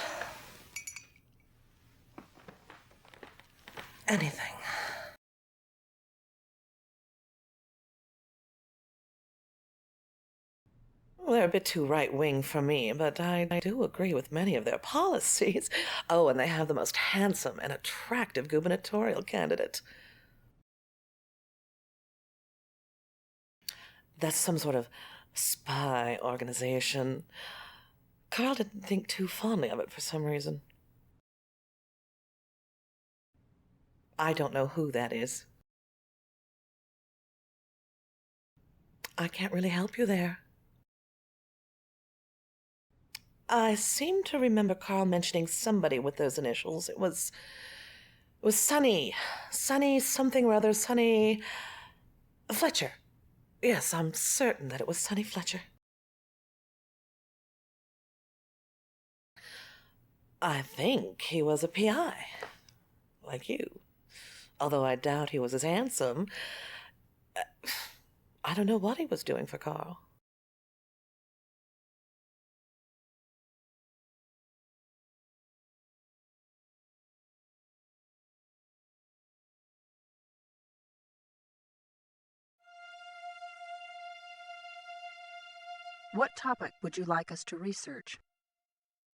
Anything. Well, they're a bit too right-wing for me, but I do agree with many of their policies. Oh, and they have the most handsome and attractive gubernatorial candidate. That's some sort of spy organization. Carl didn't think too fondly of it for some reason. I don't know who that is. I can't really help you there. I seem to remember Carl mentioning somebody with those initials. It was Sonny. Sonny something or other. Sonny Fletcher. Yes, I'm certain that it was Sonny Fletcher. I think he was a PI, like you. Although I doubt he was as handsome. I don't know what he was doing for Carl. What topic would you like us to research?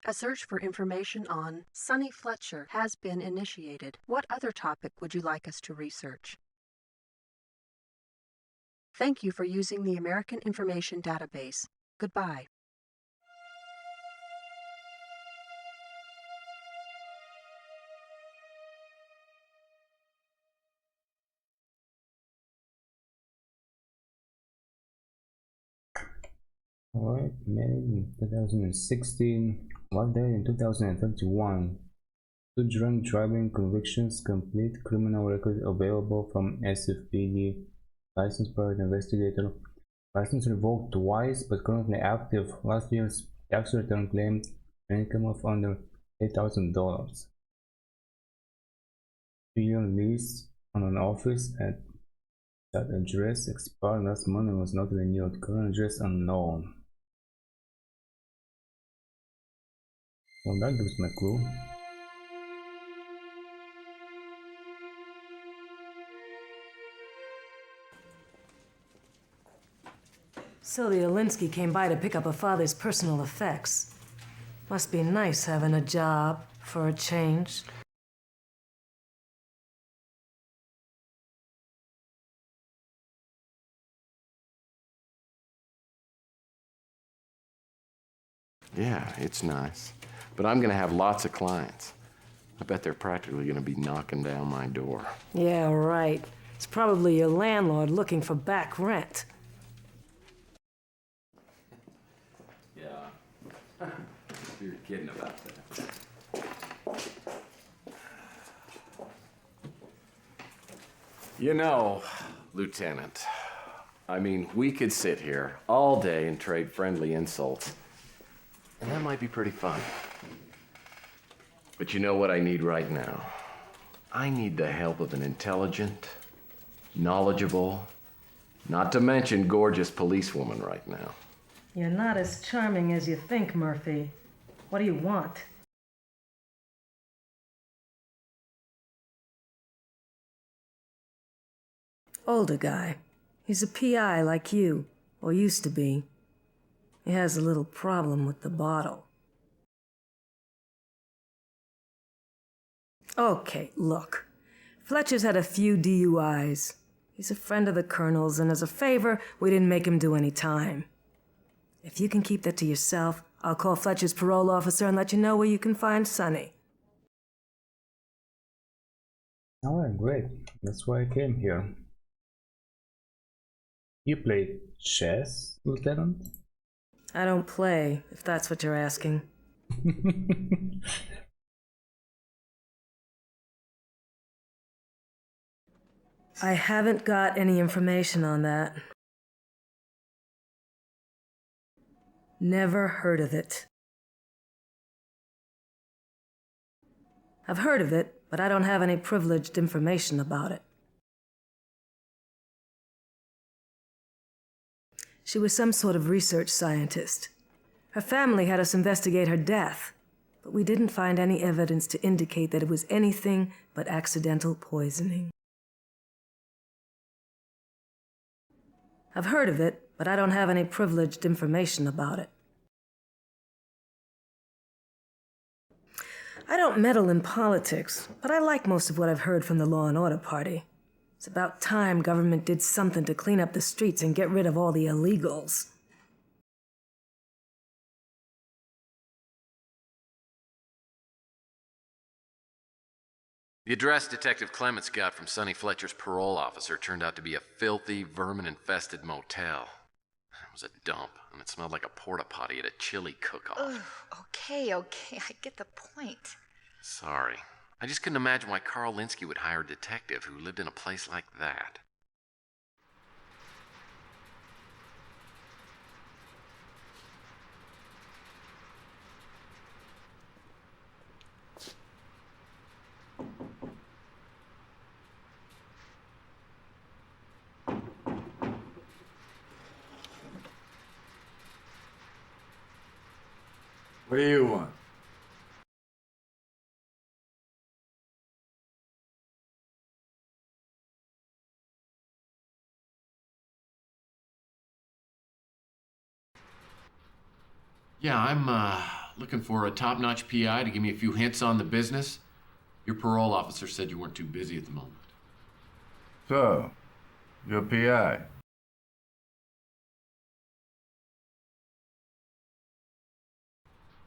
A search for information on Sonny Fletcher has been initiated. What other topic would you like us to research? Thank you for using the American Information Database. Goodbye. Alright, married in 2016, was dead in 2021. 2 drunk driving convictions, complete criminal record available from SFPD, licensed private investigator, license revoked twice but currently active. Last year's tax return claimed an income of under $8,000. 3-year lease on an office at that address expired last month and was not renewed. Current address unknown. Well, that gives me a clue. Sylvia Linsky came by to pick up her father's personal effects. Must be nice having a job for a change. Yeah, it's nice. But I'm gonna have lots of clients. I bet they're practically gonna be knocking down my door. Yeah, right. It's probably your landlord looking for back rent. Yeah. You're kidding about that. You know, Lieutenant, I mean, we could sit here all day and trade friendly insults, and that might be pretty fun. But you know what I need right now? I need the help of an intelligent, knowledgeable, not to mention gorgeous policewoman right now. You're not as charming as you think, Murphy. What do you want? Older guy. He's a PI like you, or used to be. He has a little problem with the bottle. Okay, look. Fletcher's had a few DUIs. He's a friend of the Colonel's, and as a favor, we didn't make him do any time. If you can keep that to yourself, I'll call Fletcher's parole officer and let you know where you can find Sonny. Alright, great. That's why I came here. You play chess, Lieutenant? I don't play, if that's what you're asking. I haven't got any information on that. Never heard of it. I've heard of it, but I don't have any privileged information about it. She was some sort of research scientist. Her family had us investigate her death, but we didn't find any evidence to indicate that it was anything but accidental poisoning. I've heard of it, but I don't have any privileged information about it. I don't meddle in politics, but I like most of what I've heard from the Law and Order Party. It's about time government did something to clean up the streets and get rid of all the illegals. The address Detective Clements got from Sonny Fletcher's parole officer turned out to be a filthy, vermin-infested motel. It was a dump, and it smelled like a porta potty at a chili cook-off. Okay, I get the point. Sorry. I just couldn't imagine why Carl Linsky would hire a detective who lived in a place like that. What do you want? Yeah, I'm looking for a top-notch PI to give me a few hints on the business. Your parole officer said you weren't too busy at the moment. So, you're PI.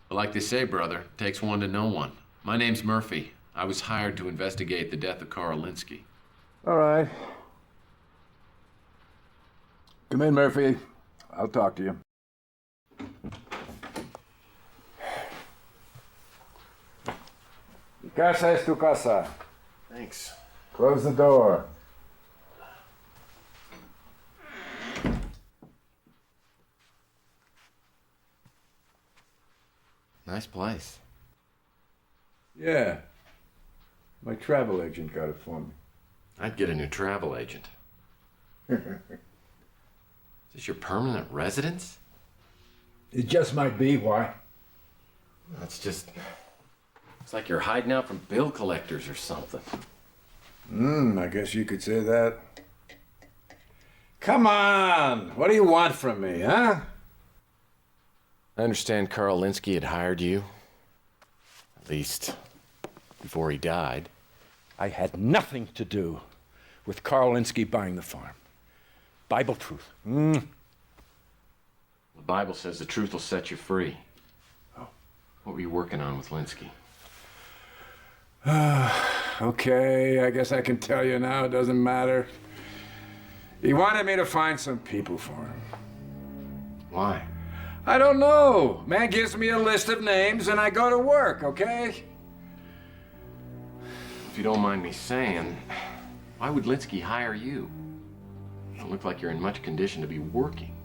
But like they say, brother, takes one to know one. My name's Murphy. I was hired to investigate the death of Carl Linsky. All right. Come in, Murphy. I'll talk to you. Mi casa es tu casa. Thanks. Close the door. Nice place. Yeah. My travel agent got it for me. I'd get a new travel agent. Is this your permanent residence? It just might be. Why? That's just... It's like you're hiding out from bill collectors or something. I guess you could say that. Come on! What do you want from me, huh? I understand Carl Linsky had hired you. At least, before he died. I had nothing to do with Carl Linsky buying the farm. Bible truth. The Bible says the truth will set you free. What were you working on with Linsky? Okay, I guess I can tell you now, it doesn't matter. He wanted me to find some people for him. Why? I don't know. Man gives me a list of names and I go to work, okay? If you don't mind me saying, why would Linsky hire you? You don't look like you're in much condition to be working.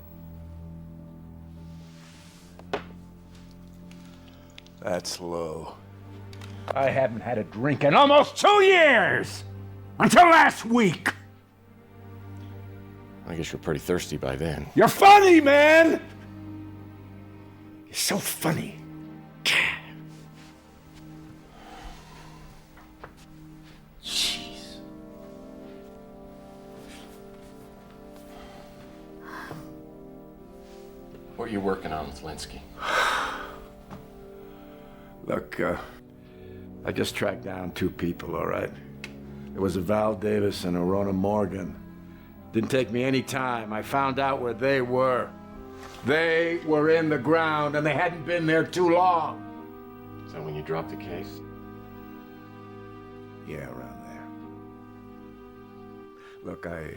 That's low. I haven't had a drink in almost 2 years! Until last week! I guess you're pretty thirsty by then. You're funny, man! You're so funny. Jeez. What are you working on with Linsky? Look, I just tracked down 2 people, all right? It was a Val Davis and a Rona Morgan. Didn't take me any time. I found out where they were. They were in the ground, and they hadn't been there too long. Is that when you dropped the case? Yeah, around there. Look, I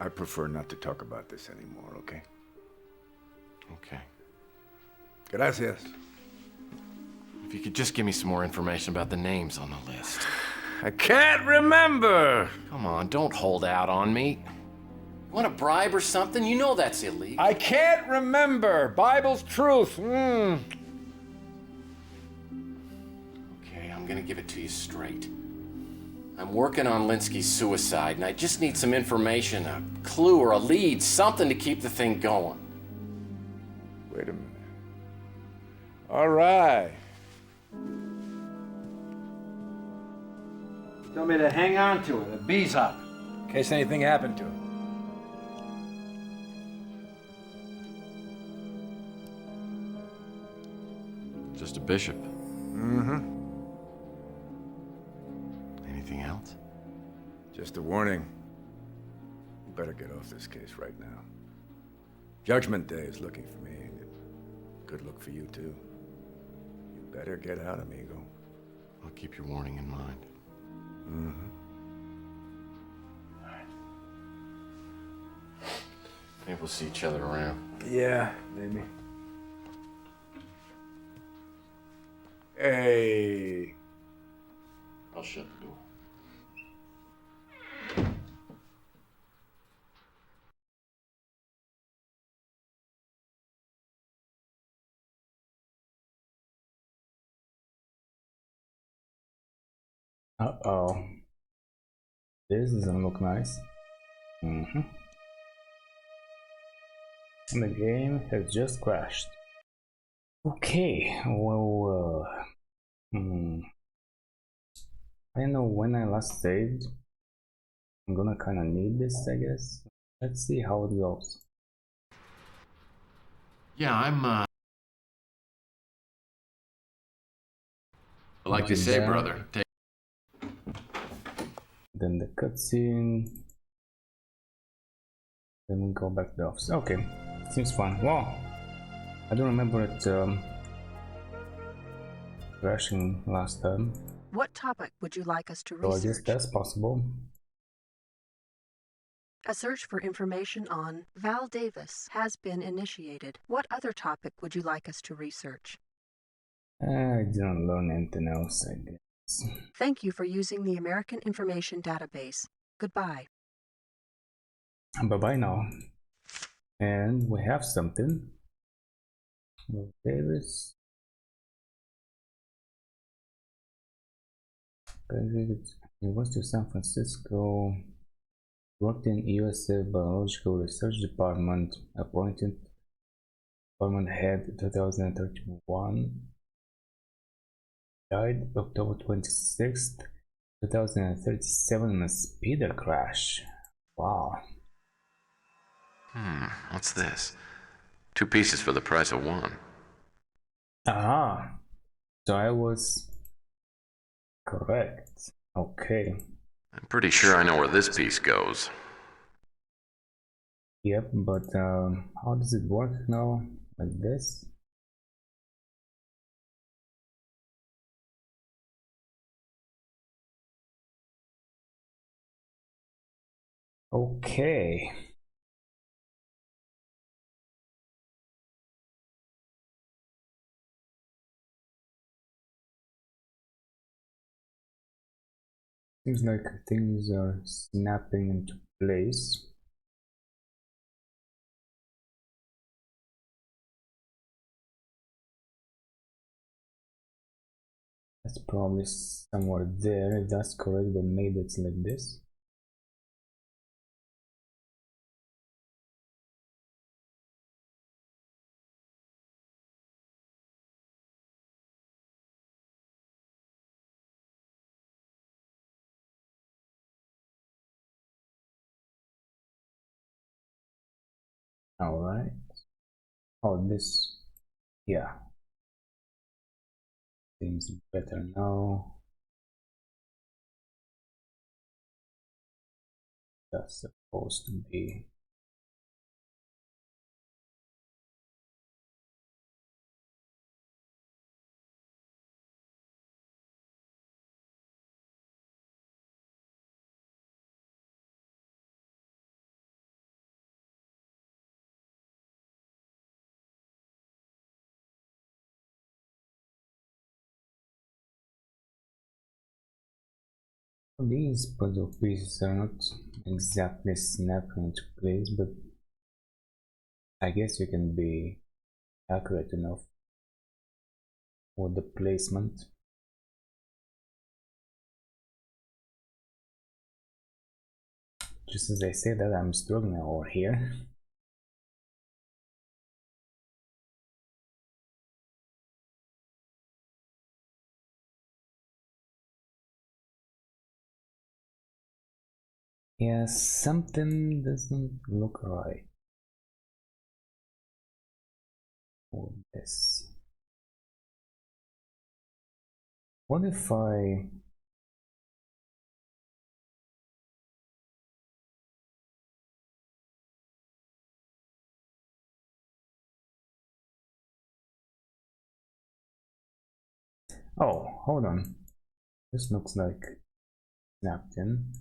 prefer not to talk about this anymore, okay? Okay. Gracias. If you could just give me some more information about the names on the list. I can't remember. Come on, don't hold out on me. You want a bribe or something? You know that's illegal. I can't remember. Bible's truth. Okay, I'm gonna give it to you straight. I'm working on Linsky's suicide, and I just need some information, a clue or a lead, something to keep the thing going. Wait a minute. All right. Tell me to hang on to it, a bee's up, in case anything happened to it. Just a bishop. Mm-hmm. Anything else? Just a warning. You better get off this case right now. Judgment Day is looking for me, and good look for you, too. You better get out, amigo. I'll keep your warning in mind. Mm-hmm. Maybe we'll see each other around. Yeah, maybe. Hey. I'll shut the door. Uh-oh. This doesn't look nice. Mm-hmm. The game has just crashed. Okay, well, I don't know when I last saved. I'm gonna kinda need this, I guess. Let's see how it goes. Yeah, I'm, like they say, brother. Then the cutscene. Then we go back to the office. Okay, seems fun. Wow, I don't remember it crashing last time. What topic would you like us to So I guess research? that's possible. A search for information on Val Davis has been initiated. What other topic would you like us to research? I didn't learn anything else, I guess. Thank you for using the American Information Database. Goodbye. Bye-bye now. And we have something. Val Davis. Graduated University of San Francisco. Worked in USA Biological Research Department. Appointed department head 2031. Died October 26th, 2037 in a speeder crash. Wow. What's this? 2 pieces for the price of 1. Aha. So I was correct. Okay. I'm pretty sure I know where this piece goes. Yep, but how does it work now? Like this? Okay. Seems like things are snapping into place. That's probably somewhere there, if that's correct, then maybe it's like this. Alright. Oh, this. Yeah. Seems better now. That's supposed to be. These puzzle pieces are not exactly snapping into place, but I guess you can be accurate enough with the placement. Just as I say that, I'm struggling over here. Yeah, something doesn't look right with this. What if I... Oh, hold on. This looks like snapped in.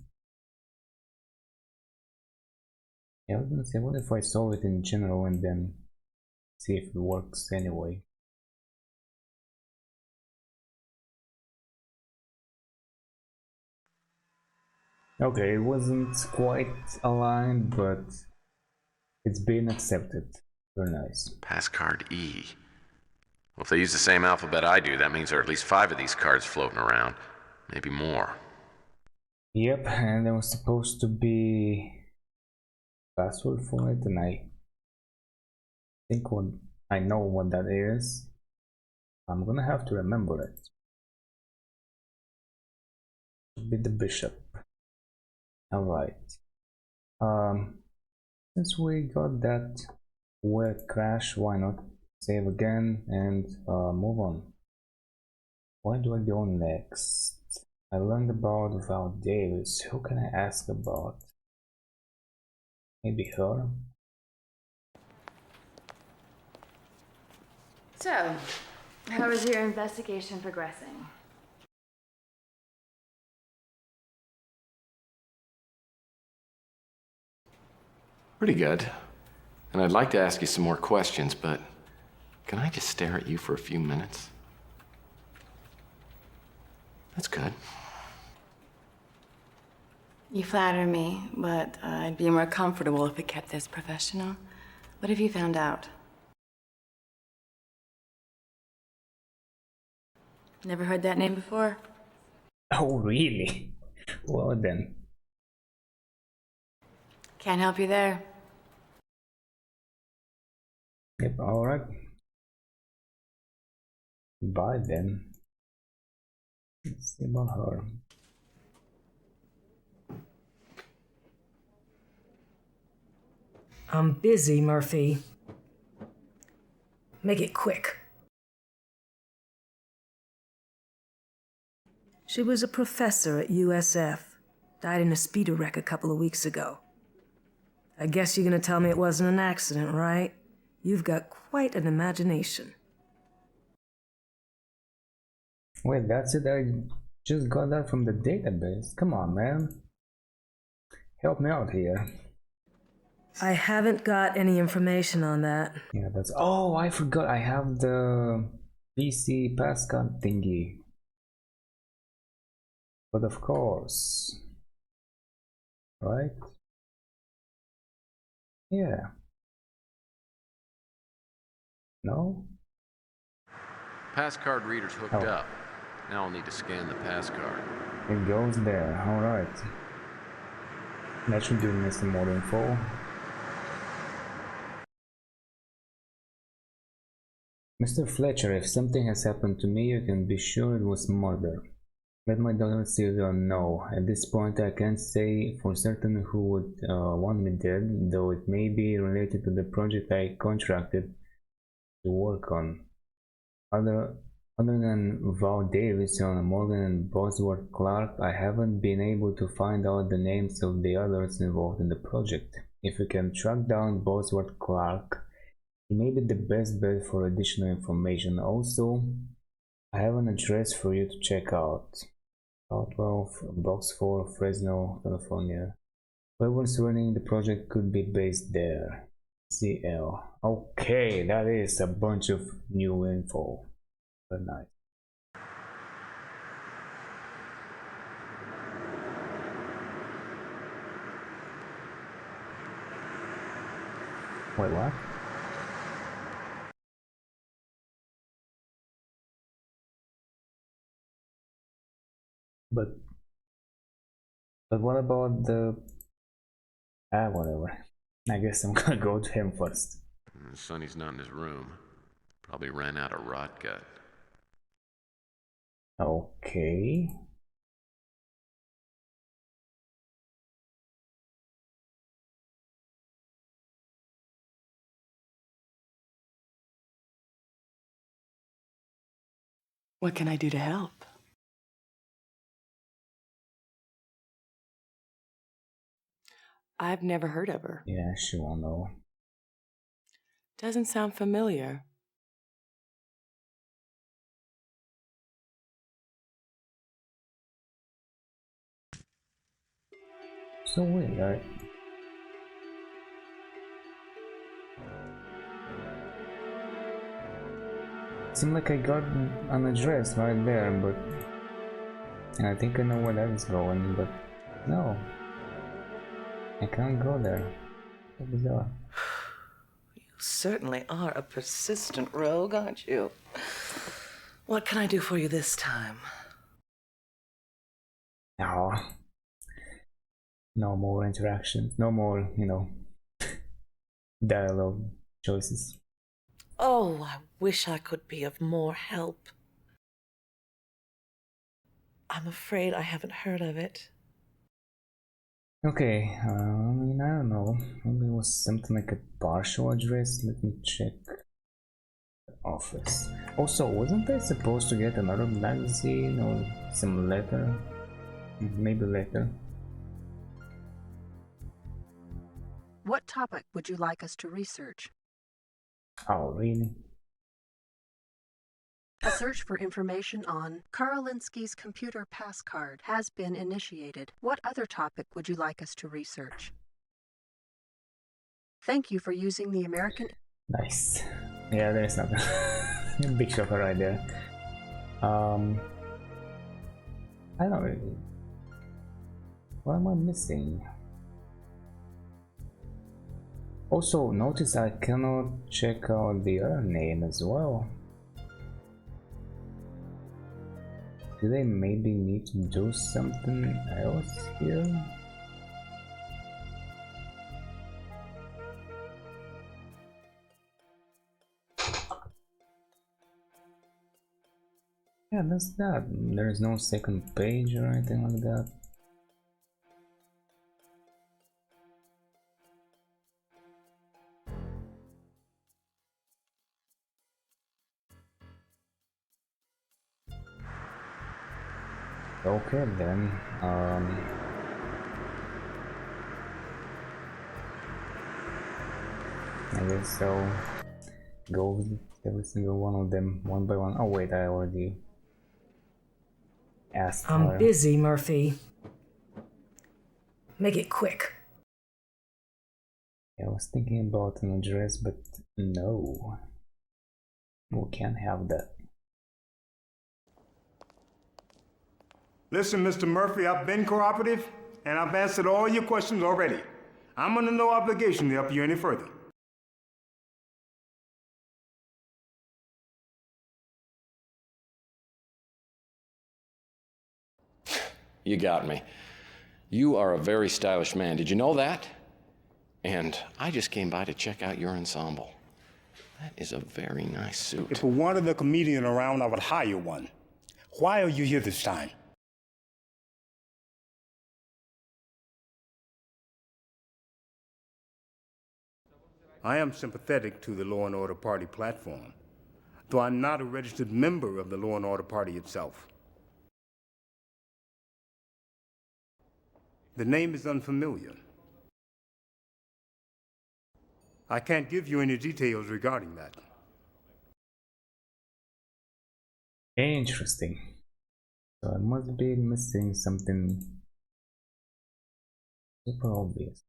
Yeah, I was gonna say, what if I solve it in general and then see if it works anyway? Okay, it wasn't quite aligned, but it's been accepted. Very nice. Pass card E. Well, if they use the same alphabet I do, that means there are at least 5 of these cards floating around. Maybe more. Yep, and there was supposed to be password for it, and I think I know what that is. I'm gonna have to remember it. Should be the bishop. Alright. Since we got that weird crash, why not save again and move on? Where do I go next? I learned about Val Davis. Who can I ask about? Maybe her? So, how is your investigation progressing? Pretty good. And I'd like to ask you some more questions, but can I just stare at you for a few minutes? That's good. You flatter me, but I'd be more comfortable if we kept this professional. What have you found out? Never heard that name before? Oh, really? Well then. Can't help you there. Yep, alright. Bye then. Let's see about her. I'm busy, Murphy. Make it quick. She was a professor at USF. Died in a speeder wreck a couple of weeks ago. I guess you're gonna tell me it wasn't an accident, right? You've got quite an imagination. Wait, that's it? I just got that from the database. Come on, man. Help me out here. I haven't got any information on that. Yeah, that's... Oh, I forgot. I have the PC passcard thingy. But of course. Right? Yeah. No? Passcard reader's hooked up. Now I'll need to scan the passcard. It goes there. Alright. That should give me some more info. Mr. Fletcher, if something has happened to me, you can be sure it was murder. Let my daughter Sylvia know. At this point, I can't say for certain who would want me dead, though it may be related to the project I contracted to work on. Other than Val Davis and Morgan and Bosworth Clark, I haven't been able to find out the names of the others involved in the project. If we can track down Bosworth Clark, he may be the best bet for additional information. Also, I have an address for you to check out. 12 Box 4, Fresno, California. Whoever's running the project could be based there. CL. Okay, that is a bunch of new info. Very nice. Wait, what? But what about the... whatever. I guess I'm gonna go to him first. Sonny's not in his room. Probably ran out of rot gut. Okay. What can I do to help? I've never heard of her. Yeah, she won't know. Doesn't sound familiar. So weird, right? Seemed like I got an address right there, but... And I think I know where that is going, but... No. I can't go there. So bizarre. You certainly are a persistent rogue, aren't you? What can I do for you this time? No. No more interactions. No more, dialogue choices. Oh, I wish I could be of more help. I'm afraid I haven't heard of it. Okay, I don't know. Maybe it was something like a partial address. Let me check the office. Also, wasn't I supposed to get another magazine or some letter? Maybe later. What topic would you like us to research? Oh, really? A search for information on Carl Linsky's computer passcard has been initiated. What other topic would you like us to research? Thank you for using the American... Nice. Yeah, there's nothing. Big shocker right there. I don't know. What am I missing? Also, notice I cannot check out the other name as well. Do they maybe need to do something else here? Yeah, that's that. There is no second page or anything like that. Okay then, I guess I'll go with every single one of them one by one. Oh wait, I already asked her. I'm busy, Murphy. Make it quick. I was thinking about an address, but no. We can't have that. Listen, Mr. Murphy, I've been cooperative, and I've answered all your questions already. I'm under no obligation to help you any further. You got me. You are a very stylish man. Did you know that? And I just came by to check out your ensemble. That is a very nice suit. If we wanted a comedian around, I would hire one. Why are you here this time? I am sympathetic to the Law and Order Party platform, though I'm not a registered member of the Law and Order Party itself. The name is unfamiliar. I can't give you any details regarding that. Interesting. So I must be missing something super obvious.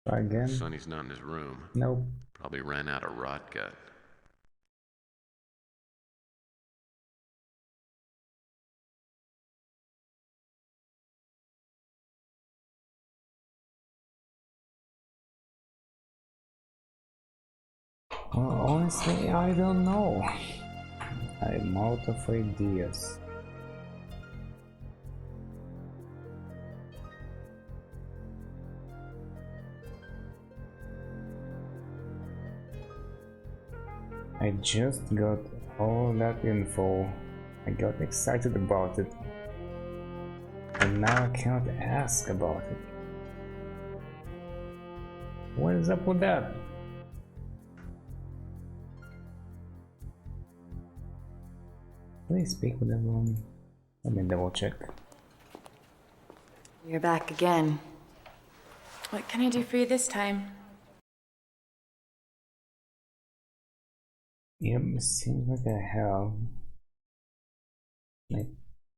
Try again. Sonny's not in his room. Nope. Probably ran out of rot gut. Well, honestly, I don't know. I'm out of ideas. I just got all that info. I got excited about it. And now I can't ask about it. What is up with that? Please speak with everyone. Let me double check. You're back again. What can I do for you this time? Yep, seems like I have. I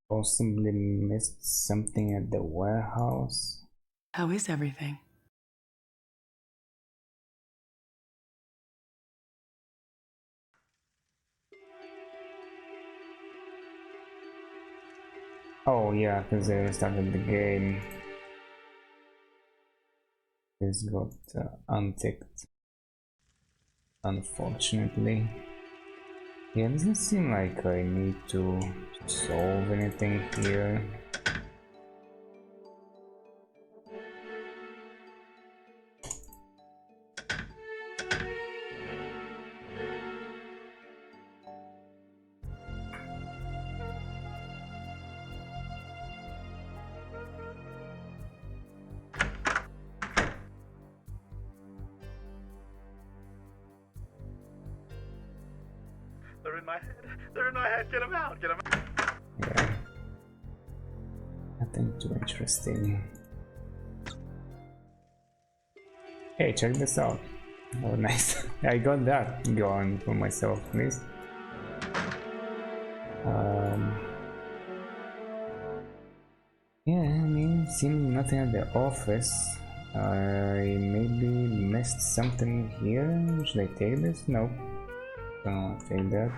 possibly missed something at the warehouse. How is everything? Oh yeah, because I restarted the game. This got unticked, unfortunately. Yeah, it doesn't seem like I need to solve anything here. They're in my head. They're in my head. Get them out. Get them out. Yeah. Nothing too interesting. Hey, check this out. Oh, nice. I got that going for myself, please. Yeah, I mean, seeing nothing at the office. I maybe missed something here. Should I take this? Nope. Don't take that.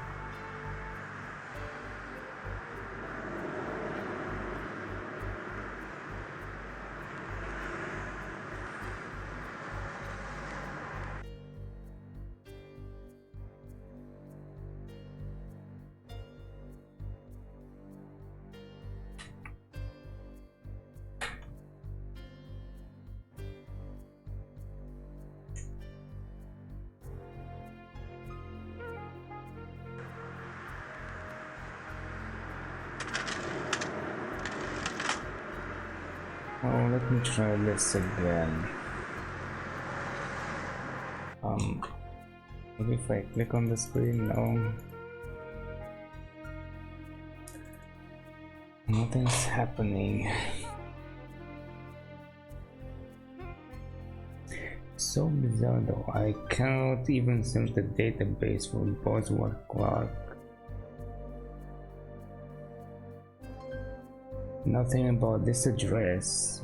Oh, let me try this again. Maybe if I click on the screen, no. Nothing's happening. So bizarre though, I cannot even search the database for Bosworth Clark. Nothing about this address.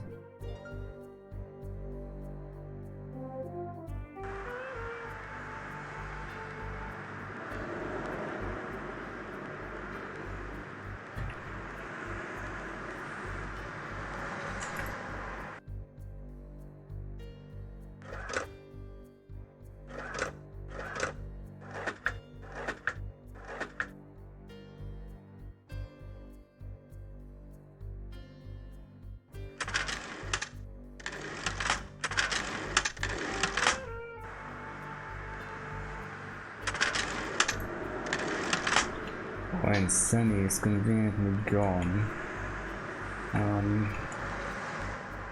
When Sunny is conveniently gone.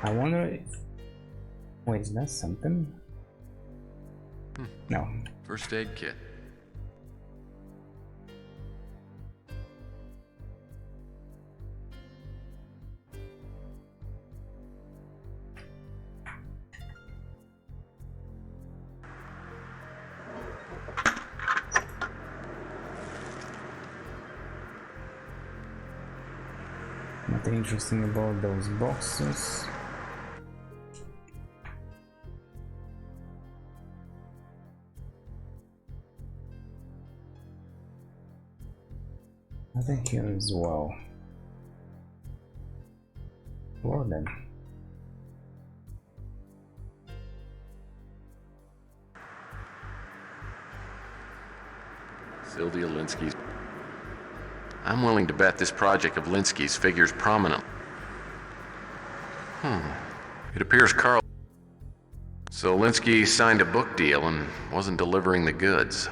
I wonder if... Wait, is that something? No. First aid kit. Nothing interesting about those boxes. Nothing here as well. Well then. Sylvia Linsky's. I'm willing to bet this project of Linsky's figures prominently. It appears Carl. So Linsky signed a book deal and wasn't delivering the goods.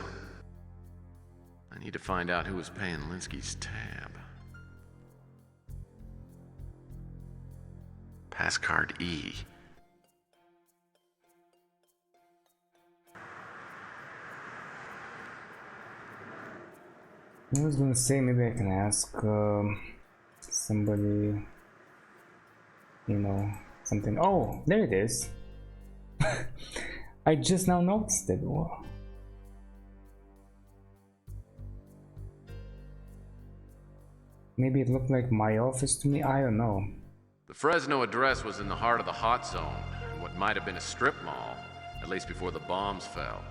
I need to find out who was paying Linsky's tab. Passcard E. I was gonna say maybe I can ask somebody, you know, something. Oh, there it is. I just now noticed it. Whoa. Maybe it looked like my office to me, I don't know. The Fresno address was in the heart of the hot zone, in what might have been a strip mall, at least before the bombs fell.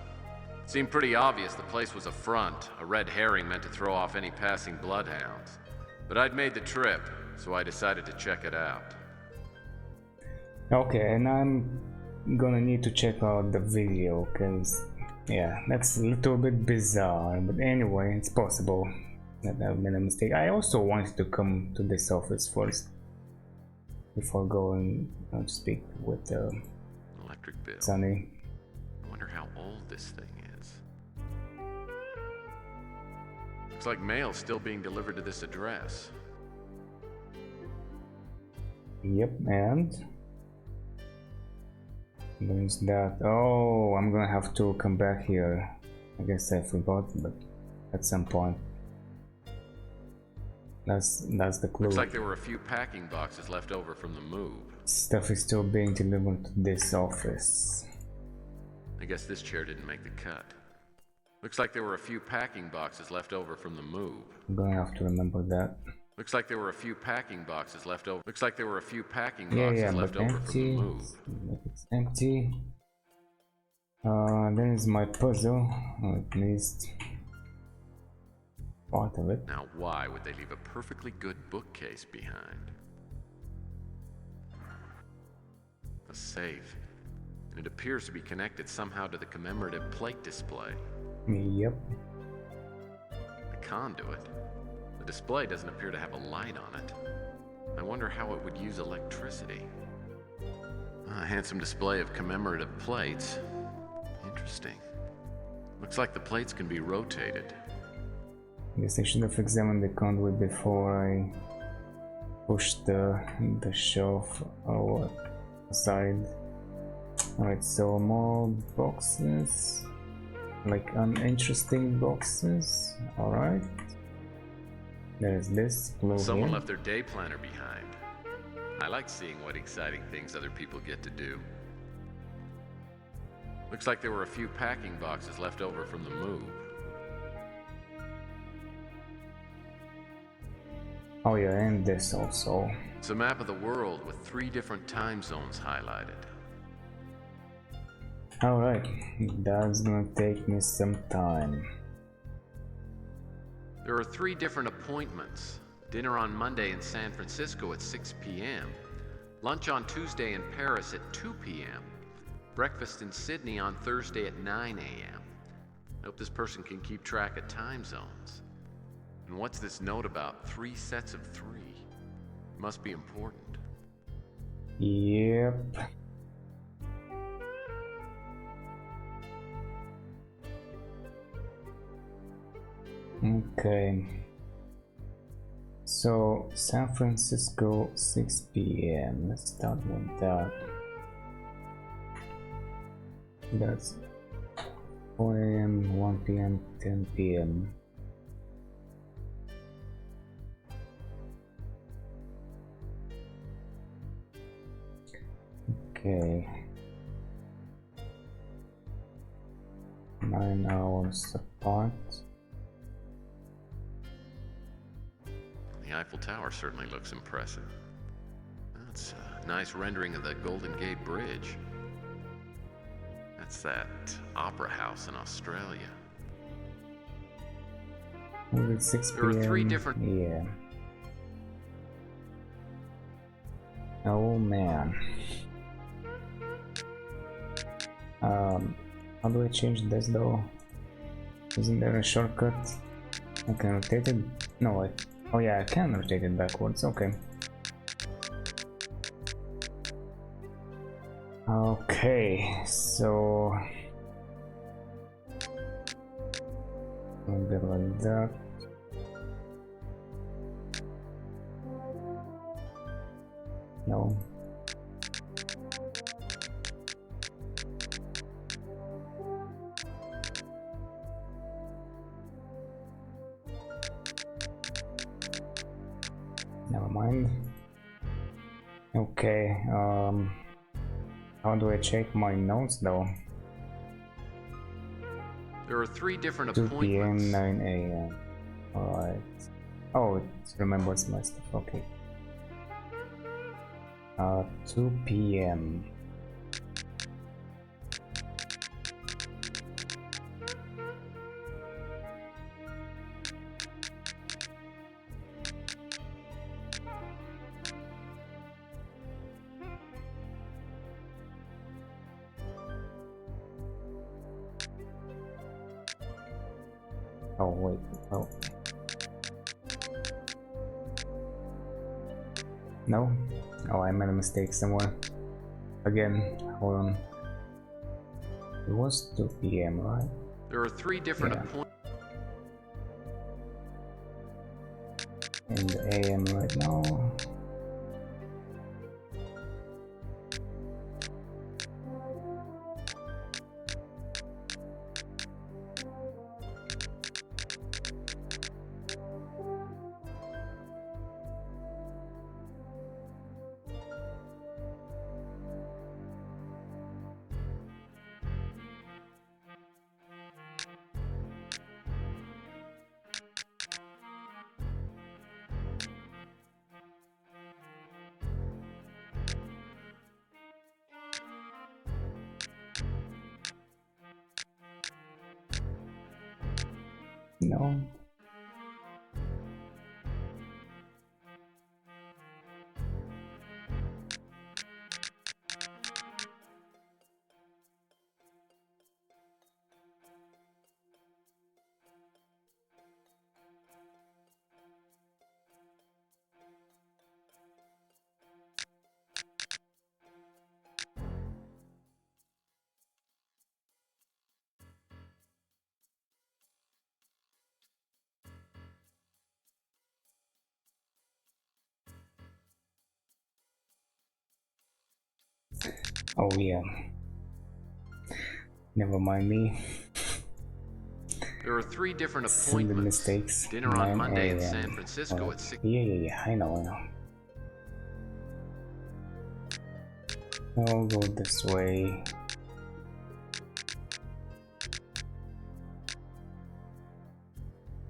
It seemed pretty obvious the place was a front, a red herring meant to throw off any passing bloodhounds. But I'd made the trip, so I decided to check it out. Okay, and I'm gonna need to check out the video, cause yeah, that's a little bit bizarre, but anyway, it's possible that I've made a mistake. I also wanted to come to this office first before going to speak with Electric bill. Sonny. I wonder how old this thing is. Looks like mail's still being delivered to this address. Yep, and there's that. Oh, I'm gonna have to come back here. I guess I forgot, but at some point. That's the clue. Looks like there were a few packing boxes left over from the move. Stuff is still being delivered to this office. I guess this chair didn't make the cut. Looks like there were a few packing boxes left over from the move. I'm gonna have to remember that. Looks like there were a few packing boxes left over. Looks like there were a few packing boxes left over from the move. It's empty. There's my puzzle, or at least part of it. Now, why would they leave a perfectly good bookcase behind? A safe. And it appears to be connected somehow to the commemorative plate display. Yep. A conduit. The display doesn't appear to have a light on it. I wonder how it would use electricity. A handsome display of commemorative plates. Interesting. Looks like the plates can be rotated. I guess I should have examined the conduit before I pushed the shelf aside. Alright, so more boxes. Like uninteresting boxes. Alright. There's this blue. Someone here. left their day planner behind. I like seeing what exciting things other people get to do. Looks like there were a few packing boxes left over from the move. Oh yeah, and this also. It's a map of the world with 3 different time zones highlighted. Alright, that's gonna take me some time. There are 3 different appointments. Dinner on Monday in San Francisco at 6 p.m. Lunch on Tuesday in Paris at 2 p.m. Breakfast in Sydney on Thursday at 9 a.m. I hope this person can keep track of time zones. And what's this note about 3 sets of 3? Must be important. Yep. Okay. So, San Francisco, 6 p.m. Let's start with that. That's 4 a.m., 1 p.m., 10 p.m. Okay. 9 hours apart. The Eiffel Tower certainly looks impressive. That's a nice rendering of the Golden Gate Bridge. That's that opera house in Australia. Was it 6 p.m.? There are 3 different... Yeah. Oh man. How do I change this though? Isn't there a shortcut? I can rotate it? No, oh yeah, I can rotate it backwards, okay. Okay, so... a bit like that. No. Never mind. Okay, how do I check my notes though? There are 3 different 2 appointments. p.m., 9 a.m. Alright. Oh, it remembers my stuff, okay. 2 p.m. Oh wait, oh. No? Oh, I made a mistake somewhere. Again, hold on. It was 2 p.m., right? There are 3 different appointments. In the AM right now. No. Oh yeah. Never mind me. There are 3 different Silly appointments. mistakes. Dinner on 9 Monday in a.m. San Francisco at 6. Yeah, I know. I'll go this way.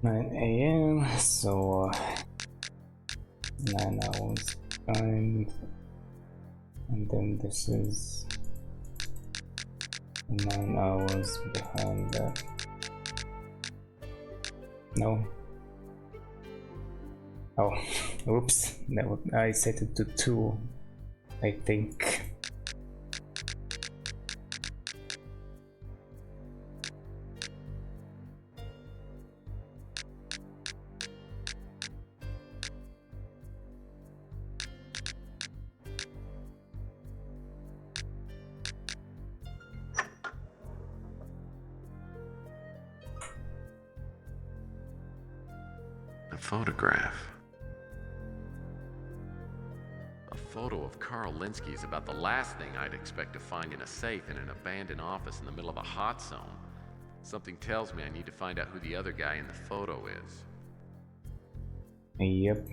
(9 a.m.) So 9 hours and then this is 9 hours behind that. No. Oh, oops, I set it to 2, I think. A photograph. A photo of Carl Linsky is about the last thing I'd expect to find in a safe in an abandoned office in the middle of a hot zone. Something tells me I need to find out who the other guy in the photo is. Yep.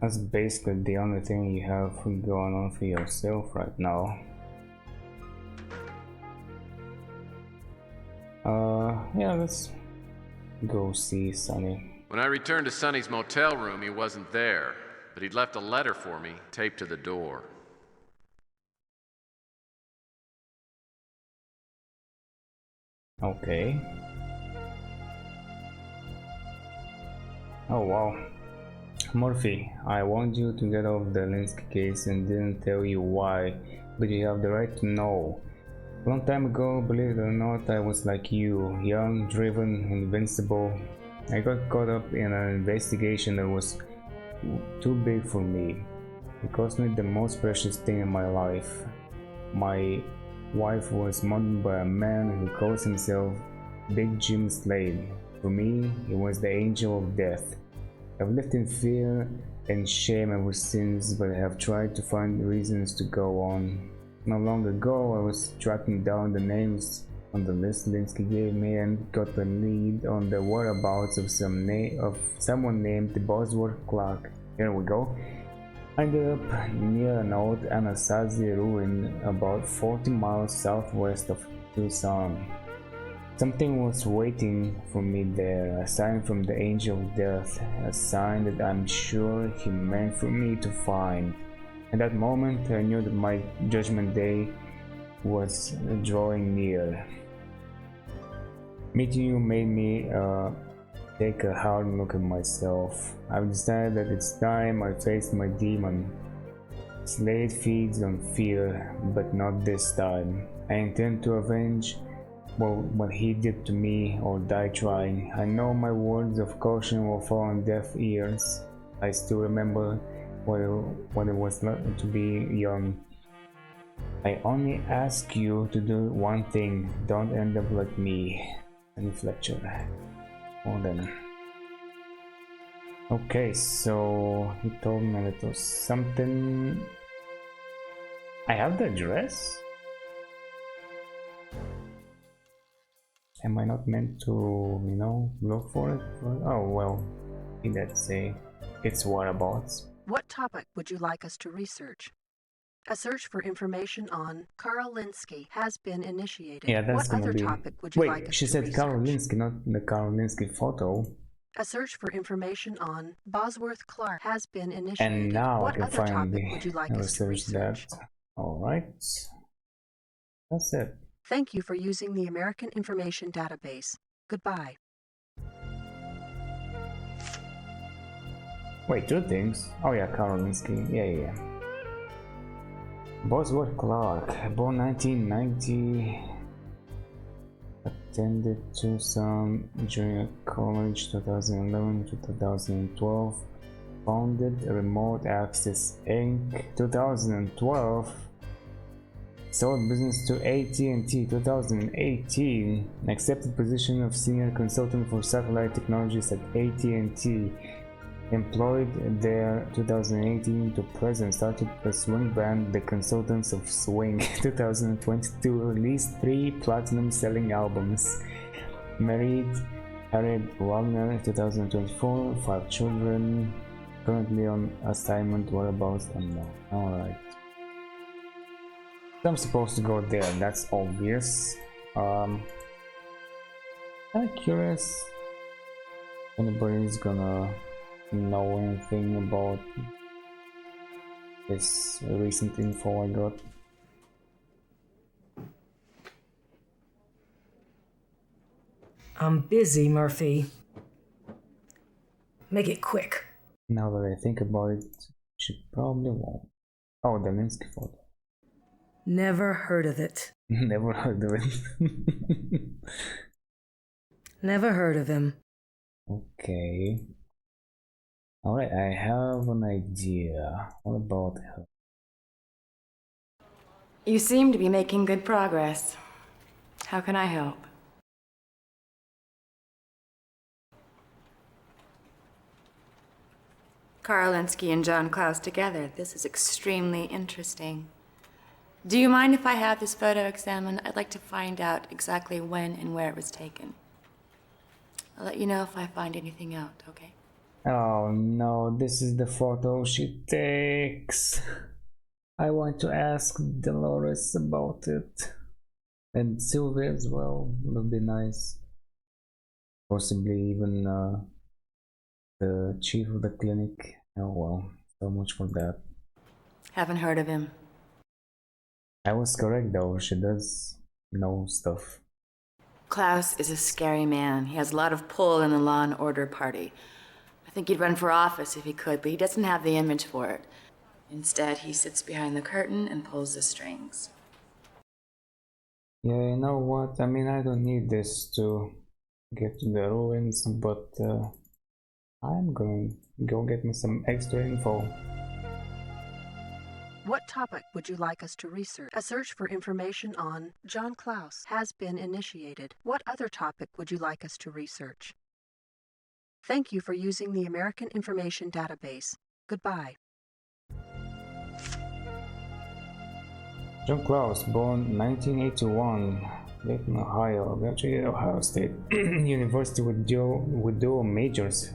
That's basically the only thing you have going on for yourself right now. Yeah, let's go see Sonny. When I returned to Sonny's motel room, he wasn't there, but he'd left a letter for me taped to the door. Okay. Oh wow. Murphy, I want you to get off the Linsky case and didn't tell you why, but you have the right to know. A long time ago, believe it or not, I was like you, young, driven, invincible. I got caught up in an investigation that was too big for me. It cost me the most precious thing in my life. My wife was murdered by a man who calls himself Big Jim Slade. For me, he was the angel of death. I've lived in fear and shame ever since, but I have tried to find reasons to go on. Not long ago, I was tracking down the names on the list Linsky gave me and got the lead on the whereabouts of someone named Bosworth Clark. Here we go. I ended up near an old Anasazi ruin about 40 miles southwest of Tucson. Something was waiting for me there, a sign from the angel of death, a sign that I'm sure he meant for me to find. At that moment, I knew that my judgment day was drawing near. Meeting you made me take a hard look at myself. I've decided that it's time I faced my demon. Slade feeds on fear, but not this time. I intend to avenge what he did to me or die trying. I know my words of caution will fall on deaf ears. I still remember what it was like to be young. I only ask you to do one thing. Don't end up like me. And Fletcher. Hold on. Okay, so he told me that it was something. I have the address? Am I not meant to, look for it? Oh well, he did say its whereabouts. What topic would you like us to research? A search for information on Carl Linsky has been initiated. Yeah, that's what gonna other be. topic would you Wait, like us she to said research? Carl Linsky, not the Carl Linsky photo. A search for information on Bosworth Clark has been initiated. And now what I can other finally topic would you like us to research research? that. Alright. That's it. Thank you for using the American Information Database. Goodbye. Wait, 2 things? Oh yeah, Carl Linsky. Yeah. Bosworth Clark, born 1990, attended Tucson Junior College 2011 to 2012, founded Remote Access Inc. 2012, sold business to AT&T 2018, accepted position of senior consultant for satellite technologies at AT&T. Employed there 2018 to present, started the swing band The Consultants of Swing. 2022 released 3 platinum selling albums. Married Harriet Wagner. 2024 5 children. Currently on assignment, whereabouts unknown. Alright. I'm supposed to go there, that's obvious. I'm curious if anybody's gonna know anything about this recent info I got. I'm busy, Murphy. Make it quick. Now that I think about it, she probably won't. Oh, the Linsky photo. Never heard of it. Never heard of it. Never heard of him. Okay. Alright, I have an idea. What about her? You seem to be making good progress. How can I help? Carl Linsky and John Klaus together. This is extremely interesting. Do you mind if I have this photo examined? I'd like to find out exactly when and where it was taken. I'll let you know if I find anything out, okay? Oh no, this is the photo she takes. I want to ask Dolores about it. And Sylvia as well, would be nice. Possibly even the chief of the clinic. Oh well, so much for that. Haven't heard of him. I was correct though, she does know stuff. Klaus is a scary man. He has a lot of pull in the law and order party. I think he'd run for office if he could, but he doesn't have the image for it. Instead, he sits behind the curtain and pulls the strings. Yeah, you know what? I mean, I don't need this to get to the ruins, but I'm going to go get me some extra info. What topic would you like us to research? A search for information on John Klaus has been initiated. What other topic would you like us to research? Thank you for using the American Information Database. Goodbye. John Klaus, born 1981, Dayton, Ohio, graduated at Ohio State University with dual majors,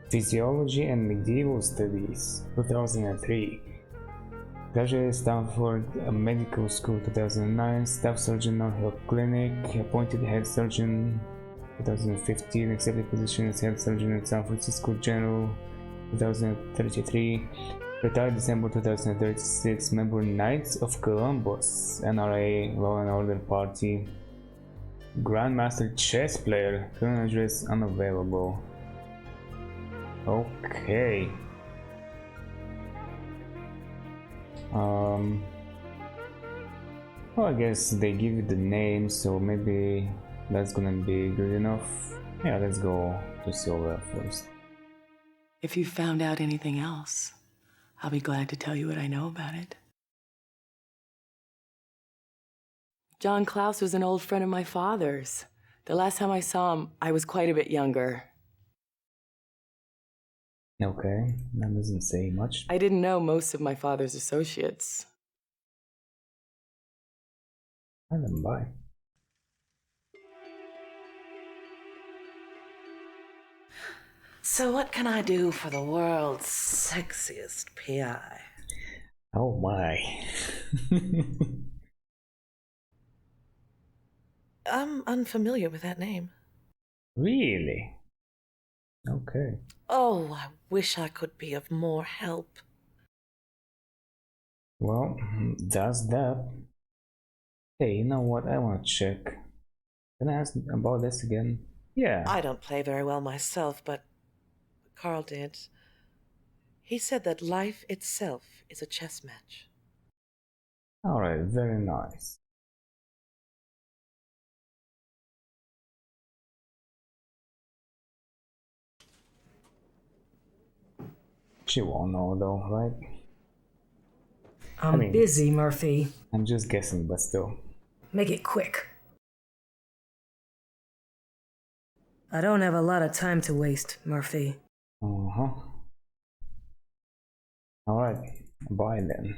Physiology and Medieval Studies, 2003. Graduated Stanford Medical School, 2009, Staff Surgeon, North Hill Clinic, appointed Head Surgeon, 2015, accepted position as Head Surgeon at San Francisco General, 2033. Retired December 2036, member Knights of Columbus, NRA, Law and Order Party, Grandmaster chess player, current address unavailable. Okay. Well, I guess they give you the name, so maybe that's gonna be good enough. Yeah, let's go to Silver first. If you found out anything else, I'll be glad to tell you what I know about it. John Klaus was an old friend of my father's. The last time I saw him, I was quite a bit younger. Okay, that doesn't say much. I didn't know most of my father's associates. I don't buy. So what can I do for the world's sexiest PI? Oh my. I'm unfamiliar with that name. Really? Okay. Oh, I wish I could be of more help. Well, that's that. Hey, you know what? I want to check. Can I ask about this again? Yeah. I don't play very well myself, but Carl did. He said that life itself is a chess match. Alright, very nice. She won't know though, right? I'm busy, Murphy. I'm just guessing, but still. Make it quick. I don't have a lot of time to waste, Murphy. Uh-huh. Alright, bye then.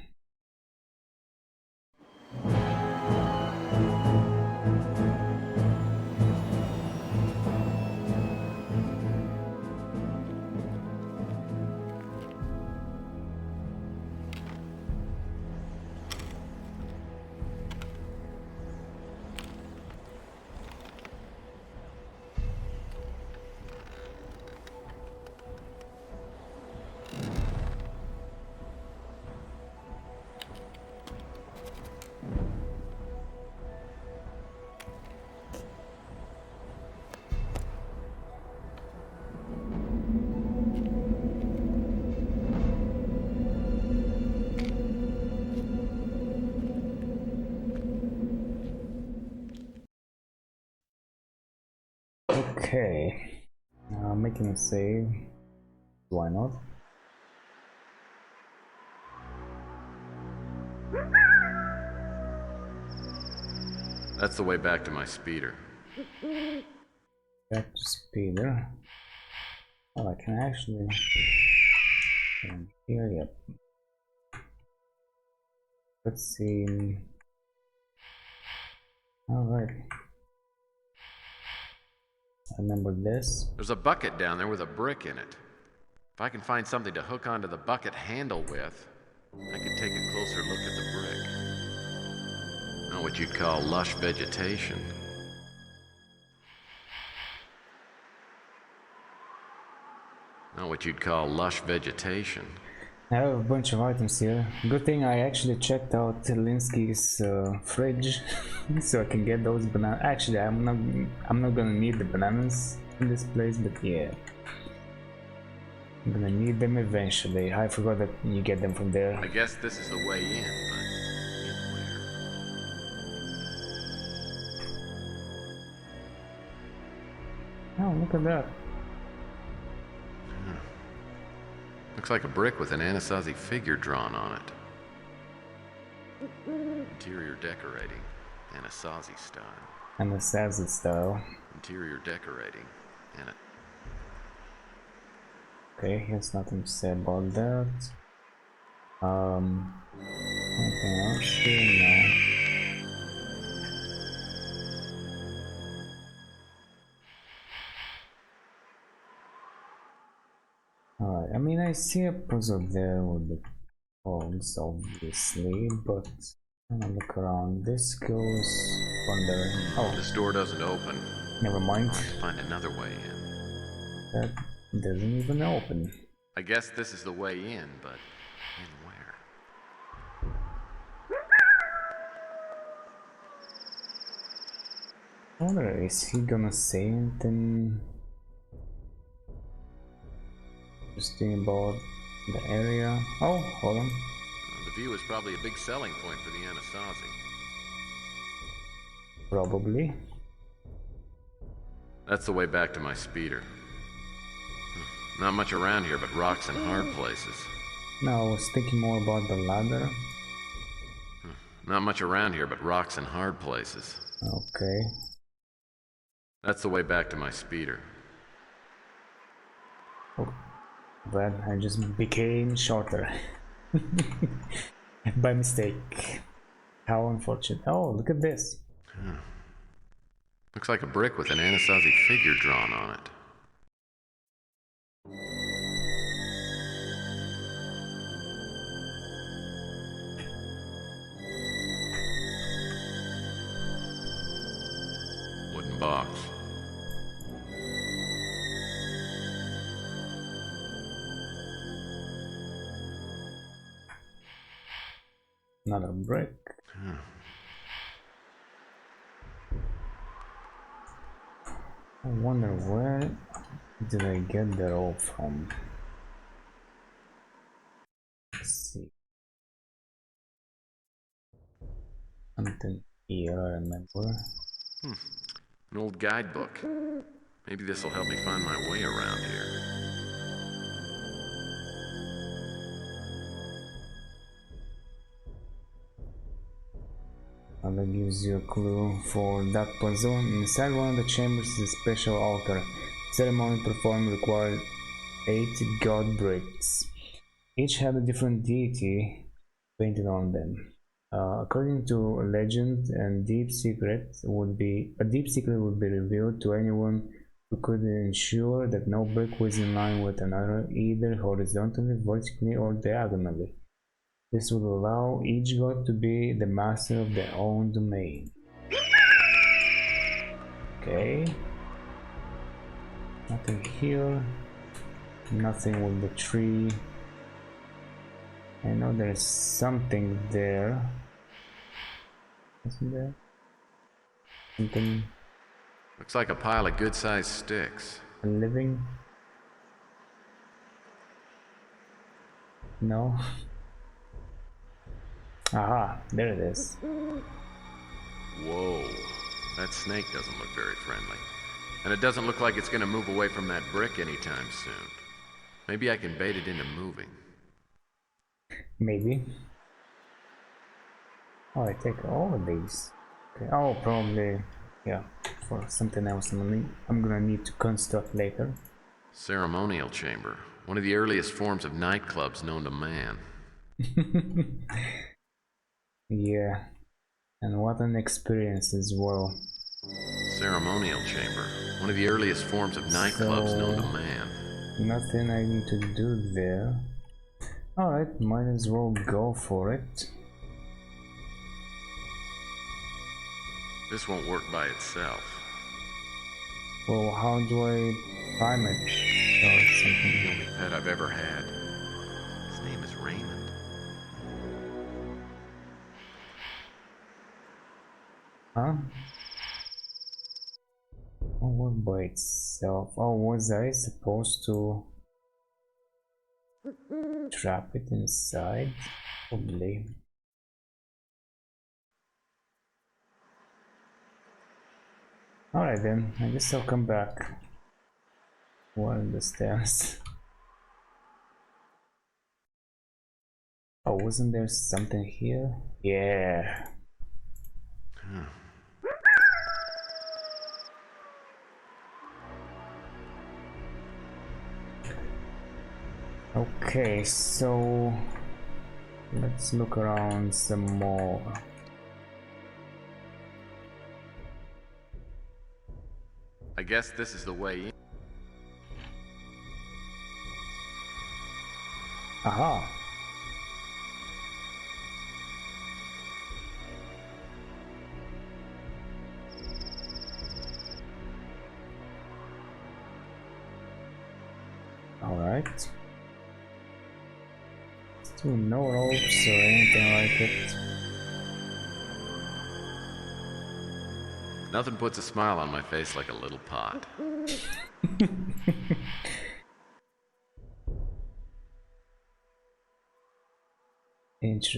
Okay. Making a save. Why not? That's the way back to my speeder. Back to speeder. Oh, I can actually. Here, yep. Let's see. Alright. I remember this. There's a bucket down there with a brick in it. If I can find something to hook onto the bucket handle with, I could take a closer look at the brick. Not what you'd call lush vegetation. Not what you'd call lush vegetation. I have a bunch of items here. Good thing I actually checked out Linsky's fridge, so I can get those bananas. Actually, I'm not gonna need the bananas in this place, but yeah, I'm gonna need them eventually. I forgot that you get them from there. I guess this is the way in, but in where? Oh, look at that. Looks like a brick with an Anasazi figure drawn on it. Interior decorating, Anasazi style. Anasazi style. Interior decorating, Okay, here's nothing to say about that. Anything else here? No. Alright, I mean, I see a puzzle there with the codes, obviously, but I'm gonna look around. This goes under. Oh, this door doesn't open. Never mind. I'll have to find another way in. That doesn't even open. I guess this is the way in, but in where? I wonder, is he gonna say anything interesting about the area? Oh, hold on. The view is probably a big selling point for the Anasazi. Probably. That's the way back to my speeder. Not much around here but rocks and hard places. No, I was thinking more about the ladder. Not much around here but rocks and hard places. Okay. That's the way back to my speeder. Oh, but I just became shorter. By mistake. How unfortunate. Oh, look at this. Looks like a brick with an Anasazi figure drawn on it. Wooden box. Another brick. I wonder where did I get that all from? Let's see. Something here, I remember. An old guidebook. Maybe this will help me find my way around here. That gives you a clue for that puzzle. Inside one of the chambers is a special altar. Ceremony performed required 8 god bricks. Each had a different deity painted on them. According to legend, a deep secret would be revealed to anyone who could ensure that no brick was in line with another, either horizontally, vertically, or diagonally. This would allow each god to be the master of their own domain. Okay. Nothing here. Nothing with the tree. I know there's something there. Isn't there? Something. Looks like a pile of good-sized sticks. Living? No. Aha, there it is. Whoa, that snake doesn't look very friendly. And it doesn't look like it's gonna move away from that brick anytime soon. Maybe I can bait it into moving. Maybe. Oh, I take all of these. Okay. Oh, probably, yeah, for something else I'm gonna need to construct later. Ceremonial chamber. One of the earliest forms of nightclubs known to man. Yeah, and what an experience as well. Ceremonial chamber. One of the earliest forms of nightclubs known to man. Nothing I need to do there. Alright, might as well go for it. This won't work by itself. Well, how do I prime it? Or something? The only pet I've ever had. His name is Raymond. Huh? Oh, work by itself. Oh, was I supposed to trap it inside? Probably. Alright then, I guess I'll come back while the stairs. Oh, wasn't there something here? Yeah. Okay, so let's look around some more. I guess this is the way in. Aha. Alright. Still no ropes or anything like it. Nothing puts a smile on my face like a little pot.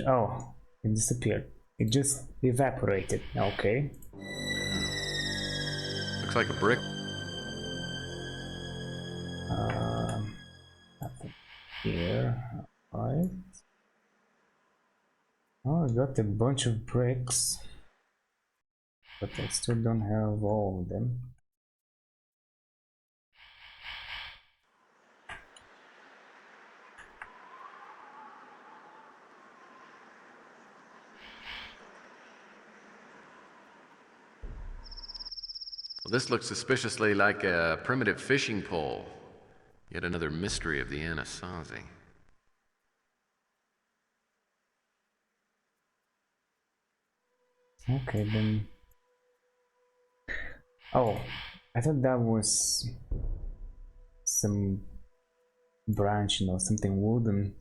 Oh, it disappeared. It just evaporated. Okay. Looks like a brick. Nothing here. Alright. Oh, I got a bunch of bricks, but I still don't have all of them. Well, this looks suspiciously like a primitive fishing pole. Yet another mystery of the Anasazi. Okay, then. Oh, I thought that was some branch, you know, something wooden.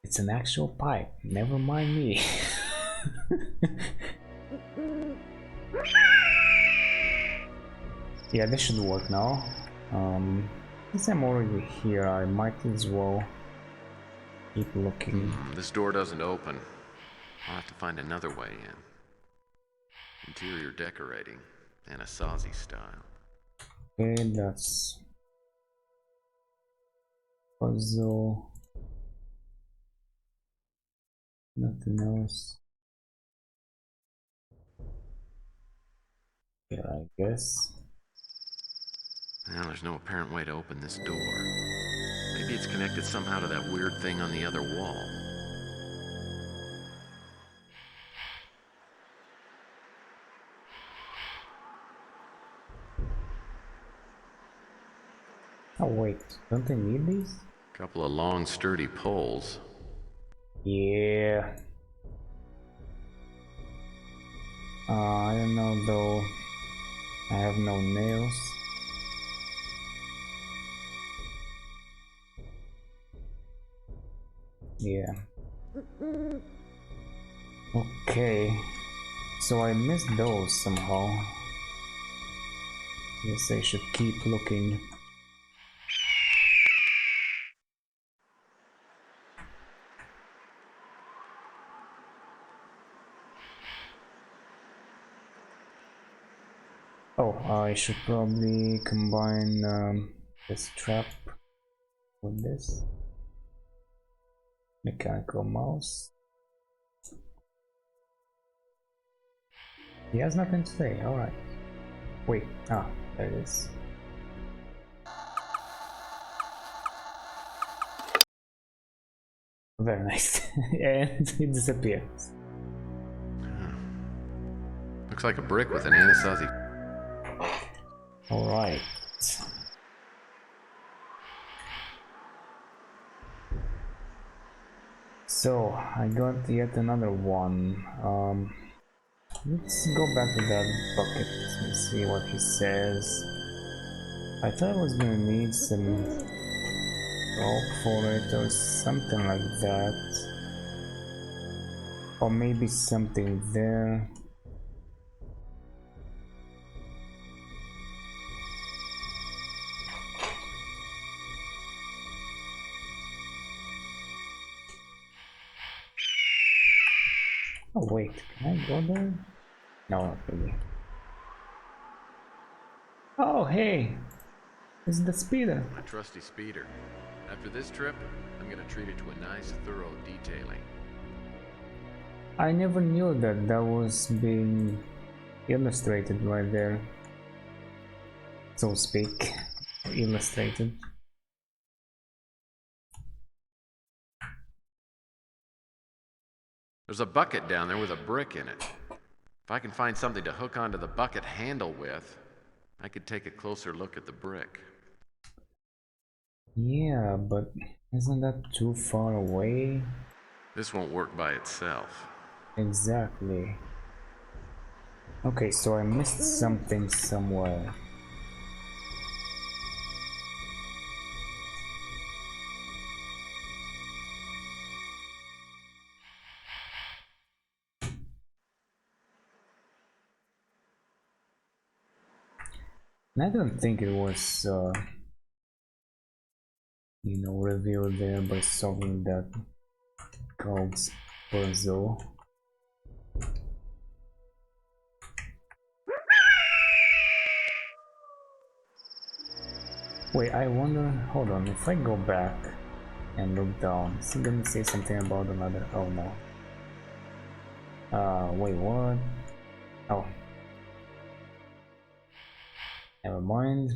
It's an actual pipe. Never mind me. Yeah, this should work now. Since I'm already here, I might as well keep looking. This door doesn't open. I'll have to find another way in. Interior decorating, Anasazi style. Okay, that's puzzle. Nothing else. Yeah, I guess. Well, there's no apparent way to open this door. Maybe it's connected somehow to that weird thing on the other wall. Oh wait, don't I need these? Couple of long, sturdy poles. Yeah. I don't know though. I have no nails. Yeah. Okay. So I missed those somehow. Guess I should keep looking. Oh, I should probably combine this trap with this mechanical mouse. He has nothing to say, alright. Wait, there it is. Very nice. And it disappears. Looks like a brick with an Anasazi. Alright. So, I got yet another one. Let's go back to that bucket and see what he says. I thought I was gonna need some rope for it or something like that. Or maybe something there. Oh wait, can I go there? No, not really. Oh hey! It's the speeder. My trusty speeder. After this trip, I'm gonna treat it to a nice, thorough detailing. I never knew that that was being illustrated right there. So to speak. Illustrated. There's a bucket down there with a brick in it. If I can find something to hook onto the bucket handle with, I could take a closer look at the brick. Yeah, but isn't that too far away? This won't work by itself. Exactly. Okay, so I missed something somewhere. And I don't think it was, you know, revealed there by solving that Cogs puzzle. Wait, I wonder, hold on, if I go back and look down, is it gonna say something about another, oh no. Wait, what? Oh. Never mind.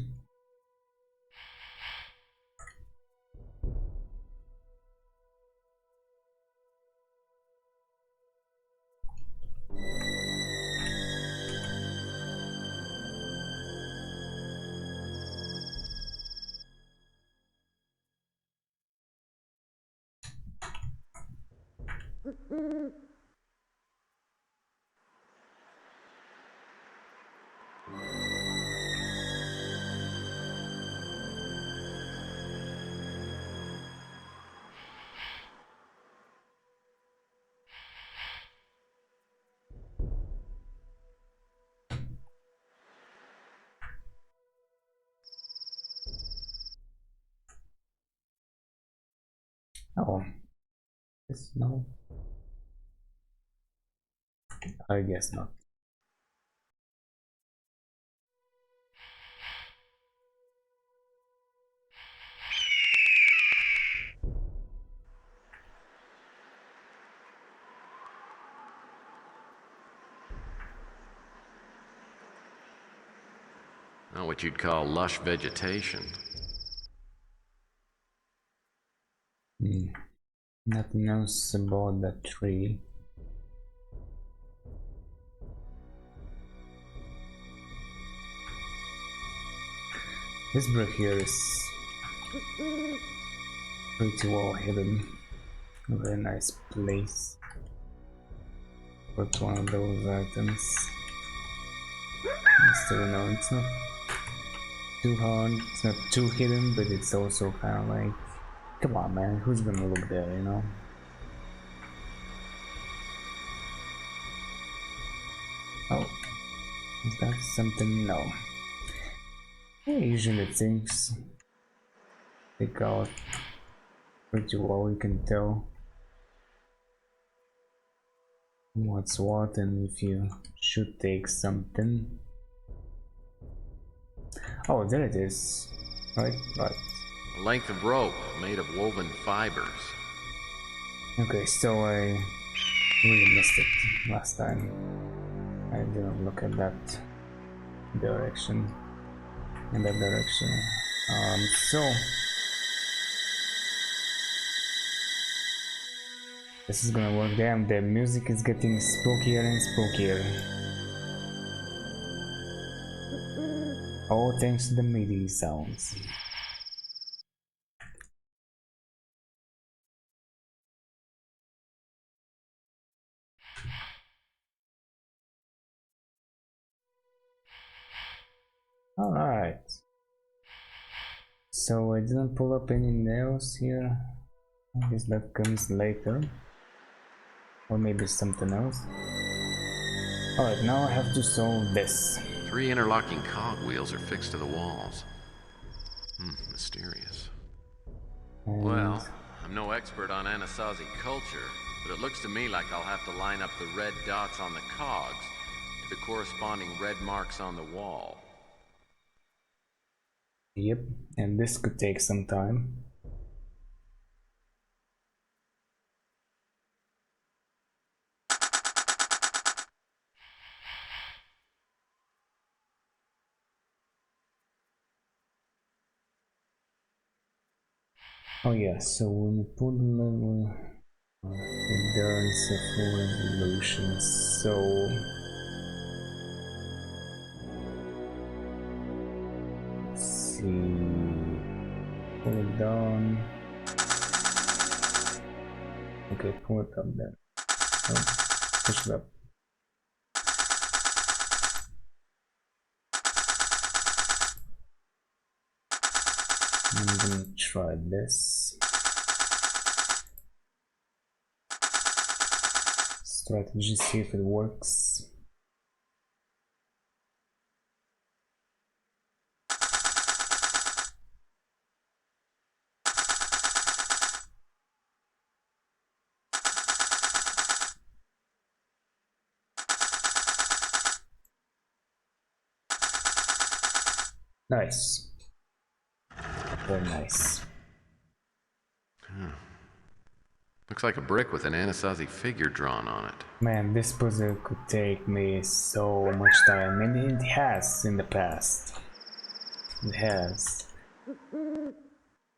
Oh, this no. I guess not. Not what you'd call lush vegetation. Nothing else about that tree. This brick here is pretty well hidden. A very nice place. Put one of those items. Still, no, it's not too hard, it's not too hidden, but it's also kind of like, come on man, who's gonna look there, you know? Oh, is that something? No. Yeah, usually things stick out pretty well, you can tell what's what and if you should take something. Oh, there it is. Right. A length of rope made of woven fibers. Okay, so I really missed it last time. I didn't look at that direction. In that direction. So this is gonna work. Damn, the music is getting spookier and spookier. All thanks to the MIDI sounds. Alright. So I didn't pull up any nails here. I guess that comes later. Or maybe something else. Alright, now I have to solve this. 3 interlocking cogwheels are fixed to the walls. Mysterious. And Well, I'm no expert on Anasazi culture, but it looks to me like I'll have to line up the red dots on the cogs to the corresponding red marks on the wall. yep, and this could take some time. Oh yeah, so when you put the level, it does a full revolution. So let's see, pull it down. Okay, pull it up then. Oh, push it up. I'm gonna try this. Strategy, see if it works. Nice. Very nice. Looks like a brick with an Anasazi figure drawn on it. Man, this puzzle could take me so much time, and it has in the past. It has.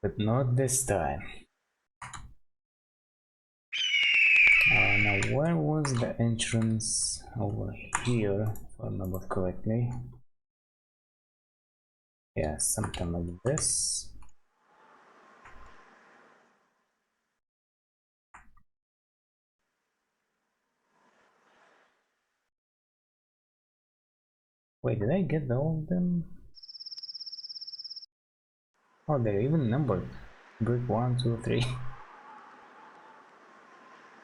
But not this time. Now, where was the entrance? Over here, if I remember correctly. Yeah, something like this. Wait, did I get all of them? Oh, they're even numbered. Brick 1, 2, 3.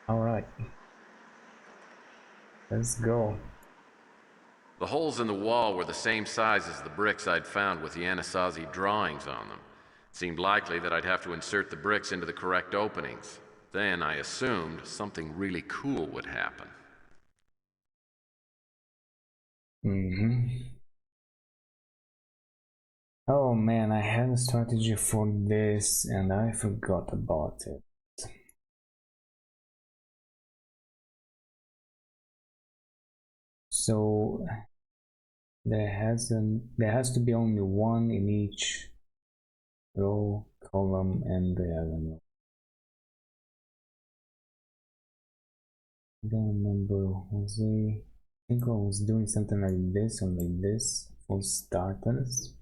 Alright. Let's go. The holes in the wall were the same size as the bricks I'd found with the Anasazi drawings on them. It seemed likely that I'd have to insert the bricks into the correct openings. Then I assumed something really cool would happen. Oh man, I had a strategy for this and I forgot about it. So there has to be only one in each row, column, and diagonal. I don't remember, I think I was doing something like this or like this for starters.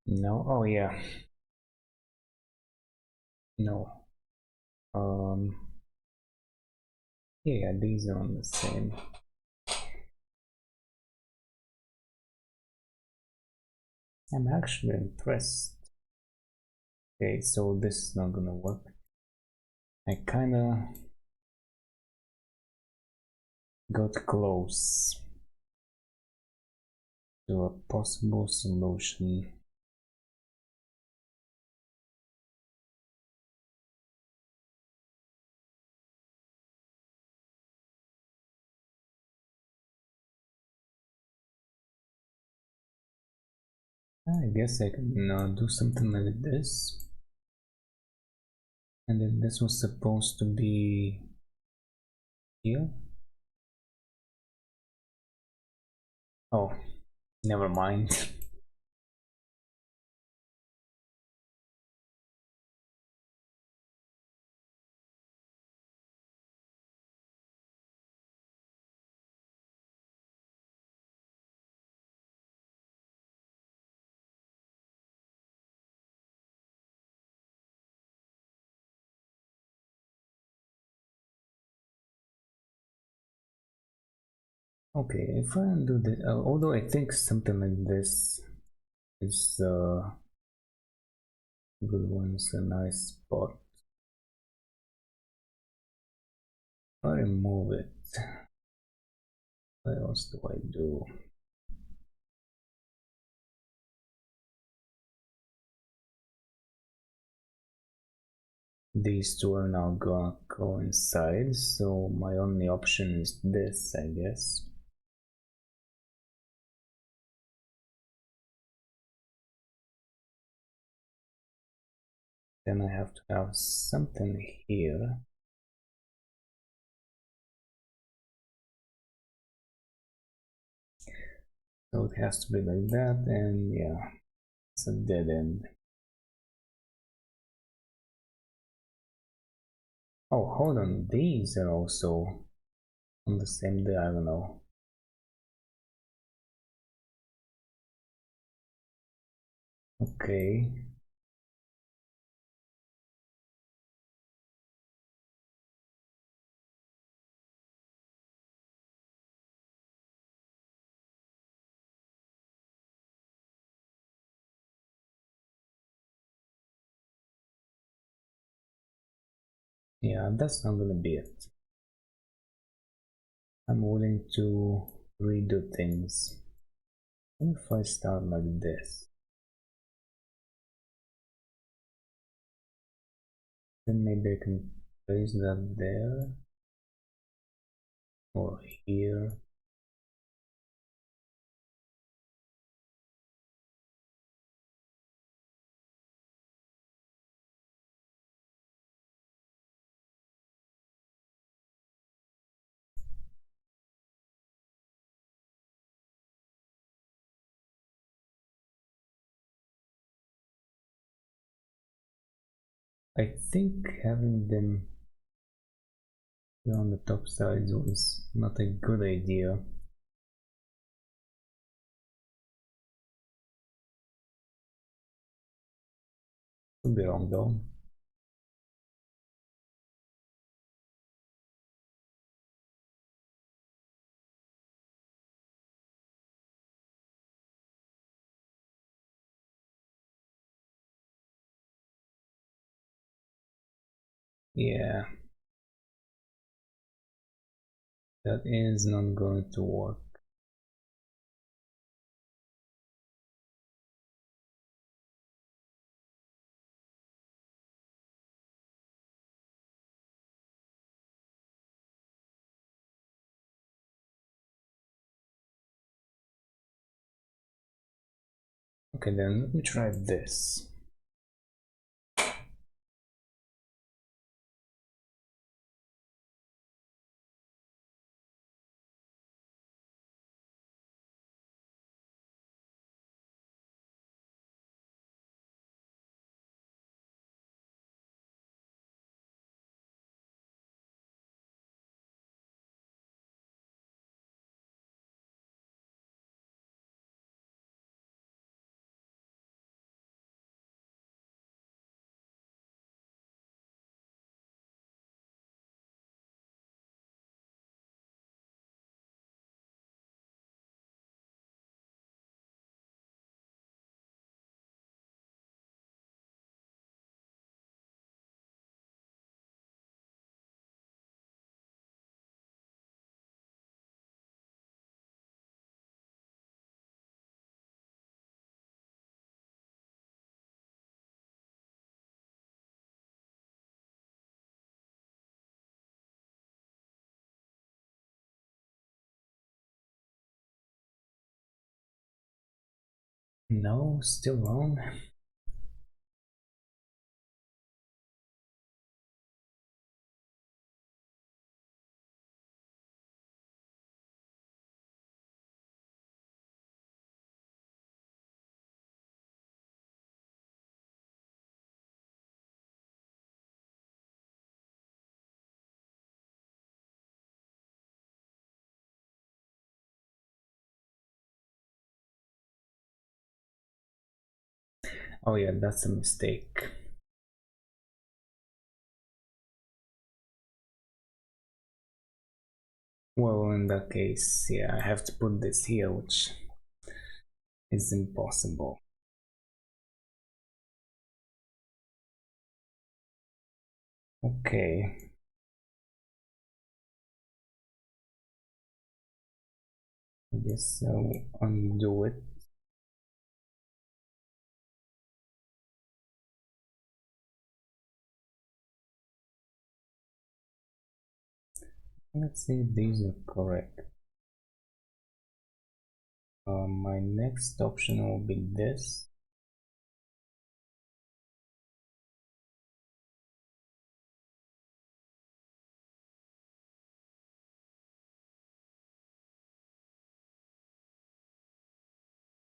No, oh yeah. No. Yeah, these are on the same. I'm actually impressed. Okay, so this is not gonna work. I kinda got close to a possible solution. I guess I can do something like this. And then this was supposed to be here. Oh, never mind. Okay, if I undo this, although I think something like this is a good one, it's a nice spot. If I remove it, what else do I do? These two are now gonna coincide, so my only option is this, I guess. Then I have to have something here. So it has to be like that, and yeah, it's a dead end. Oh, hold on, these are also on the same diagonal. Okay. Yeah, that's not gonna be it. I'm willing to redo things. What if I start like this? Then maybe I can place that there or here. I think having them on the top side is not a good idea. Could be wrong though. Yeah, that is not going to work. Okay, then let me try this. No, still wrong. Oh yeah, that's a mistake. Well, in that case, yeah, I have to put this here, which is impossible. Okay. I guess I'll undo it. Let's see if these are correct. My next option will be this.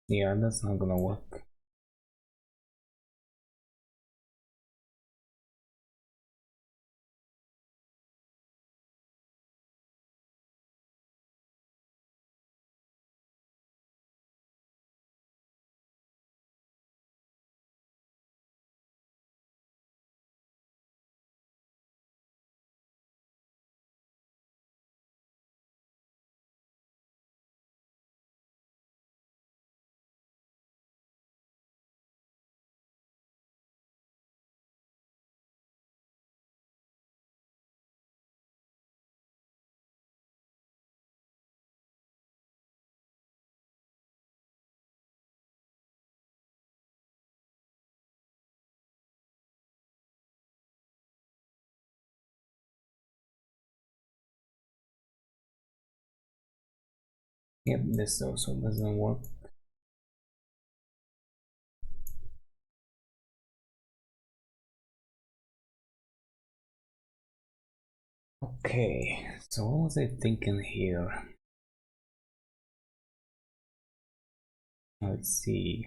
Yeah, that's not gonna work. Yep, this also doesn't work. Okay, so what was I thinking here? Let's see.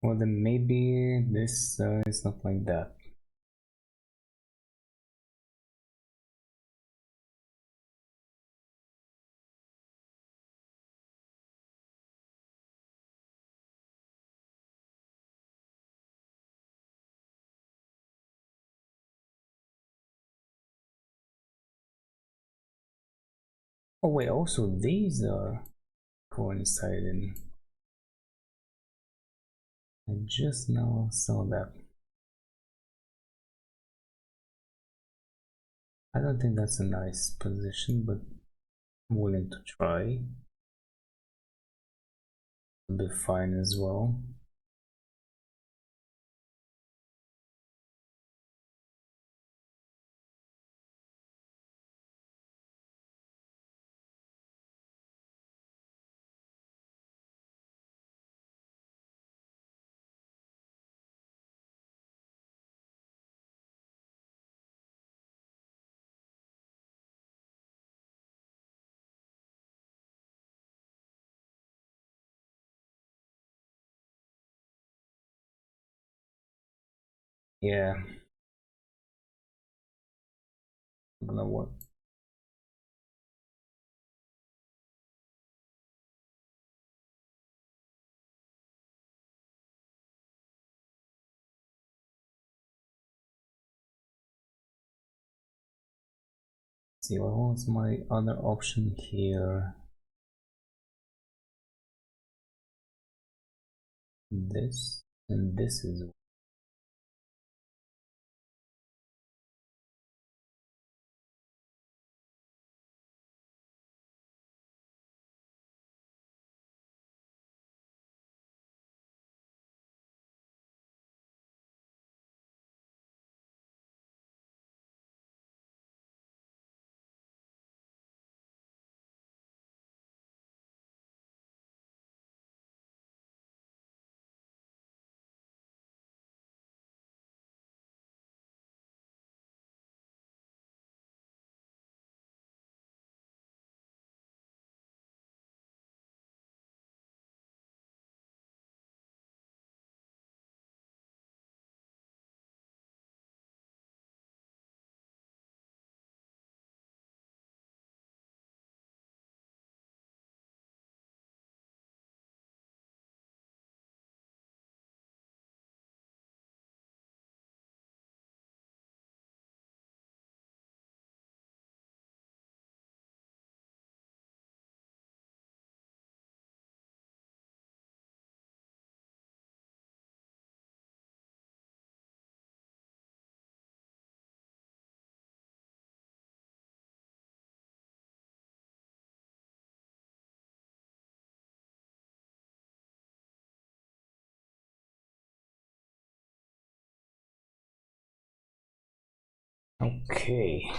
Well, then maybe this is not like that. Oh wait, also these are coinciding. I just now saw that. I don't think that's a nice position, but I'm willing to try. It'll be fine as well. Yeah, gonna work. See, what was my other option here? This, and this is Okay.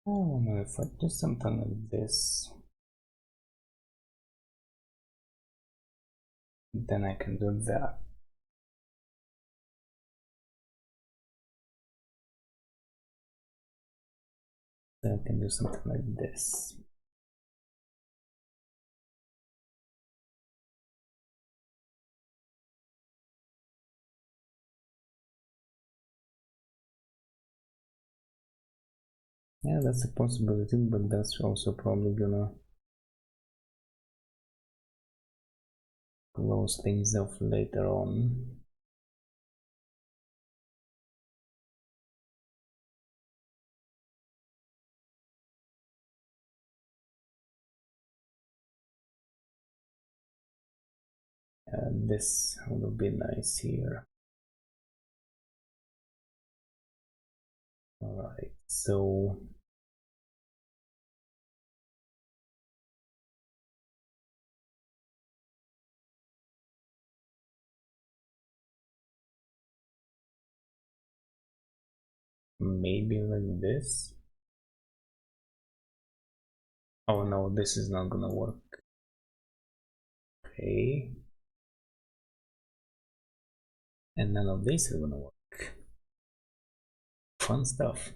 I don't know if I do something like this, then I can do that. Then I can do something like this. Yeah, that's a possibility, but that's also probably gonna close things off later on. This will be nice here. Alright, so maybe like this. Oh no, this is not gonna work. Okay. And none of this is gonna work. Fun stuff.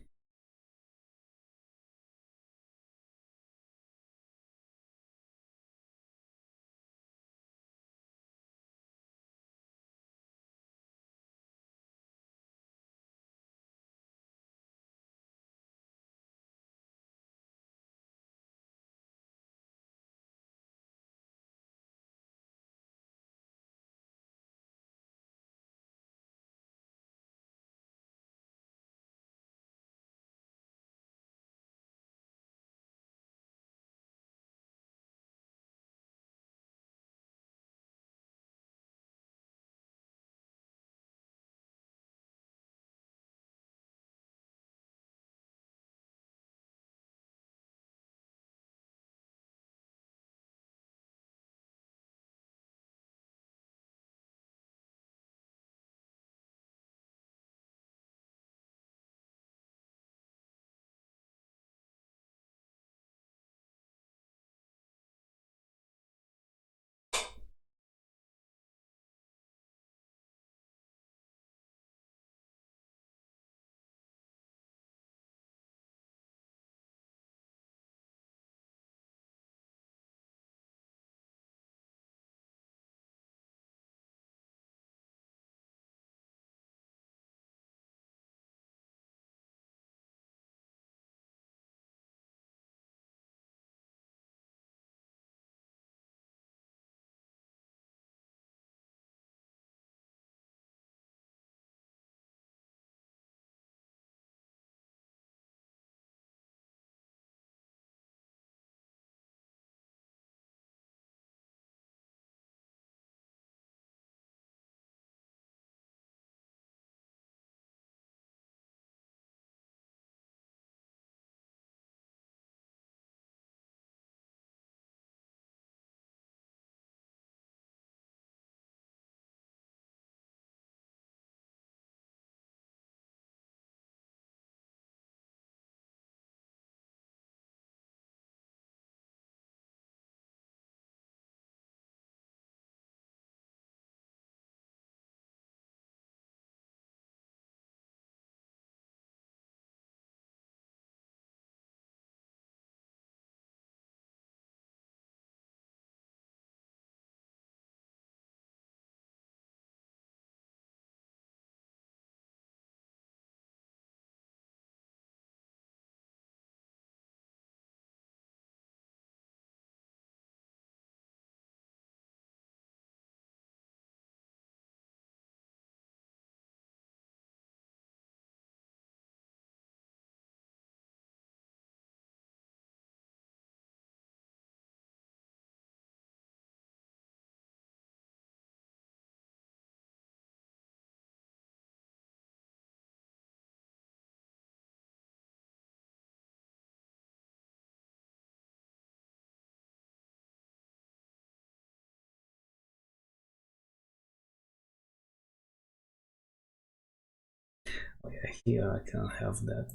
Oh yeah, here I can have that.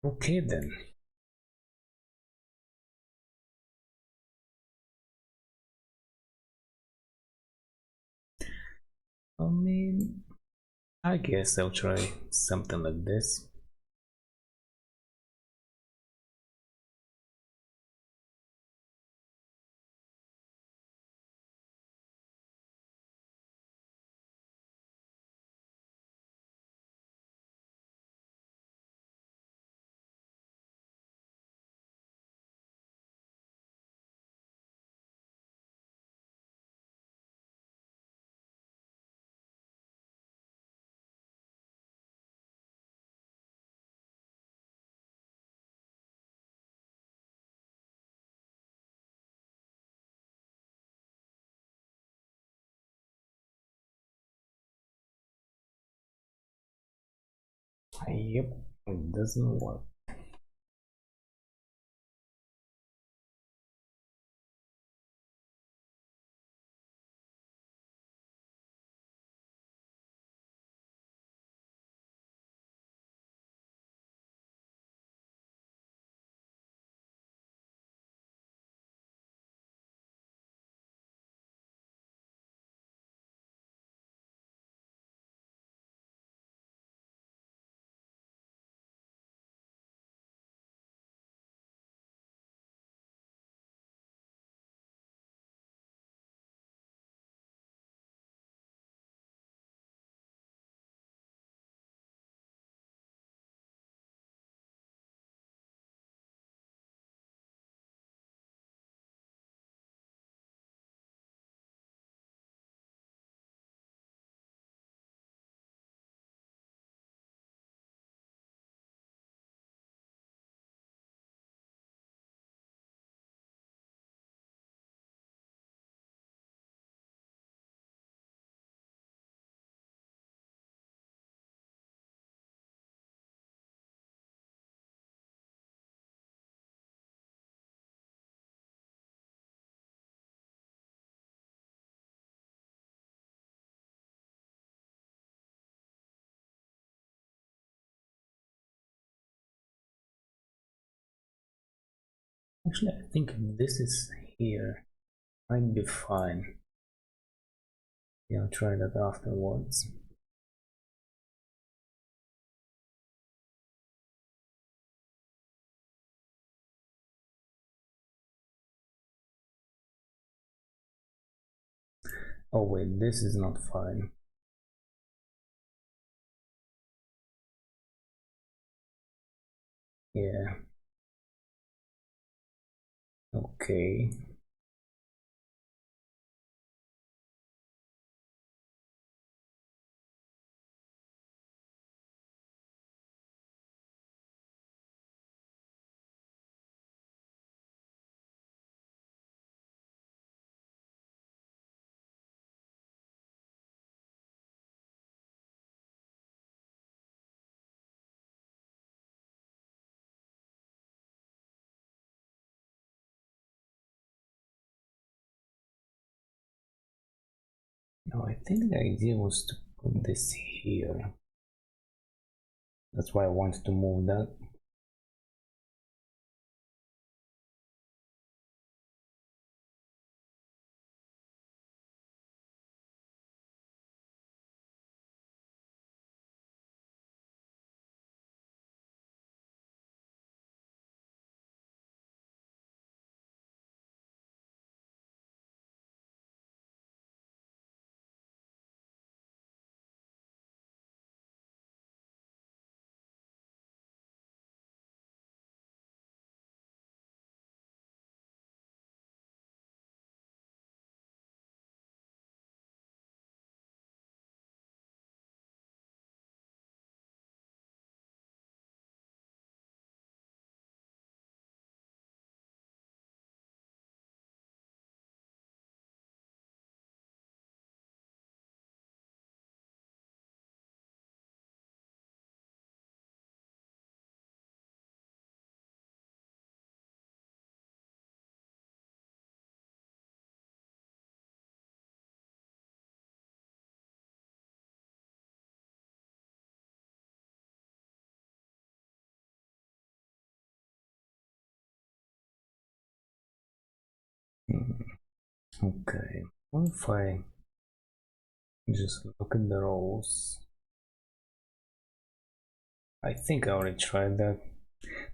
Okay then. I mean, I guess I'll try something like this. Yep, it doesn't work. Actually, I think this is here. Might be fine. Yeah, I'll try that afterwards. Oh wait, this is not fine. Yeah. Okay. No, I think the idea was to put this here. That's why I wanted to move that. Okay, what if I just look at the rows? I think I already tried that.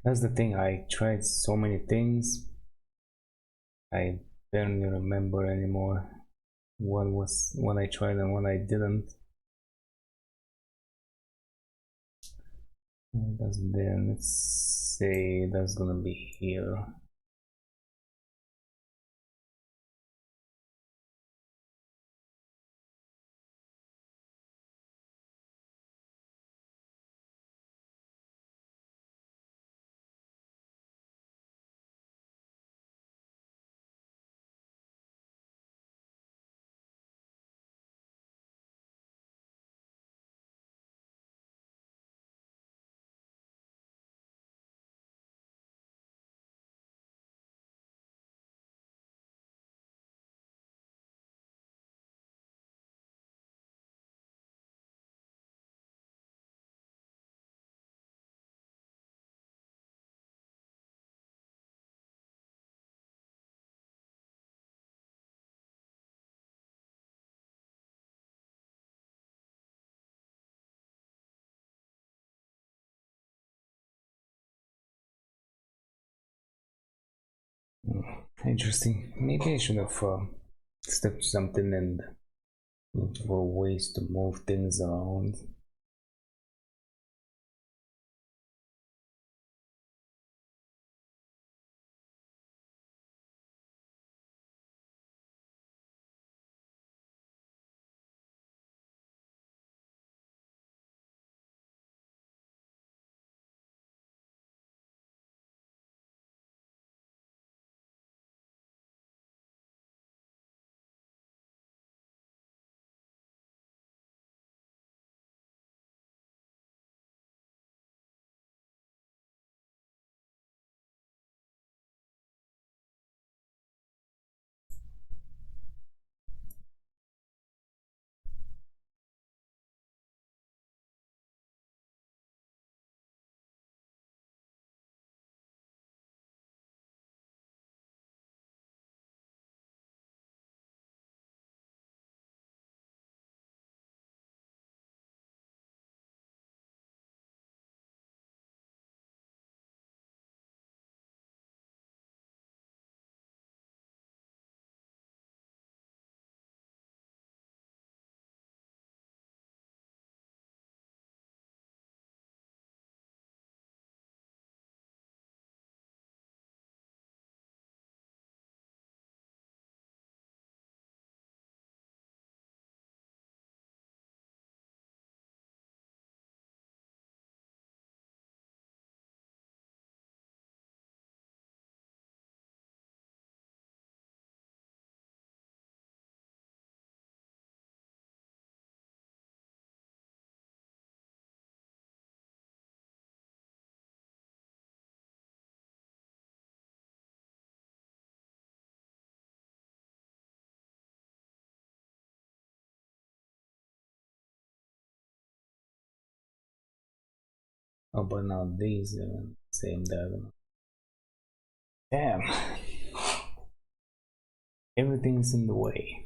That's the thing, I tried so many things. I barely remember anymore what I tried and what I didn't. That's there. Let's say that's gonna be here. Interesting. Maybe I should have stepped something and looked for ways to move things around. Oh, but now these are the same diagonal. Damn. Everything's in the way.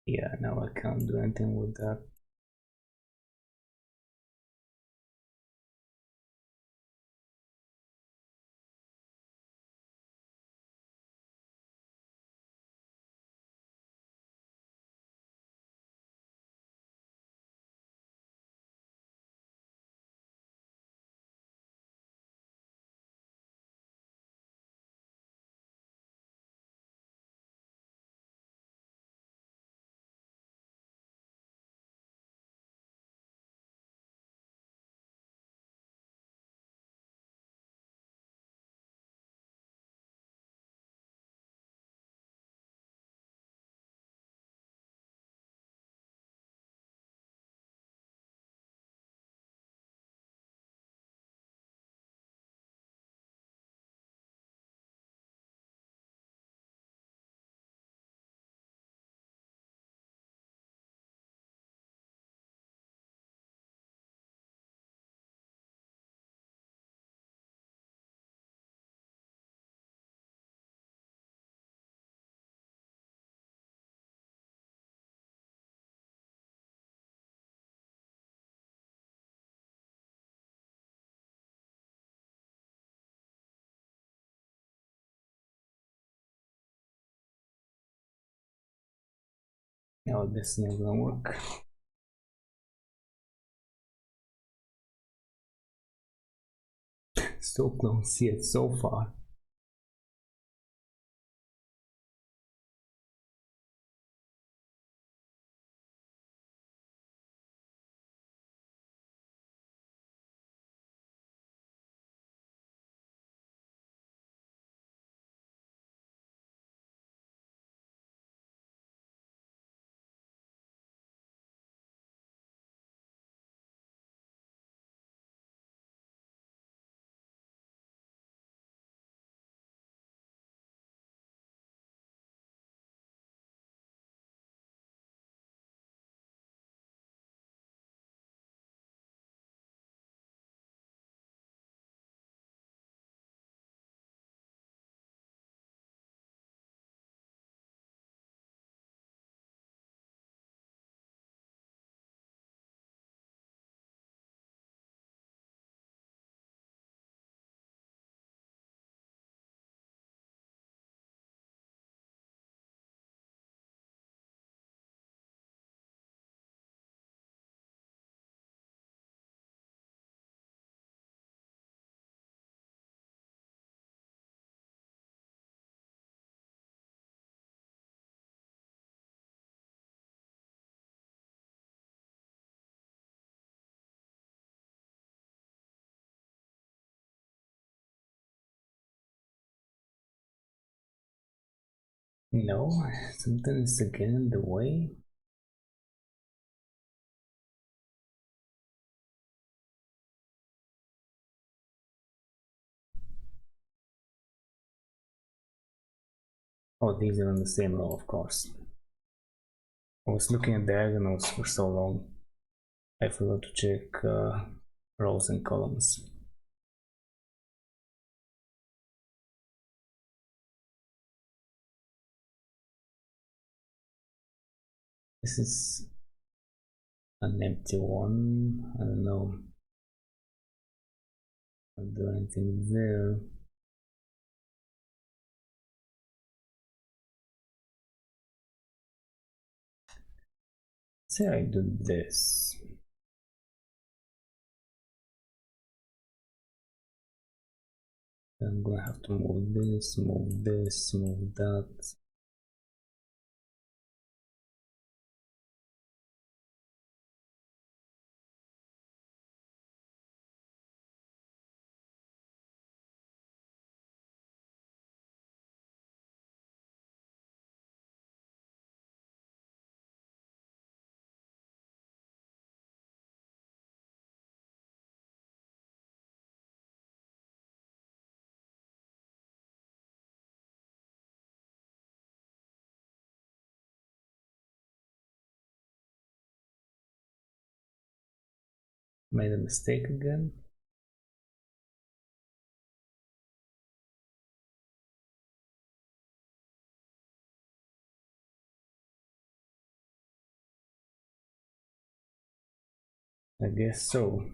Yeah, now I can't do anything with that. No, this is not gonna work. So close yet so far. No, something is again in the way. Oh, these are on the same row, of course. I was looking at diagonals for so long, I forgot to check rows and columns. This is an empty one. I don't know. Can't do anything there. Say I do this. I'm gonna have to move this, move this, move that. Made a mistake again. I guess so.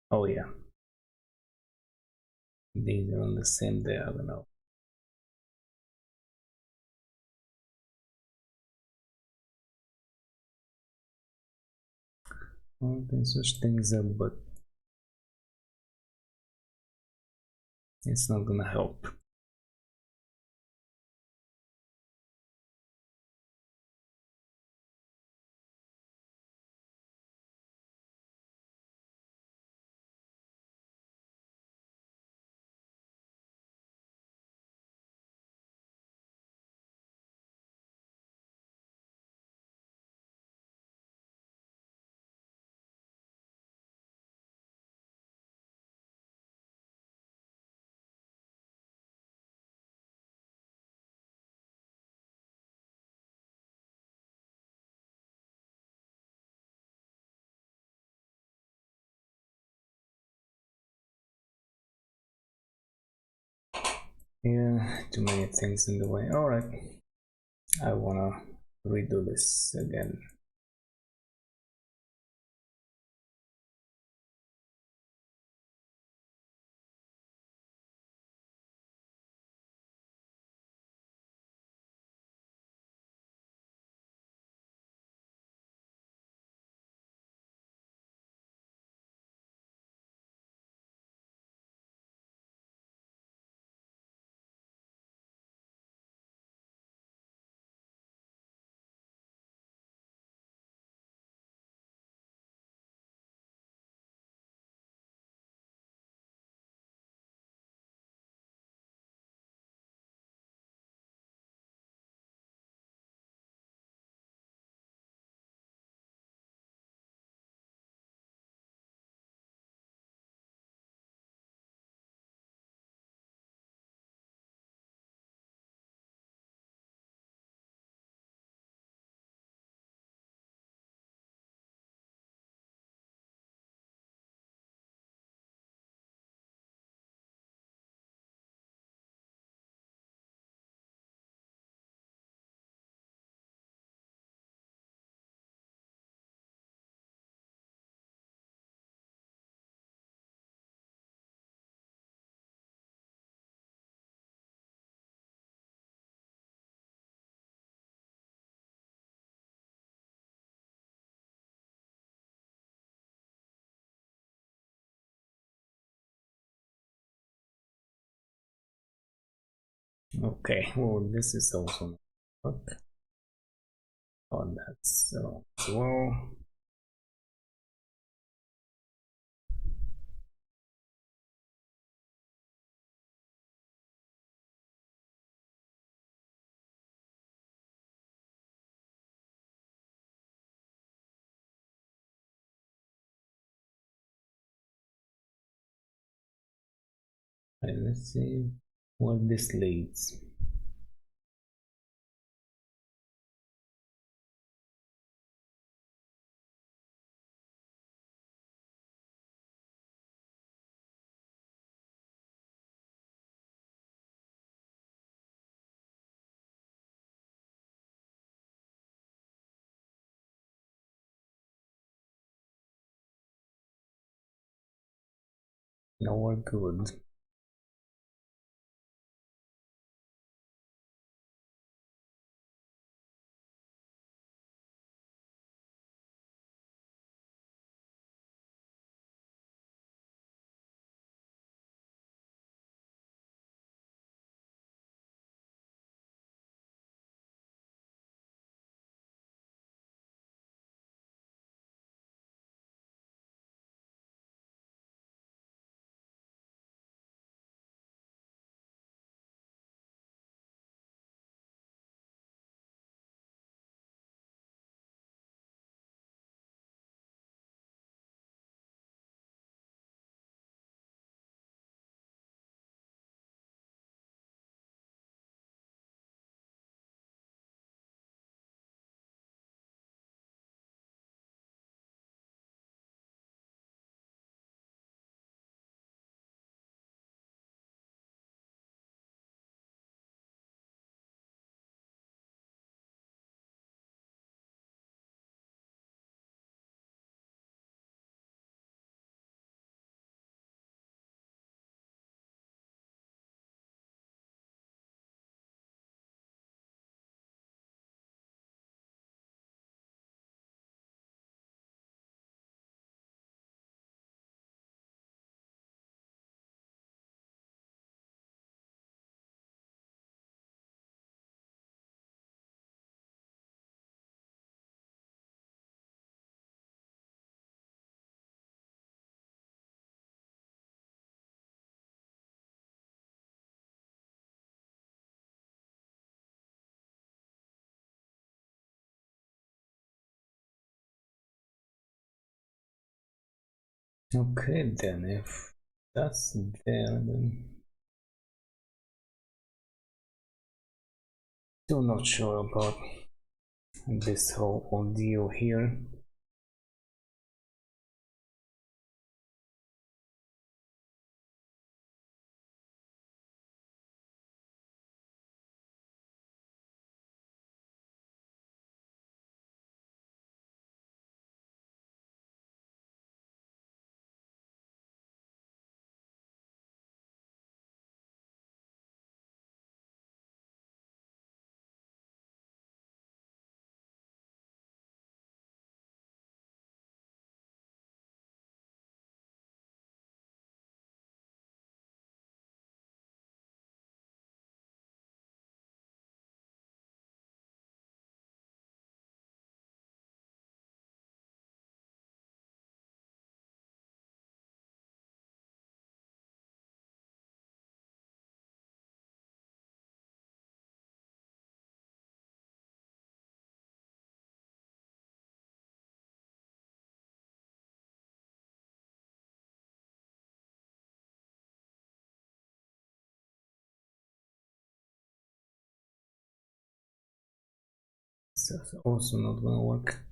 Oh yeah. These are on the same diagonal. I can switch things up, but it's not gonna help. too many things in the way. Alright, I wanna redo this again. Okay, well, this is also not work on that, so as well. And let's see what this leads. Nowhere good. Okay, then if that's there, then still not sure about this whole ordeal here. This is also not gonna work.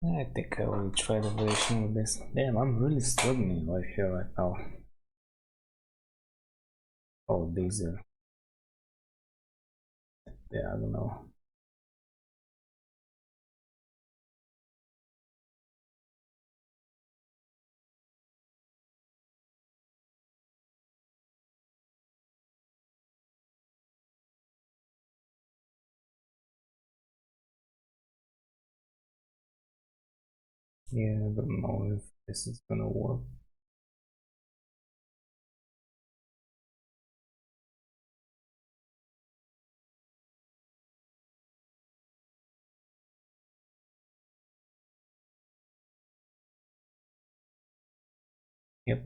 I think I will try the version of this. Damn, I'm really struggling right here right now. Oh, these are... Yeah, I don't know. Yeah, I don't know if this is gonna work. Yep.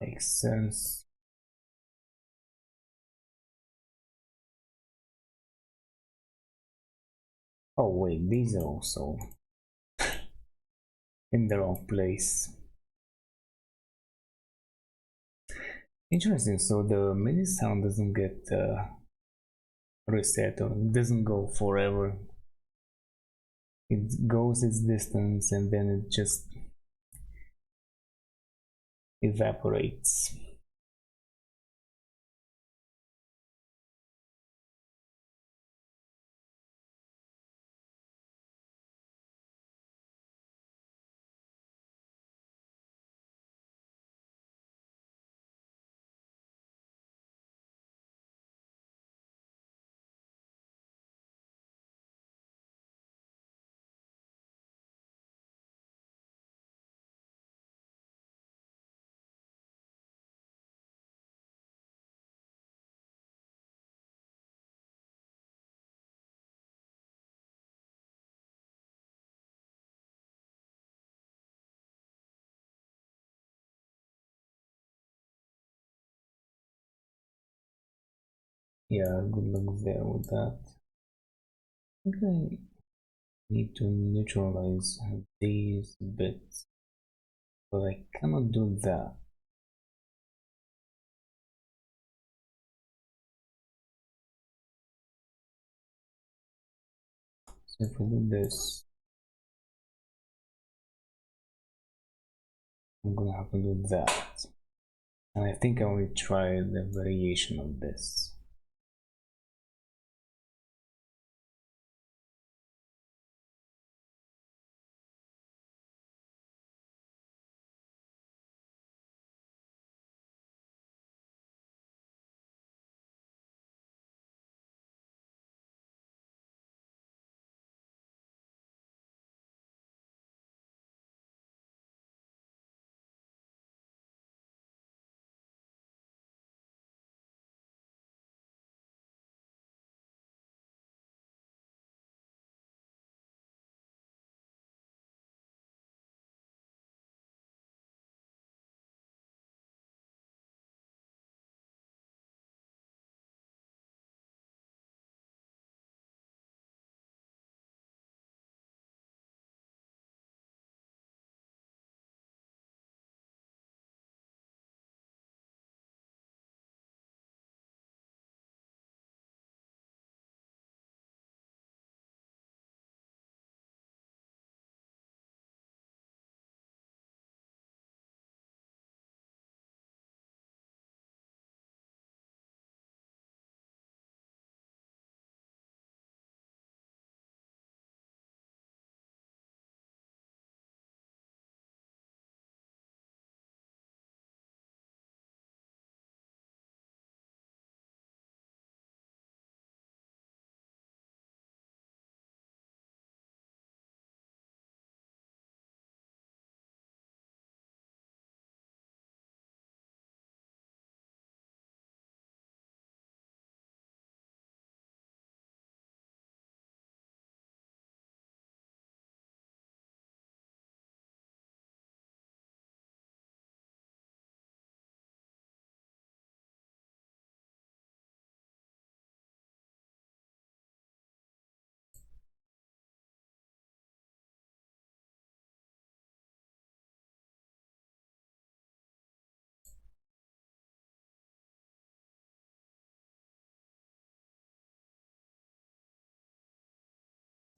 Makes sense. Oh wait, these are also in the wrong place. Interesting, so the MIDI sound doesn't get reset or it doesn't go forever. It goes its distance and then it just evaporates. Yeah, good luck there with that. I think I need to neutralize these bits, but I cannot do that. So if I do this, I'm gonna have to do that. And I think I will try the variation of this.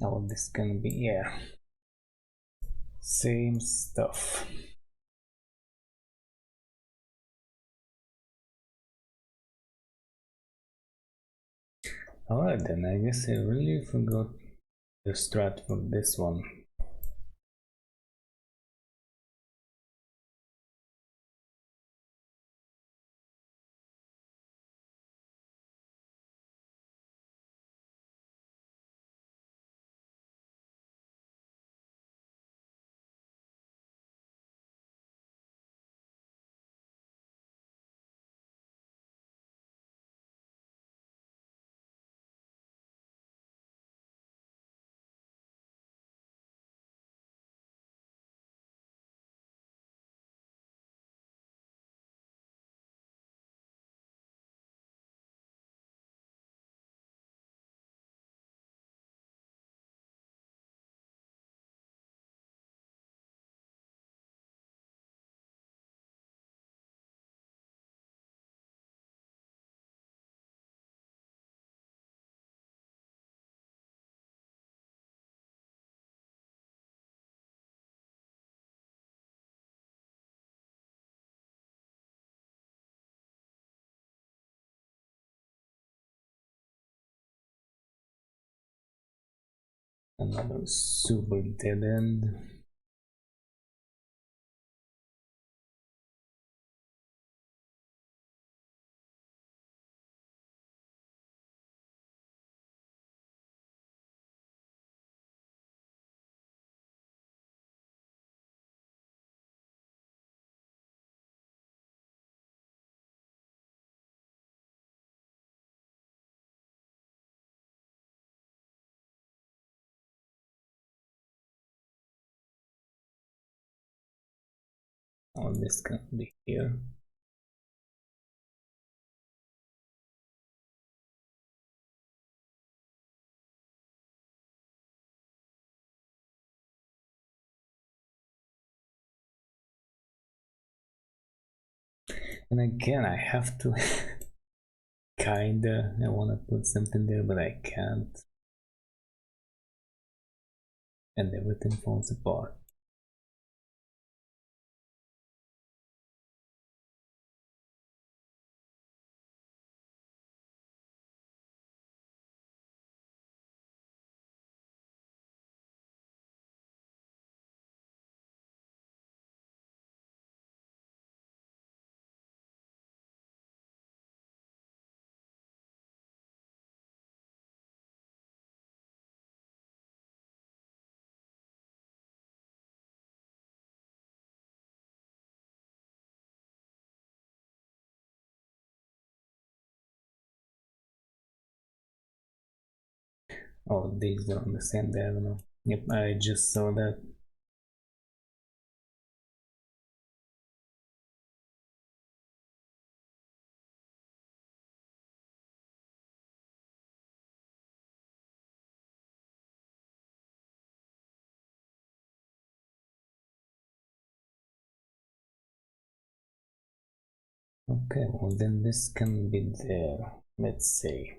Oh, this can be, yeah, same stuff. Alright then, I guess I really forgot the strat for this one. Another super dead end. Oh, this can be here. And again, I have to kinda, I wanna put something there, but I can't. And everything falls apart. Oh, these are on the same diagonal. Yep, I just saw that. Okay, well then this can be there. Let's see.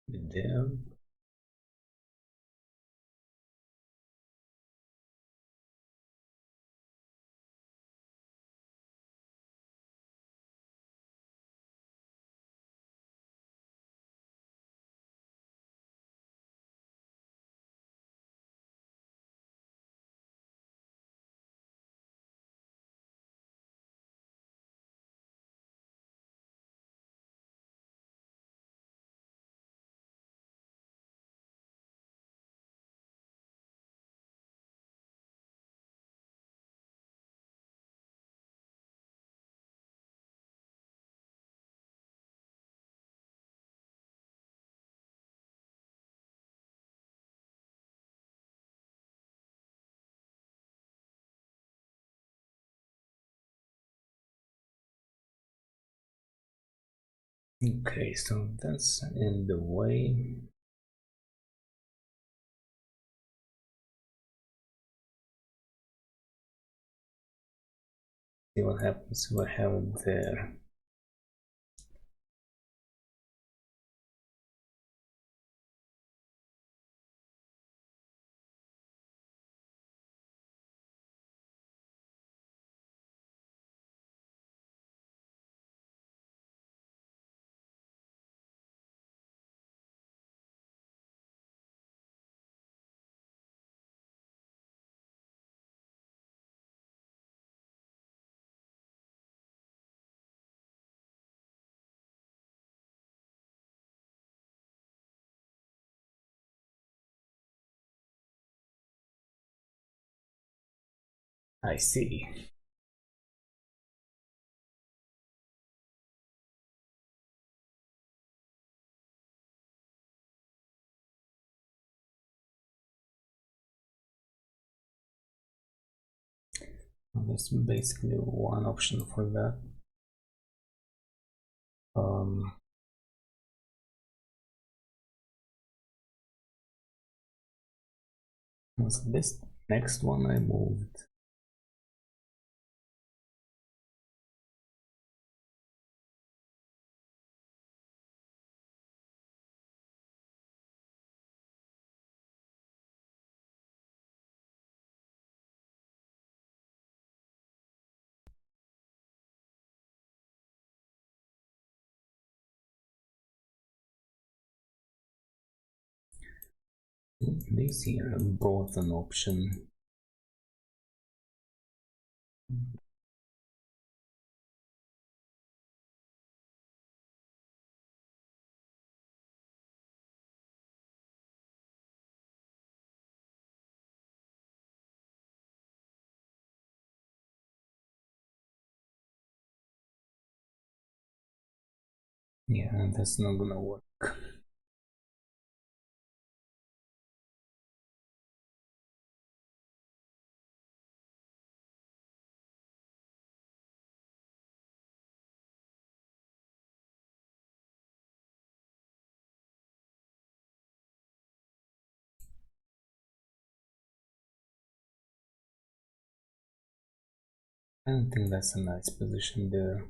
There. Okay, so that's in the way. See what happens if I have it there. I see. There's basically one option for that. So this next one I moved. These here are both an option. Yeah, that's not gonna work. I don't think that's a nice position there.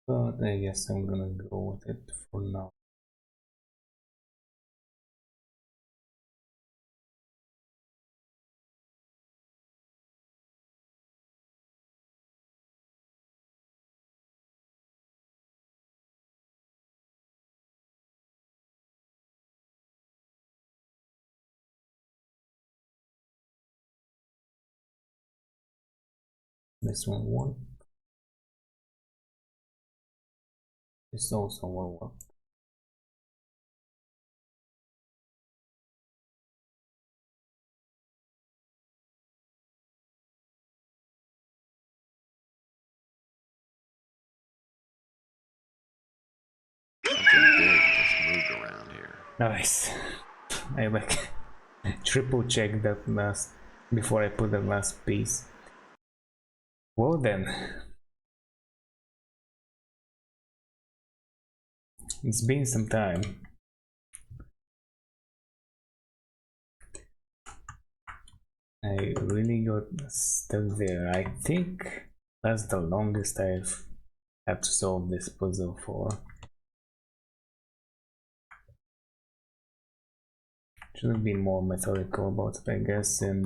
But I guess I'm gonna go with it for now. This one won't. This also will work. Something big just moved around here. Nice. I like triple check that last before I put the last piece. Well then, it's been some time. I really got stuck there. I think That's the longest I've had to solve this puzzle for. Should have been more methodical about it, I guess, and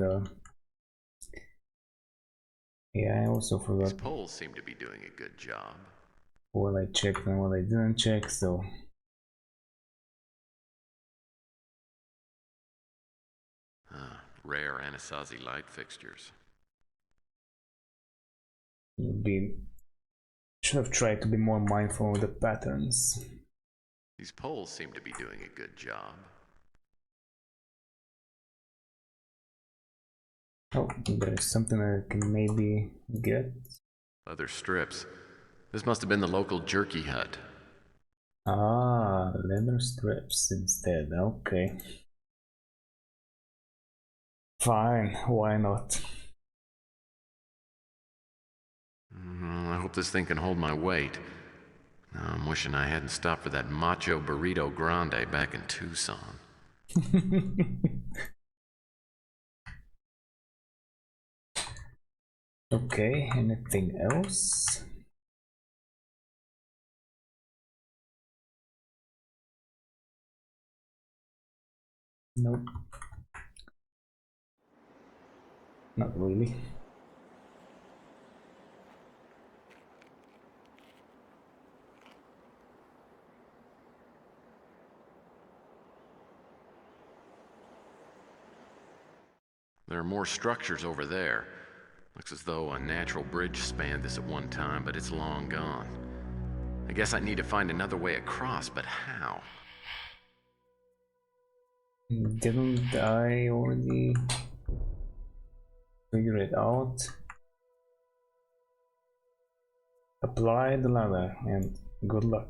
yeah, I also forgot. These polls seem to be doing a good job. What I checked and what I didn't check, so Rare Anasazi light fixtures. Should have tried to be more mindful of the patterns. These polls seem to be doing a good job. Oh, there's something I can maybe get. Leather strips. This must have been the local jerky hut. Ah, leather strips instead. Okay. Fine, why not? I hope this thing can hold my weight. Now I'm wishing I hadn't stopped for that macho burrito grande back in Tucson. Okay, anything else? Nope. Not really. There are more structures over there. Looks as though a natural bridge spanned this at one time, but it's long gone. I guess I need to find another way across, but how? Didn't I already figure it out? Apply the ladder and good luck.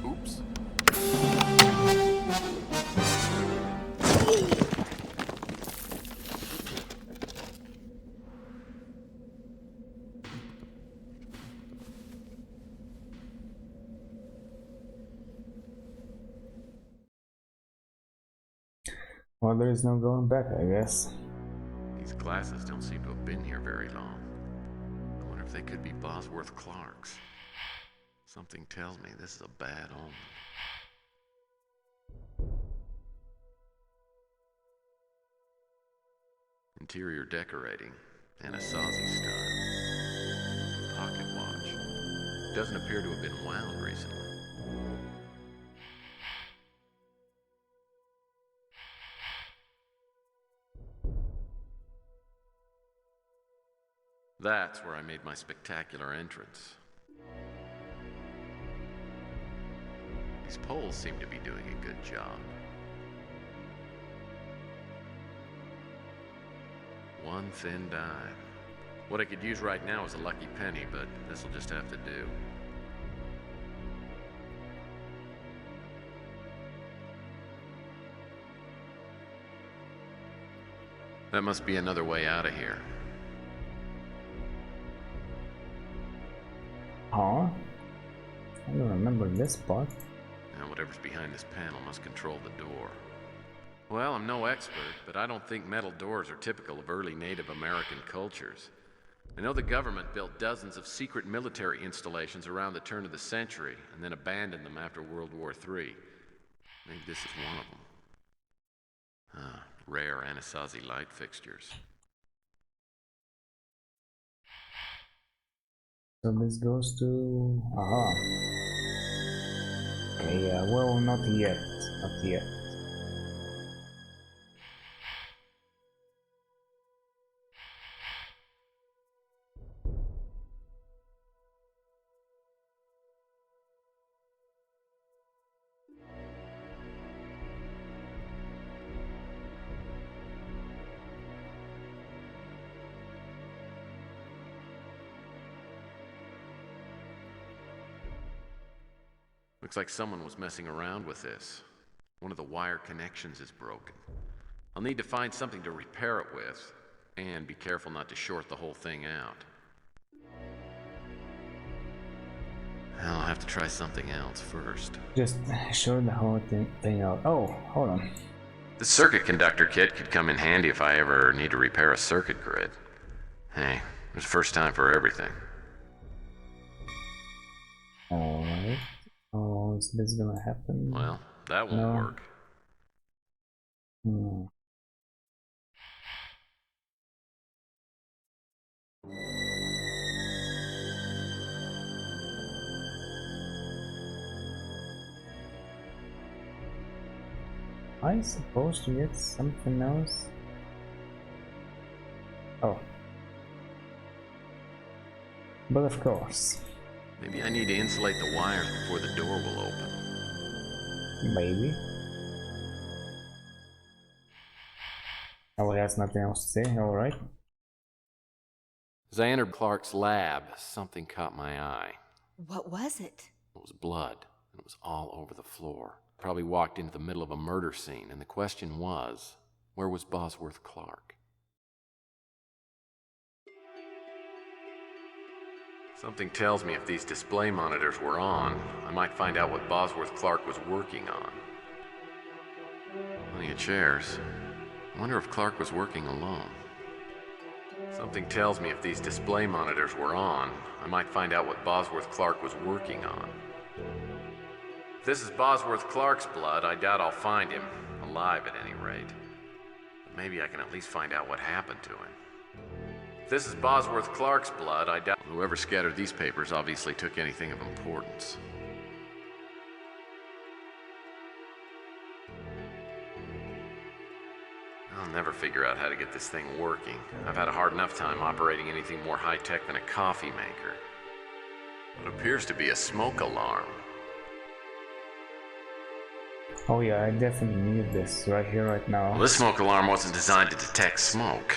Oops. Well, there is no going back, I guess. These glasses don't seem to have been here very long. I wonder if they could be Bosworth Clark's. Something tells me this is a bad omen. Interior decorating, Anasazi style. Pocket watch. Doesn't appear to have been wound recently. That's where I made my spectacular entrance. These poles seem to be doing a good job. One thin dime. What I could use right now is a lucky penny, but this'll just have to do. That must be another way out of here. Huh? I don't remember this part. Now, whatever's behind this panel must control the door. Well, I'm no expert, but I don't think metal doors are typical of early Native American cultures. I know the government built dozens of secret military installations around the turn of the century and then abandoned them after World War III. Maybe this is one of them. Rare Anasazi light fixtures. So this goes to... aha. Okay, yeah, well, not yet. Not yet. Looks like someone was messing around with this. One of the wire connections is broken. I'll need to find something to repair it with, and be careful not to short the whole thing out. I'll have to try something else first. Just short the whole thing out. Oh, hold on. The circuit conductor kit could come in handy if I ever need to repair a circuit grid. Hey, there's a first time for everything. Alright. Oh, is this gonna happen? Well, that won't work. Am I supposed to get something else? Oh. But of course. Maybe I need to insulate the wires before the door will open. Maybe. Oh, he has nothing else to say, alright. As I entered Clark's lab, something caught my eye. What was it? It was blood, and it was all over the floor. Probably walked into the middle of a murder scene, and the question was, where was Bosworth Clark? Something tells me if these display monitors were on, I might find out what Bosworth Clark was working on. Plenty of chairs. I wonder if Clark was working alone. Something tells me if these display monitors were on, I might find out what Bosworth Clark was working on. If this is Bosworth Clark's blood, I doubt I'll find him, alive at any rate. But maybe I can at least find out what happened to him. If this is Bosworth Clark's blood, I doubt whoever scattered these papers obviously took anything of importance. I'll never figure out how to get this thing working. I've had a hard enough time operating anything more high-tech than a coffee maker. What appears to be a smoke alarm. Oh yeah, I definitely need this right here, right now. Well, this smoke alarm wasn't designed to detect smoke.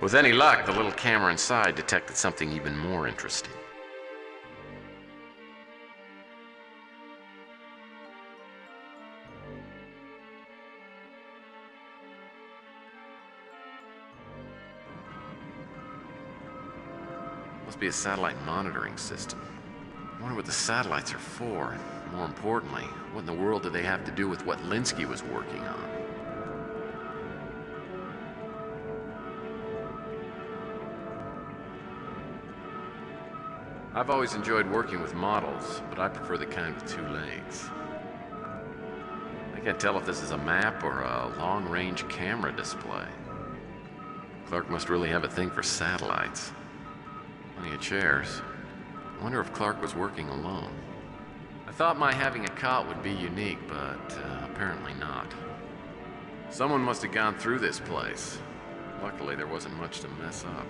With any luck, the little camera inside detected something even more interesting. Must be a satellite monitoring system. I wonder what the satellites are for, and more importantly, what in the world do they have to do with what Linsky was working on? I've always enjoyed working with models, but I prefer the kind with two legs. I can't tell if this is a map or a long-range camera display. Clark must really have a thing for satellites. Plenty of chairs. I wonder if Clark was working alone. I thought my having a cot would be unique, but apparently not. Someone must have gone through this place. Luckily, there wasn't much to mess up.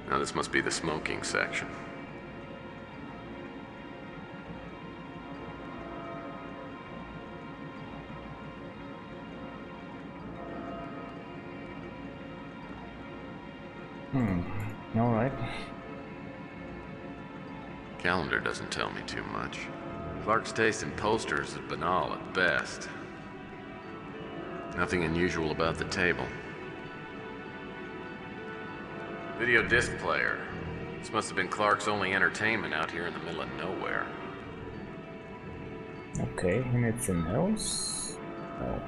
Now this must be the smoking section. Alright. Calendar doesn't tell me too much. Clark's taste in posters is banal at best. Nothing unusual about the table. Video disc player. This must have been Clark's only entertainment out here in the middle of nowhere. Okay, anything else? Oh.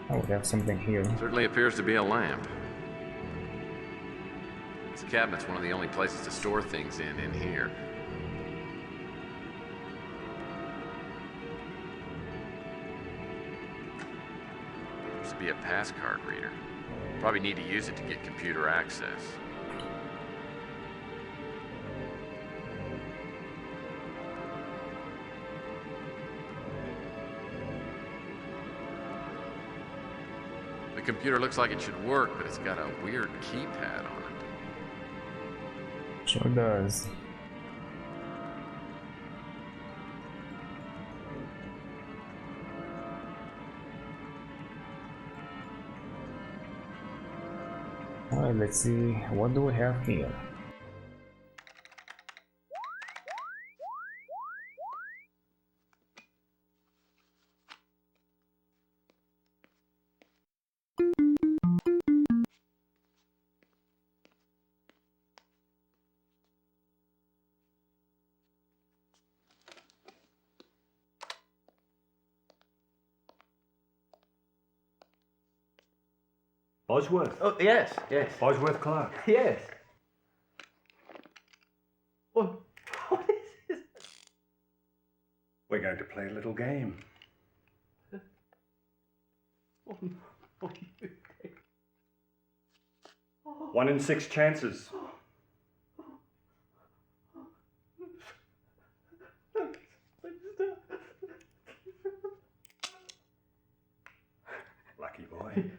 Oh, we have something here. Certainly appears to be a lamp. This cabinet's one of the only places to store things in here. Seems to be a pass card reader. Probably need to use it to get computer access. The computer looks like it should work, but it's got a weird keypad on it. Sure does. Alright, let's see, what do we have here? Bosworth? Oh, yes, yes. Bosworth Clark? Yes. What is this? We're going to play a little game. What do you think? 1 in 6 chances. Lucky boy.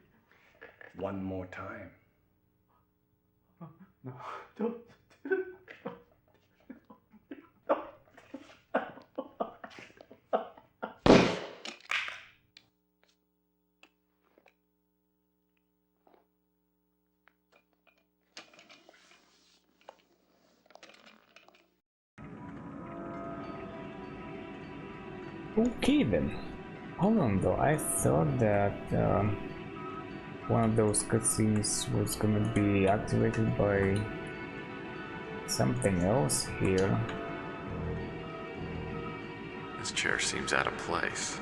One more time. No, don't. Okay then. Hold on though, I thought that one of those cutscenes was gonna be activated by something else here. This chair seems out of place.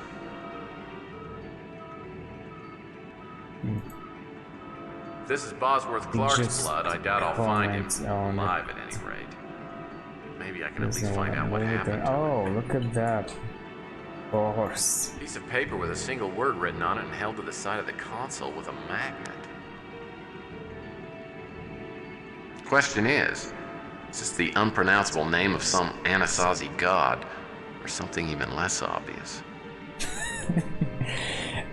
If this is Bosworth Clark's blood, I doubt I'll find him alive at any rate. Maybe I can at least find out what happened to him. Oh, look at that. Of course. Piece of paper with a single word written on it and held to the side of the console with a magnet. Question is this the unpronounceable name of some Anasazi god, or something even less obvious?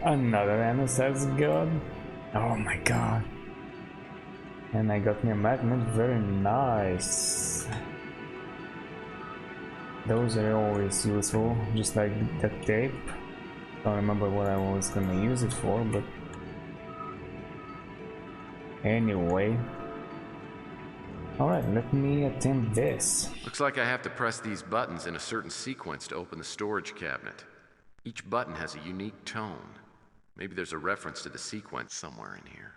Another Anasazi god? Oh my god. And I got me a magnet, very nice. Those are always useful, just like that tape. Don't remember what I was gonna use it for, but anyway. Alright, let me attempt this. Looks like I have to press these buttons in a certain sequence to open the storage cabinet. Each button has a unique tone. Maybe there's a reference to the sequence somewhere in here.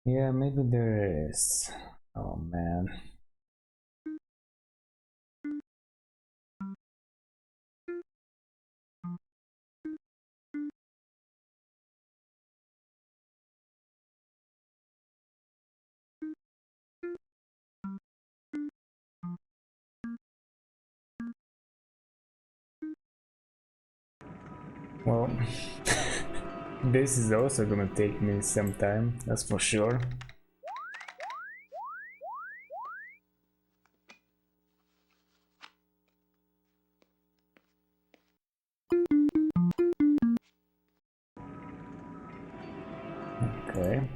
Yeah, maybe there is. Oh man. Well, this is also gonna take me some time, that's for sure. Okay.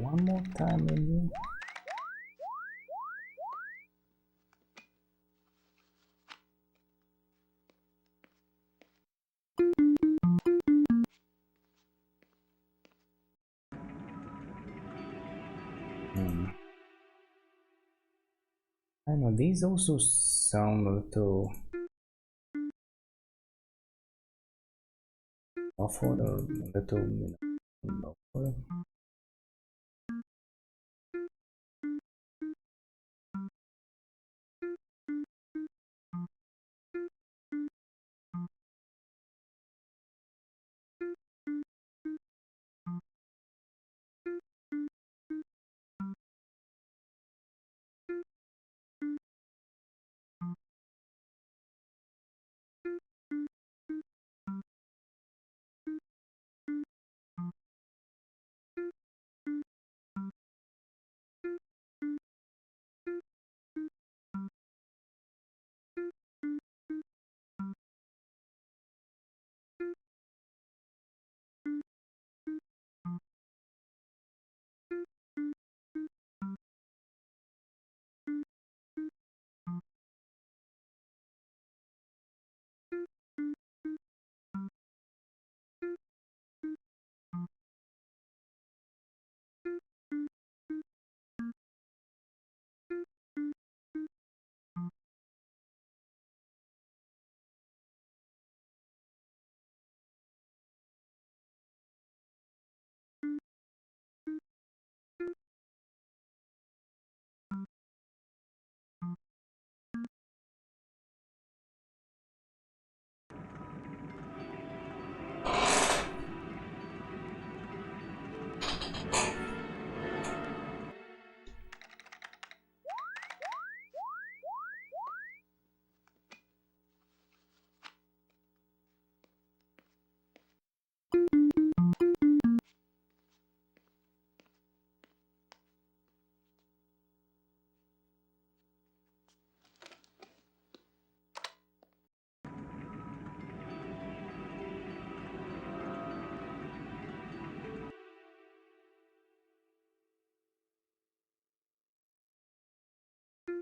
one more time maybe. I know these also sound a little awkward or a little, you know, awkward.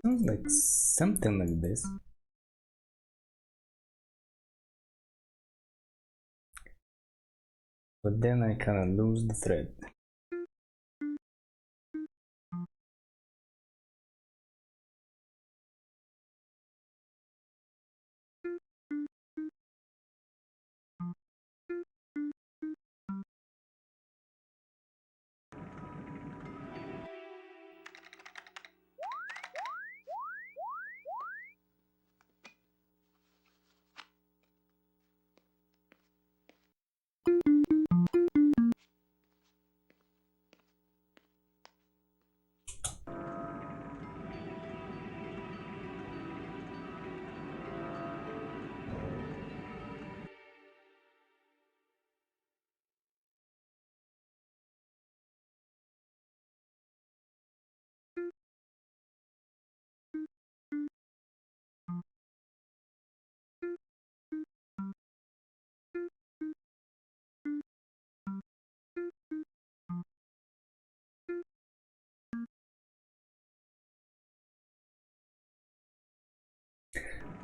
Sounds like something like this. But then I kinda lose the thread.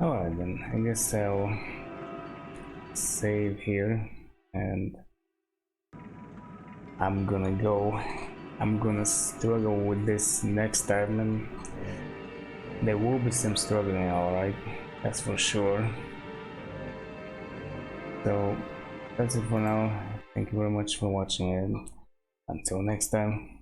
Alright then, I guess I'll save here and I'm gonna struggle with this next time, and there will be some struggling, alright, that's for sure. So that's it for now. Thank you very much for watching, and until next time.